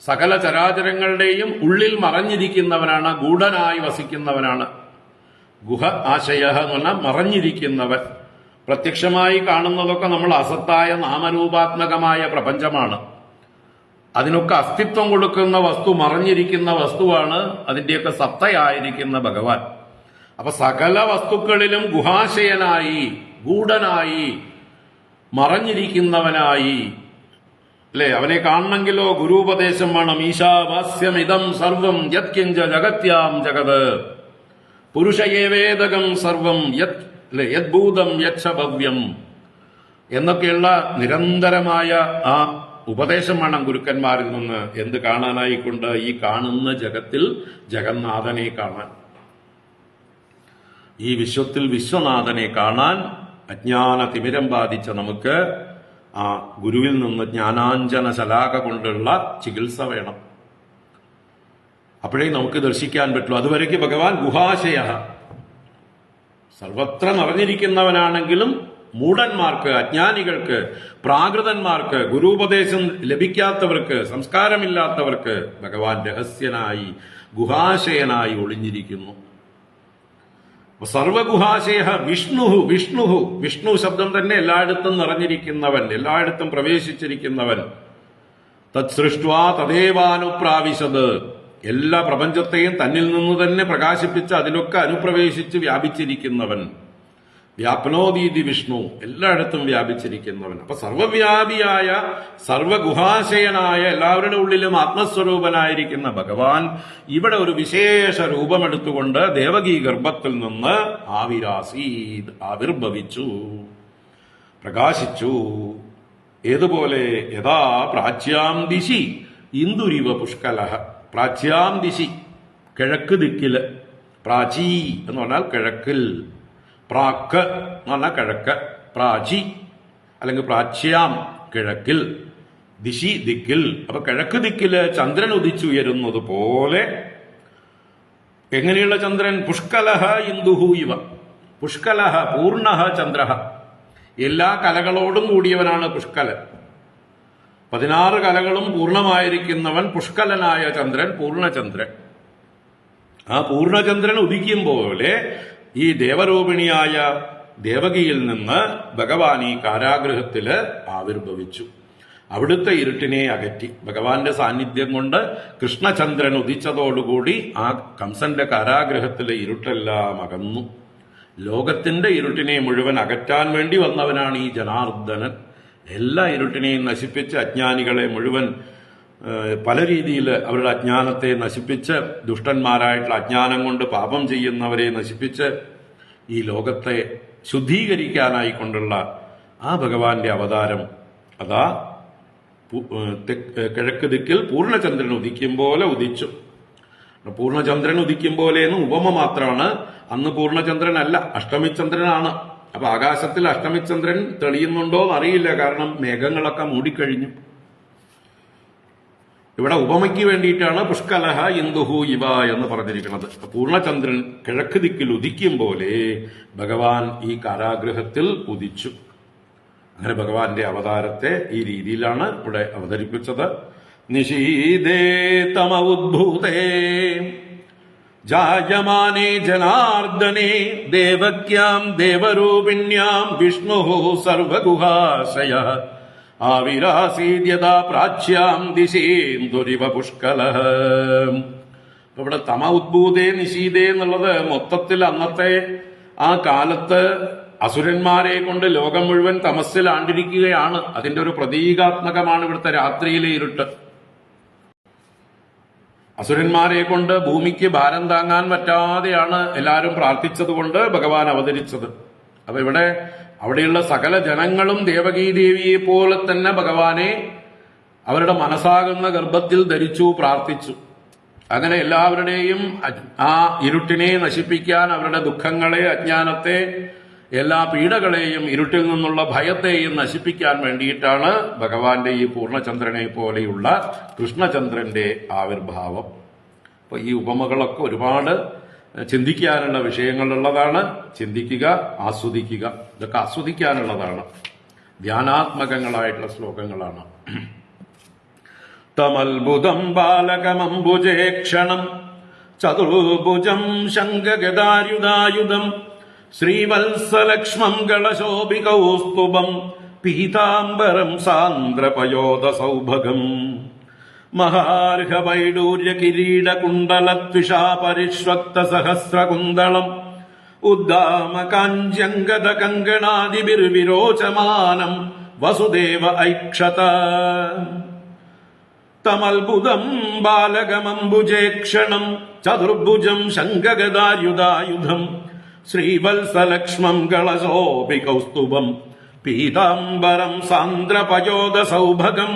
സകല ചരാചരങ്ങളുടെയും ഉള്ളിൽ മറഞ്ഞിരിക്കുന്നവനാണ്, ഗൂഢനായി വസിക്കുന്നവനാണ്. ഗുഹ ആശയ എന്ന് പറഞ്ഞാൽ മറഞ്ഞിരിക്കുന്നവൻ. പ്രത്യക്ഷമായി കാണുന്നതൊക്കെ നമ്മൾ അസത്തായ നാമരൂപാത്മകമായ പ്രപഞ്ചമാണ്. അതിനൊക്കെ അസ്തിത്വം കൊടുക്കുന്ന വസ്തു, മറഞ്ഞിരിക്കുന്ന വസ്തുവാണ് അതിന്റെയൊക്കെ സത്തയായിരിക്കുന്ന ഭഗവാൻ. അപ്പൊ സകല വസ്തുക്കളിലും ഗുഹാശയനായി, ഗൂഢനായി, മറഞ്ഞിരിക്കുന്നവനായി, അല്ലെ? അവനെ കാണണമെങ്കിലോ ഗുരുപദേശം വേണം. ഈശാവാസ്യമിതം സർവം യത്കിഞ്ച ജഗത്യാം ജഗത് പുരുഷയേവേദകം സർവം യദ്ഭൂതം യച്ഛഭവ്യം എന്നൊക്കെയുള്ള നിരന്തരമായ ആ ഉപദേശം വേണം ഗുരുക്കന്മാരിൽ നിന്ന്. എന്ത് കാണാനായിക്കൊണ്ട്? ഈ കാണുന്ന ജഗത്തിൽ ജഗന്നാഥനെ കാണാൻ, ഈ വിശ്വത്തിൽ വിശ്വനാഥനെ കാണാൻ അജ്ഞാന തിമിരം ബാധിച്ച നമുക്ക് ആ ഗുരുവിൽ നിന്ന് ജ്ഞാനാഞ്ജന ശലാക കൊണ്ടുള്ള ചികിത്സ വേണം. അപ്പോഴേ നമുക്ക് ദർശിക്കാൻ പറ്റുള്ളൂ. അതുവരയ്ക്ക് ഭഗവാൻ ഗുഹാശയ, സർവത്ര നിറഞ്ഞിരിക്കുന്നവനാണെങ്കിലും മൂഢന്മാർക്ക്, അജ്ഞാനികൾക്ക്, പ്രാകൃതന്മാർക്ക്, ഗുരുപദേശം ലഭിക്കാത്തവർക്ക്, സംസ്കാരമില്ലാത്തവർക്ക് ഭഗവാൻ രഹസ്യനായി, ഗുഹാശയനായി ഒളിഞ്ഞിരിക്കുന്നു. സർവഗുഹാശയ വിഷ്ണു. വിഷ്ണു, വിഷ്ണു ശബ്ദം തന്നെ എല്ലായിടത്തും നിറഞ്ഞിരിക്കുന്നവൻ, എല്ലായിടത്തും പ്രവേശിച്ചിരിക്കുന്നവൻ. തത് സൃഷ്ട്വാ തദേവാനുപ്രാവിശത്, എല്ലാ പ്രപഞ്ചത്തെയും തന്നിൽ നിന്ന് തന്നെ പ്രകാശിപ്പിച്ച് അതിലൊക്കെ അനുപ്രവേശിച്ച് വ്യാപിച്ചിരിക്കുന്നവൻ. വ്യാപനോദീതി വിഷ്ണു, എല്ലായിടത്തും വ്യാപിച്ചിരിക്കുന്നവൻ. അപ്പൊ സർവവ്യാപിയായ, സർവഗുഹാശയനായ, എല്ലാവരുടെ ഉള്ളിലും ആത്മസ്വരൂപനായിരിക്കുന്ന ഭഗവാൻ ഇവിടെ ഒരു വിശേഷ രൂപമെടുത്തുകൊണ്ട് ദേവകീ ഗർഭത്തിൽ നിന്ന് ആവിരാസീത്, ആവിർഭവിച്ചു, പ്രകാശിച്ചു. ഏതുപോലെ? യഥാ പ്രാച്യാം ദിശി ഇന്ദുരിവ പുഷ്കലഃ. പ്രാച്യാം ദിശി, കിഴക്ക് ദിക്കില്. പ്രാചീ എന്ന് പറഞ്ഞാൽ കിഴക്കിൽ. പ്രാക്ക് എന്ന് പറഞ്ഞാൽ കിഴക്ക്. പ്രാചി അല്ലെങ്കിൽ പ്രാച്യാം, കിഴക്കിൽ. ദിശി, ദിക്കിൽ. അപ്പൊ കിഴക്ക് ദിക്കില് ചന്ദ്രൻ ഉദിച്ചുയരുന്നത് പോലെ. എങ്ങനെയുള്ള ചന്ദ്രൻ? പുഷ്കലഃ ഇന്ദുഹു ഇവ. പുഷ്കലഃ പൂർണ്ണഃ ചന്ദ്രഃ, എല്ലാ കലകളോടും കൂടിയവനാണ് പുഷ്കലൻ. 16 കലകളും പൂർണ്ണമായിരിക്കുന്നവൻ പുഷ്കലനായ ചന്ദ്രൻ, പൂർണ്ണചന്ദ്രൻ. ആ പൂർണ്ണചന്ദ്രൻ ഉദിക്കും പോലെ ഈ ദേവരൂപിണിയായ ദേവകിയിൽ നിന്ന് ഭഗവാൻ ഈ കാരാഗൃഹത്തില് ആവിർഭവിച്ചു. അവിടുത്തെ ഇരുട്ടിനെ അകറ്റി. ഭഗവാന്റെ സാന്നിധ്യം കൊണ്ട് കൃഷ്ണചന്ദ്രൻ ഉദിച്ചതോടുകൂടി ആ കംസന്റെ കാരാഗൃഹത്തിലെ ഇരുട്ടെല്ലാം അകന്നു. ലോകത്തിന്റെ ഇരുട്ടിനെ മുഴുവൻ അകറ്റാൻ വേണ്ടി വന്നവനാണ് ഈ ജനാർദ്ദനൻ. എല്ലാ ഇരുട്ടിനെയും നശിപ്പിച്ച് അജ്ഞാനികളെ മുഴുവൻ പല രീതിയിൽ അവരുടെ അജ്ഞാനത്തെ നശിപ്പിച്ച്, ദുഷ്ടന്മാരായിട്ടുള്ള അജ്ഞാനം കൊണ്ട് പാപം ചെയ്യുന്നവരെ നശിപ്പിച്ച് ഈ ലോകത്തെ ശുദ്ധീകരിക്കാനായിക്കൊണ്ടുള്ള ആ ഭഗവാന്റെ അവതാരം അതാ കിഴക്ക് ദിക്കിൽ പൂർണ്ണചന്ദ്രൻ ഉദിക്കും പോലെ ഉദിച്ചു. പൂർണ്ണചന്ദ്രൻ ഉദിക്കും പോലെ എന്ന് ഉപമ മാത്രമാണ്. അന്ന് പൂർണ്ണചന്ദ്രനല്ല, അഷ്ടമിചന്ദ്രനാണ്. അപ്പൊ ആകാശത്തിൽ അഷ്ടമിചന്ദ്രൻ തെളിയുന്നുണ്ടോ എന്നറിയില്ല, കാരണം മേഘങ്ങളൊക്കെ മൂടിക്കഴിഞ്ഞു. ഇവിടെ ഉപമയ്ക്ക് വേണ്ടിയിട്ടാണ് പുഷ്കലഹ ഇന്ദുഹു ഇവ എന്ന് പറഞ്ഞിരിക്കുന്നത്. പൂർണ്ണചന്ദ്രൻ കിഴക്ക് ദിക്കിൽ ഉദിക്കും പോലെ ഭഗവാൻ ഈ കാരാഗൃഹത്തിൽ ഉദിച്ചു. അങ്ങനെ ഭഗവാന്റെ അവതാരത്തെ ഈ രീതിയിലാണ് ഇവിടെ അവതരിപ്പിച്ചത്. നിശീദേ തമ ഉദ്ഭൂതേ ജായമാനേ ജനാർദ്ദനേ ദേവക്യാം ദേവരൂപിണ്യാം വിഷ്ണു സർവഗുഹാശയ ആവിരാസീദ്യതാ പ്രാച്യാം ദിശേന്ദുരിവ പുഷ്കലഃ. ഇവിടെ തമ ഉദ്ഭൂതേ നിശീതേ എന്നുള്ളത് മൊത്തത്തിൽ അന്നത്തെ ആ കാലത്ത് അസുരന്മാരെ കൊണ്ട് ലോകം മുഴുവൻ തമസ്സിലാണ്ടിരിക്കുകയാണ്. അതിന്റെ ഒരു പ്രതീകാത്മകമാണ് ഇവിടുത്തെ രാത്രിയിലെ ഇരുട്ട്. അസുരന്മാരെ കൊണ്ട് ഭൂമിക്ക് ഭാരം താങ്ങാൻ പറ്റാതെയാണ് എല്ലാവരും പ്രാർത്ഥിച്ചതുകൊണ്ട് ഭഗവാൻ അവതരിച്ചത്. അപ്പൊ ഇവിടെ അവിടെയുള്ള സകല ജനങ്ങളും ദേവകീദേവിയെ പോലെ തന്നെ ഭഗവാനെ അവരുടെ മനസ്സാകുന്ന ഗർഭത്തിൽ ധരിച്ചു, പ്രാർത്ഥിച്ചു. അങ്ങനെ എല്ലാവരുടെയും ആ ഇരുട്ടിനെ നശിപ്പിക്കാൻ, അവരുടെ ദുഃഖങ്ങളെ, അജ്ഞാനത്തെ, എല്ലാ പീഡകളെയും, ഇരുട്ടിൽ നിന്നുള്ള ഭയത്തെയും നശിപ്പിക്കാൻ വേണ്ടിയിട്ടാണ് ഭഗവാന്റെ ഈ പൂർണ്ണചന്ദ്രനെ പോലെയുള്ള കൃഷ്ണചന്ദ്രന്റെ ആവിർഭാവം. അപ്പൊ ഈ ഉപമകളൊക്കെ ഒരുപാട് ചിന്തിക്കാനുള്ള വിഷയങ്ങളുള്ളതാണ്. ചിന്തിക്കുക, ആസ്വദിക്കുക. ഇതൊക്കെ ആസ്വദിക്കാനുള്ളതാണ്. ധ്യാനാത്മകങ്ങളായിട്ടുള്ള ശ്ലോകങ്ങളാണ്. തമൽബുധം ബാലകമംബുജേക്ഷണം ചതുർഭുജം ശംഖഗദായുധായുധം ശ്രീവത്സലക്ഷ്മം ഗളശോഭികൗസ്തുഭം പീതാംബരം സാന്ദ്രപയോധ സൗഭഗം മഹാർഹവൈഡൂര്യ കിരീടകുണ്ടലത്വിഷാ പരിഷ്വക്ത സഹസ്രകുന്തളം ഉദ്ദാമകാഞ്ച്യംഗത കങ്കണാദിഭിർവിരോചമാനം വസുദേവ ഐക്ഷത. തമൽബുധം ബാലകമംബുജേക്ഷണം ചതുർഭുജം ശംഖഗദായുധായുധം ശ്രീവത്സലക്ഷ്മം ഗളശോഭികൗസ്തുഭം പീതാംബരം സാന്ദ്രപയോധ സൗഭഗം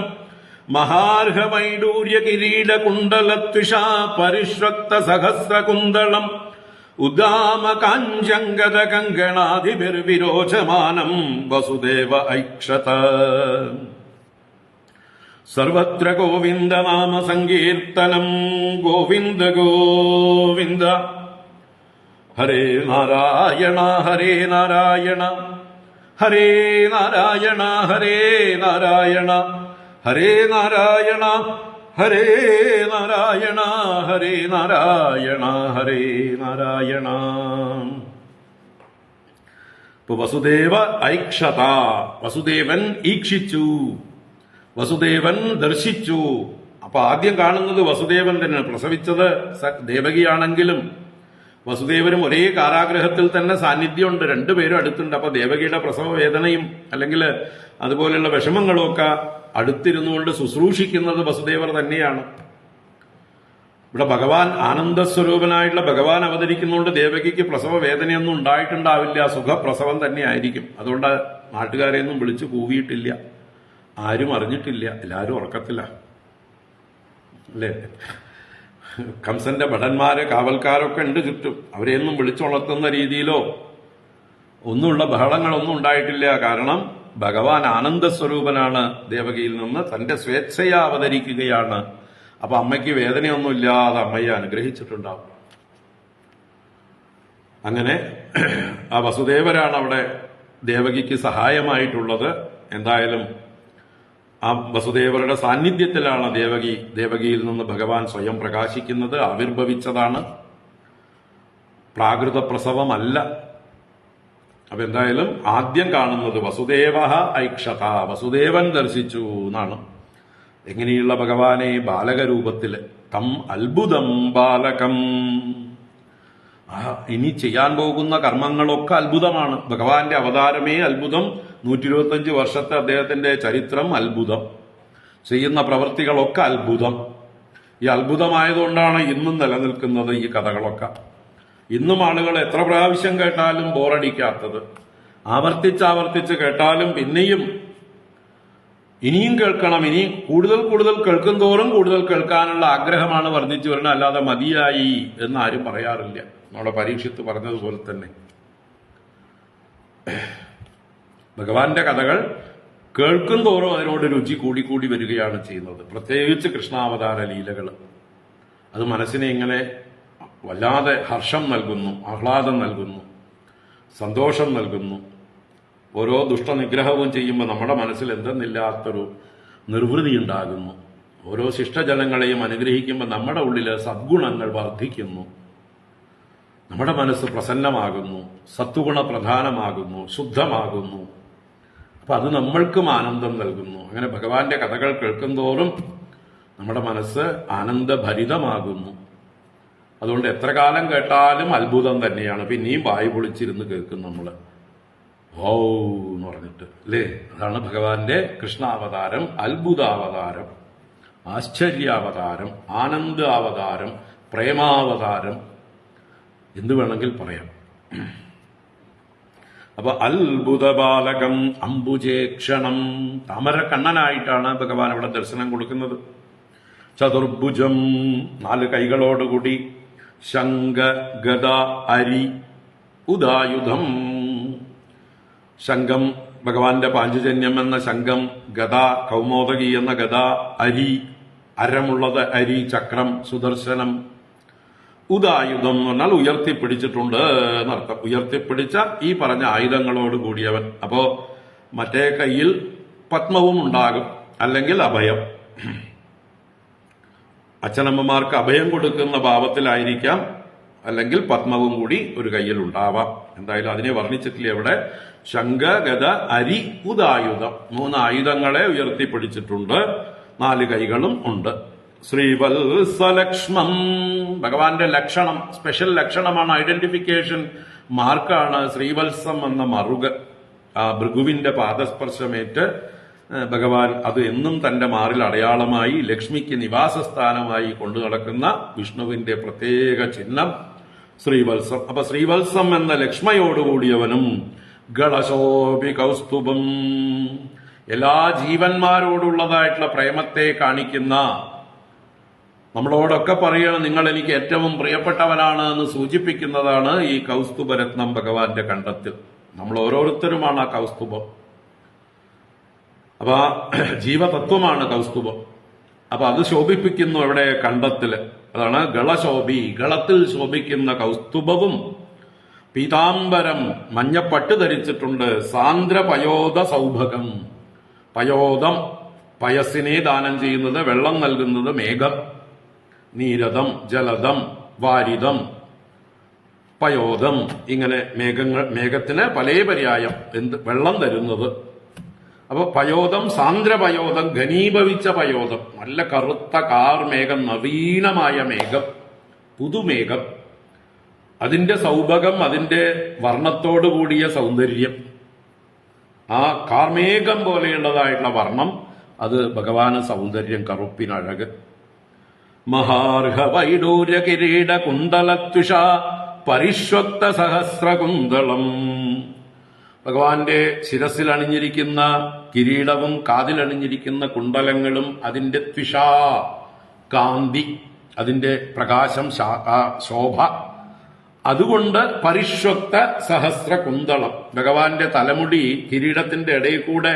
മഹാർഹവൈഡൂര്യ കിരീടകുണ്ടലത്വിഷാ പരിഷ്വക്ത സഹസ്രകുന്തളം ഉദ്ദാമകാഞ്ച്യംഗത കങ്കണാദിഭിർവിരോചമാനം വസുദേവ ഐക്ഷത. സർവത്ര ഗോവിന്ദനാമ സങ്കീർത്തനം. ഗോവിന്ദ ഗോവിന്ദ. ഹരേ നാരായണ ഹരേ നാരായണ ഹരേ നാരായണ ഹരേ നാരായണ ഹരേ നാരായണ ഹരേ നാരായണ ഹരേ നാരായണ ഹരേ നാരായണ. ഇപ്പൊ വസുദേവ ഐക്ഷത, വസുദേവൻ ഈക്ഷിച്ചു, വസുദേവൻ ദർശിച്ചു. അപ്പൊ ആദ്യം കാണുന്നത് വസുദേവൻ തന്നെ. പ്രസവിച്ചത് ദേവകിയാണെങ്കിലും വസുദേവനും ഒരേ കാരാഗ്രഹത്തിൽ തന്നെ സാന്നിധ്യമുണ്ട്. രണ്ടുപേരും അടുത്തുണ്ട്. അപ്പൊ ദേവകിയുടെ പ്രസവ വേദനയും അല്ലെങ്കിൽ അതുപോലെയുള്ള വിഷമങ്ങളും ഒക്കെ അടുത്തിരുന്നുകൊണ്ട് ശുശ്രൂഷിക്കുന്നത് വസുദേവർ തന്നെയാണ്. ഇവിടെ ഭഗവാൻ ആനന്ദസ്വരൂപനായിട്ടുള്ള ഭഗവാൻ അവതരിക്കുന്നതുകൊണ്ട് ദേവകിക്ക് പ്രസവ വേദനയൊന്നും ഉണ്ടായിട്ടുണ്ടാവില്ല. സുഖപ്രസവം തന്നെയായിരിക്കും. അതുകൊണ്ട് നാട്ടുകാരെയൊന്നും വിളിച്ചു കൂവിയിട്ടില്ല, ആരും അറിഞ്ഞിട്ടില്ല. എല്ലാവരും ഉറക്കത്തില്ല അല്ലേ? കംസന്റെ ഭടന്മാര്, കാവൽക്കാരൊക്കെ ഉണ്ട് ചുറ്റും. അവരെയൊന്നും വിളിച്ചുണർത്തുന്ന രീതിയിലോ ഒന്നുമുള്ള ബഹളങ്ങളൊന്നും ഉണ്ടായിട്ടില്ല. കാരണം ഭഗവാൻ ആനന്ദസ്വരൂപനാണ്. ദേവകിയിൽ നിന്ന് തന്റെ സ്വേച്ഛയാ അവതരിക്കുകയാണ്. അപ്പൊ അമ്മയ്ക്ക് വേദനയൊന്നുമില്ലാതെ അമ്മയെ അനുഗ്രഹിച്ചിട്ടുണ്ടാവും. അങ്ങനെ ആ വസുദേവരാണ് അവിടെ ദേവകിക്ക് സഹായമായിട്ടുള്ളത്. എന്തായാലും ആ വസുദേവരുടെ സാന്നിധ്യത്തിലാണ് ദേവകിയിൽ നിന്ന് ഭഗവാൻ സ്വയം പ്രകാശിക്കുന്നത്, ആവിർഭവിച്ചതാണ്. പ്രാകൃത പ്രസവമല്ല. അപ്പൊ എന്തായാലും ആദ്യം കാണുന്നത് വസുദേവ ഐക്ഷത, വസുദേവൻ ദർശിച്ചു എന്നാണ്. എങ്ങനെയുള്ള ഭഗവാനെ? ബാലകരൂപത്തില്. തം അത്ഭുതം ബാലകം. ഇനി ചെയ്യാൻ പോകുന്ന കർമ്മങ്ങളൊക്കെ അത്ഭുതമാണ്. ഭഗവാന്റെ അവതാരമേ അത്ഭുതം. 125 വർഷത്തെ അദ്ദേഹത്തിന്റെ ചരിത്രം അത്ഭുതം. ചെയ്യുന്ന പ്രവൃത്തികളൊക്കെ അത്ഭുതം. ഈ അത്ഭുതമായതുകൊണ്ടാണ് ഇന്നും നിലനിൽക്കുന്നത് ഈ കഥകളൊക്കെ. ഇന്നും ആളുകൾ എത്ര പ്രാവശ്യം കേട്ടാലും ബോറടിക്കാത്തത്. ആവർത്തിച്ച് കേട്ടാലും പിന്നെയും ഇനിയും കേൾക്കണം. ഇനി കൂടുതൽ കേൾക്കും തോറും കൂടുതൽ കേൾക്കാനുള്ള ആഗ്രഹമാണ് വർദ്ധിച്ചു വരുന്നത്. അല്ലാതെ മതിയായി എന്ന് ആരും പറയാറില്ല. നമ്മുടെ പരീക്ഷത്ത് പറഞ്ഞതുപോലെ തന്നെ ഭഗവാന്റെ കഥകൾ കേൾക്കും തോറും അതിനോട് രുചി കൂടി വരികയാണ് ചെയ്യുന്നത്. പ്രത്യേകിച്ച് കൃഷ്ണാവതാര ലീലകൾ അത് മനസ്സിനെ ഇങ്ങനെ വല്ലാതെ ഹർഷം നൽകുന്നു, ആഹ്ലാദം നൽകുന്നു, സന്തോഷം നൽകുന്നു. ഓരോ ദുഷ്ടനിഗ്രഹവും ചെയ്യുമ്പോൾ നമ്മുടെ മനസ്സിൽ എന്തെന്നില്ലാത്തൊരു നിർവൃതി ഉണ്ടാകുന്നു. ഓരോ ശിഷ്ടജനങ്ങളെയും അനുഗ്രഹിക്കുമ്പോൾ നമ്മുടെ ഉള്ളിൽ സദ്ഗുണങ്ങൾ വർദ്ധിക്കുന്നു. നമ്മുടെ മനസ്സ് പ്രസന്നമാകുന്നു, സത്വഗുണ പ്രധാനമാകുന്നു, ശുദ്ധമാകുന്നു. അപ്പൊ അത് നമ്മൾക്കും ആനന്ദം നൽകുന്നു. അങ്ങനെ ഭഗവാന്റെ കഥകൾ കേൾക്കുന്തോറും നമ്മുടെ മനസ്സ് ആനന്ദഭരിതമാകുന്നു. അതുകൊണ്ട് എത്ര കാലം കേട്ടാലും അത്ഭുതം തന്നെയാണ്. പിന്നെയും വായു പൊളിച്ചിരുന്ന് കേൾക്കും നമ്മള്. ഓ എന്ന് പറഞ്ഞിട്ട് അല്ലേ? അതാണ് ഭഗവാന്റെ കൃഷ്ണാവതാരം, അത്ഭുതാവതാരം, ആശ്ചര്യാവതാരം, ആനന്ദാവതാരം, പ്രേമാവതാരം, എന്തു വേണമെങ്കിൽ പറയാം. അപ്പൊ അത്ഭുതബാലകം അംബുജേക്ഷണം, താമര കണ്ണനായിട്ടാണ് ഭഗവാൻ അവിടെ ദർശനം കൊടുക്കുന്നത്. ചതുർഭുജം, 4 കൈകളോടുകൂടി, ശംഖ ഗദ അരി ഉദായുധം. ശംഖം ഭഗവാന്റെ പാഞ്ചജന്യം എന്ന ശംഖം, ഗദ കൗമോദകി എന്ന ഗദ, അരി അരമുള്ളത് അരി, ചക്രം സുദർശനം. ഉദായുധം എന്ന് പറഞ്ഞാൽ ഉയർത്തിപ്പിടിച്ചിട്ടുണ്ട് എന്നർത്ഥം. ഉയർത്തിപ്പിടിച്ച ഈ പറഞ്ഞ ആയുധങ്ങളോട് കൂടിയവൻ. അപ്പോ മറ്റേ കയ്യിൽ പത്മവും ഉണ്ടാകും, അല്ലെങ്കിൽ അഭയം. അച്ഛനമ്മമാർക്ക് അഭയം കൊടുക്കുന്ന ഭാവത്തിലായിരിക്കാം, അല്ലെങ്കിൽ പത്മവും കൂടി ഒരു കയ്യിൽ ഉണ്ടാവാം. എന്തായാലും അതിനെ വർണ്ണിച്ചിട്ടില്ല ഇവിടെ. ശംഖ ഗദ അരി ഉദായുധം, 3 ആയുധങ്ങളെ ഉയർത്തിപ്പിടിച്ചിട്ടുണ്ട്, 4 കൈകളും ഉണ്ട്. ശ്രീവത്സലക്ഷ്മം, ഭഗവാന്റെ ലക്ഷണം, സ്പെഷ്യൽ ലക്ഷണമാണ്, ഐഡന്റിഫിക്കേഷൻ മാർക്കാണ് ശ്രീവത്സം എന്ന മറുക. ആ ഭൃഗുവിന്റെ പാദസ്പർശമേറ്റ് ഭഗവാൻ അത് എന്നും തന്റെ മാറിൽ അടയാളമായി ലക്ഷ്മിക്ക് നിവാസസ്ഥാനമായി കൊണ്ടു നടക്കുന്ന വിഷ്ണുവിന്റെ പ്രത്യേക ചിഹ്നം ശ്രീവത്സം. അപ്പൊ ശ്രീവത്സം എന്ന ലക്ഷ്മയോടുകൂടിയവനും ഗളശോഭി കൗസ്തുഭം, എല്ലാ ജീവന്മാരോടുള്ളതായിട്ടുള്ള പ്രേമത്തെ കാണിക്കുന്ന, നമ്മളോടൊക്കെ പറയണം നിങ്ങൾ എനിക്ക് ഏറ്റവും പ്രിയപ്പെട്ടവനാണ് എന്ന് സൂചിപ്പിക്കുന്നതാണ് ഈ കൗസ്തുഭരത്നം ഭഗവാന്റെ കണ്ഠത്തിൽ. നമ്മൾ ഓരോരുത്തരുമാണ് ആ കൗസ്തുഭം. അപ്പൊ ജീവതത്വമാണ് കൗസ്തുഭം. അപ്പൊ അത് ശോഭിപ്പിക്കുന്നു എവിടെ? കണ്ഠത്തില്. അതാണ് ഗളശോഭി, ഗളത്തിൽ ശോഭിക്കുന്ന കൗസ്തുഭവും. പീതാംബരം, മഞ്ഞപ്പട്ട് ധരിച്ചിട്ടുണ്ട്. സാന്ദ്ര പയോധ സൗഭകം, പയോധം പയസ്സിനെ ദാനം ചെയ്യുന്നത്, വെള്ളം നൽകുന്നത് മേഘം. നീരദം, ജലദം, വാരിദം, പയോധം, ഇങ്ങനെ മേഘത്തിന് പല പര്യായം വെള്ളം തരുന്നത്. അപ്പൊ പയോധം, സാന്ദ്രപയോധം, ഘനീഭവിച്ച പയോധം, നല്ല കറുത്ത കാർമേഘം, നവീനമായ മേഘം, പുതുമേഘം, അതിന്റെ സൗഭകം, അതിന്റെ വർണ്ണത്തോടു കൂടിയ സൗന്ദര്യം, ആ കാർമേഘം പോലെയുള്ളതായിട്ടുള്ള വർണ്ണം, അത് ഭഗവാന് സൗന്ദര്യം, കറുപ്പിനഴക്. മഹാർഹ വൈഡൂര്യ കിരീട കുണ്ടലത്വിഷ പരിഷ്വക്ത സഹസ്രകുന്തളം, ഭഗവാന്റെ ശിരസിൽ അണിഞ്ഞിരിക്കുന്ന കിരീടവും കാതിലണിഞ്ഞിരിക്കുന്ന കുണ്ടലങ്ങളും അതിന്റെ ത്വിഷ, കാന്തി, അതിന്റെ പ്രകാശം, ശോഭ, അതുകൊണ്ട് പരിഷ്വക്ത സഹസ്ര കുന്തളം. ഭഗവാന്റെ തലമുടി കിരീടത്തിന്റെ ഇടയിൽ കൂടെ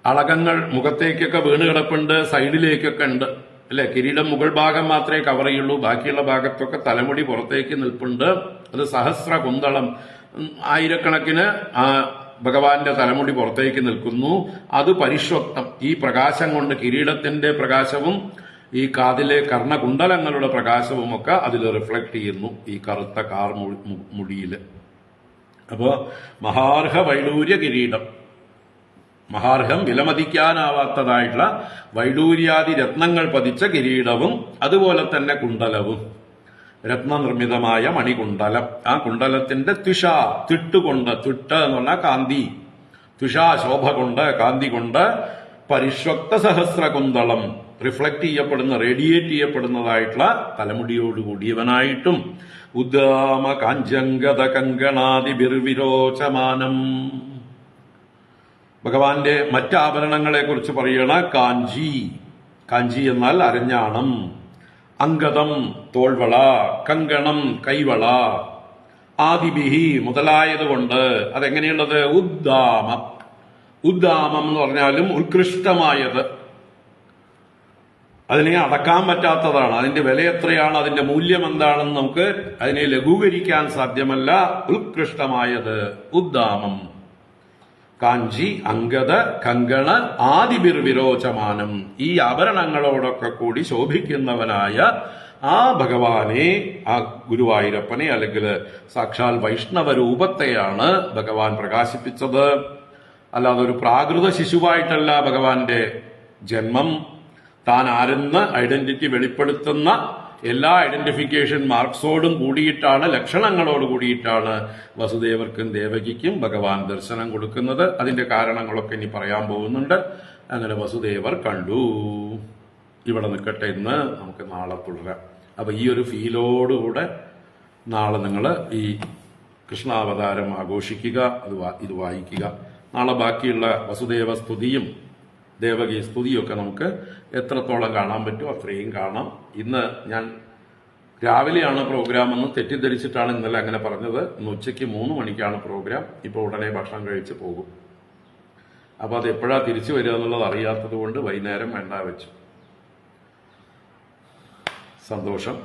അളകങ്ങൾ മുഖത്തേക്കൊക്കെ വീണ് കിടപ്പുണ്ട്, സൈഡിലേക്കൊക്കെ ഉണ്ട് അല്ലെ? കിരീടം മുകൾ ഭാഗം മാത്രമേ കവർ ചെയ്യുള്ളൂ, ബാക്കിയുള്ള ഭാഗത്തൊക്കെ തലമുടി പുറത്തേക്ക് നിൽപ്പുണ്ട്. അത് സഹസ്ര കുന്തളം, ആയിരക്കണക്കിന് ഭഗവാന്റെ തലമുടി പുറത്തേക്ക് നിൽക്കുന്നു. അത് പരിഷ്വക്തം, ഈ പ്രകാശം കൊണ്ട്, കിരീടത്തിന്റെ പ്രകാശവും ഈ കാതിലെ കർണകുണ്ടലങ്ങളുടെ പ്രകാശവും ഒക്കെ അതിൽ റിഫ്ലക്ട് ചെയ്യുന്നു ഈ കറുത്ത കാർ മുടിയില്. അപ്പോ മഹാർഹ വൈഡൂര്യ കിരീടം, മഹാർഹം വിലമതിക്കാനാവാത്തതായിട്ടുള്ള വൈഡൂര്യാദി രത്നങ്ങൾ പതിച്ച കിരീടവും അതുപോലെ തന്നെ കുണ്ടലവും, രത്നനിർമ്മിതമായ മണികുണ്ടലം. ആ കുണ്ടലത്തിന്റെ ത്വിഷ, തിട്ടുകൊണ്ട്, തിട്ട് എന്ന് പറഞ്ഞാൽ കാന്തി, ത്വിഷ ശോഭ കൊണ്ട്, കാന്തി കൊണ്ട്, പരിഷ്വക്ത സഹസ്രകുന്തളം, റിഫ്ലക്ട് ചെയ്യപ്പെടുന്ന, റേഡിയേറ്റ് ചെയ്യപ്പെടുന്നതായിട്ടുള്ള തലമുടിയോടുകൂടിയവനായിട്ടും, ഉദ്ദാമ കാഞ്ചങ്കത കങ്കണാദി ബിർവിരോചമാനം. ഭഗവാന്റെ മറ്റ് ആഭരണങ്ങളെ കുറിച്ച് പറയണ കാഞ്ചി, കാഞ്ചി എന്നാൽ അരഞ്ഞാണം, അങ്കദം തോൾവള, കങ്കണം കൈവള, ആദിബിഹി മുതലായതുകൊണ്ട്. അതെങ്ങനെയുള്ളത്? ഉദ്ദാമം. ഉദ്ദാമം എന്ന് പറഞ്ഞാലും ഉത്കൃഷ്ടമായത്, അതിനെ അടക്കാൻ പറ്റാത്തതാണ്. അതിന്റെ വില എത്രയാണ്, അതിന്റെ മൂല്യം എന്താണെന്ന് നമുക്ക് അതിനെ ലഘൂകരിക്കാൻ സാധ്യമല്ല. ഉത്കൃഷ്ടമായത് ഉദ്ദാമം. കാഞ്ചി, അങ്കദ, കങ്കണ, ആദിബിർവിരോചമാനം, ഈ ആഭരണങ്ങളോടൊക്കെ കൂടി ശോഭിക്കുന്നവനായ ആ ഭഗവാനെ, ആ ഗുരുവായൂരപ്പനെ അല്ലെങ്കിൽ സാക്ഷാൽ വൈഷ്ണവ രൂപത്തെയാണ് ഭഗവാൻ പ്രകാശിപ്പിച്ചത്. അല്ലാതെ ഒരു പ്രാകൃത ശിശുവായിട്ടല്ല ഭഗവാന്റെ ജന്മം. താൻ ആരെന്ന് ഐഡന്റിറ്റി വെളിപ്പെടുത്തുന്ന എല്ലാ ഐഡന്റിഫിക്കേഷൻ മാർക്സോടും കൂടിയിട്ടാണ്, ലക്ഷണങ്ങളോട് കൂടിയിട്ടാണ് വസുദേവർക്കും ദേവകിക്കും ഭഗവാൻ ദർശനം കൊടുക്കുന്നത്. അതിന്റെ കാരണങ്ങളൊക്കെ ഇനി പറയാൻ പോകുന്നുണ്ട്. അങ്ങനെ വസുദേവർ കണ്ടു. ഇവിടെ നിൽക്കട്ടെ, ഇന്ന് നമുക്ക് നാളെ തുടരാം. അപ്പൊ ഈ ഒരു ഫീലോടുകൂടെ നാളെ നിങ്ങൾ ഈ കൃഷ്ണാവതാരം ആഘോഷിക്കുക, ഇത് വായിക്കുക. നാളെ ബാക്കിയുള്ള വസുദേവ സ്തുതിയും ദേവകി സ്തുതിയൊക്കെ നമുക്ക് എത്രത്തോളം കാണാൻ പറ്റുമോ അത്രയും കാണാം. ഇന്ന് ഞാൻ രാവിലെയാണ് പ്രോഗ്രാം എന്ന് തെറ്റിദ്ധരിച്ചിട്ടാണ് ഇന്നലെ അങ്ങനെ പറഞ്ഞത്. ഇന്ന് ഉച്ചയ്ക്ക് 3 മണിക്കാണ് പ്രോഗ്രാം. ഇപ്പോൾ ഉടനെ ഭക്ഷണം കഴിച്ച് പോകും. അപ്പോൾ അത് എപ്പോഴാ തിരിച്ചു വരിക എന്നുള്ളത് അറിയാത്തത് കൊണ്ട് വൈകുന്നേരം വേണ്ട വെച്ചു. സന്തോഷം.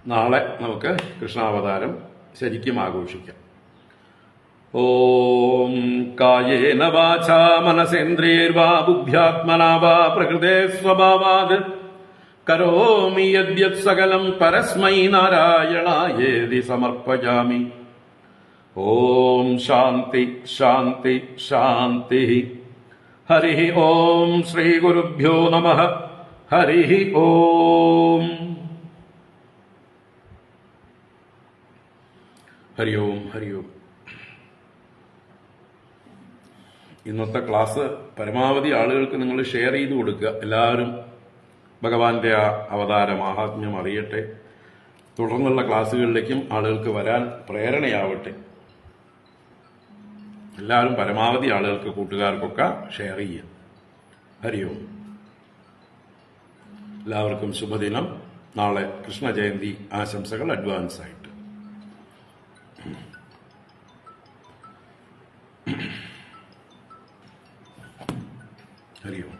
നാളെ നമുക്ക് കൃഷ്ണാവതാരം ശരിക്കും ആഘോഷിക്കാം. ഓം കായേന വാചാ മനസേന്ദ്രിയൈർവാ ബുദ്ധ്യാത്മനാ വാ പ്രകൃതേ സ്വഭാവാത് കരോമി യദ്യത് സകലം പരസ്മൈ നാരായണായേതി സമർപ്പയാമി. ഓം ശാന്തി ശാന്തി ശാന്തി. ഹരി ഓം ശ്രീ ഗുരുഭ്യോ നമഃ. ഹരി ഓം. ഹരി ഓം. ഹരി ഓം. ഇന്നത്തെ ക്ലാസ് പരമാവധി ആളുകൾക്ക് നിങ്ങൾ ഷെയർ ചെയ്ത് കൊടുക്കുക. എല്ലാവരും ഭഗവാന്റെ ആ അവതാര മാഹാത്മ്യം അറിയട്ടെ. തുടർന്നുള്ള ക്ലാസ്സുകളിലേക്കും ആളുകൾക്ക് വരാൻ പ്രേരണയാവട്ടെ. എല്ലാവരും പരമാവധി ആളുകൾക്ക്, കൂട്ടുകാർക്കൊക്കെ ഷെയർ ചെയ്യുക. ഹരി ഓം. എല്ലാവർക്കും ശുഭദിനം. നാളെ കൃഷ്ണജയന്തി ആശംസകൾ അഡ്വാൻസ് ആയിട്ട്. ഹരി ഓം.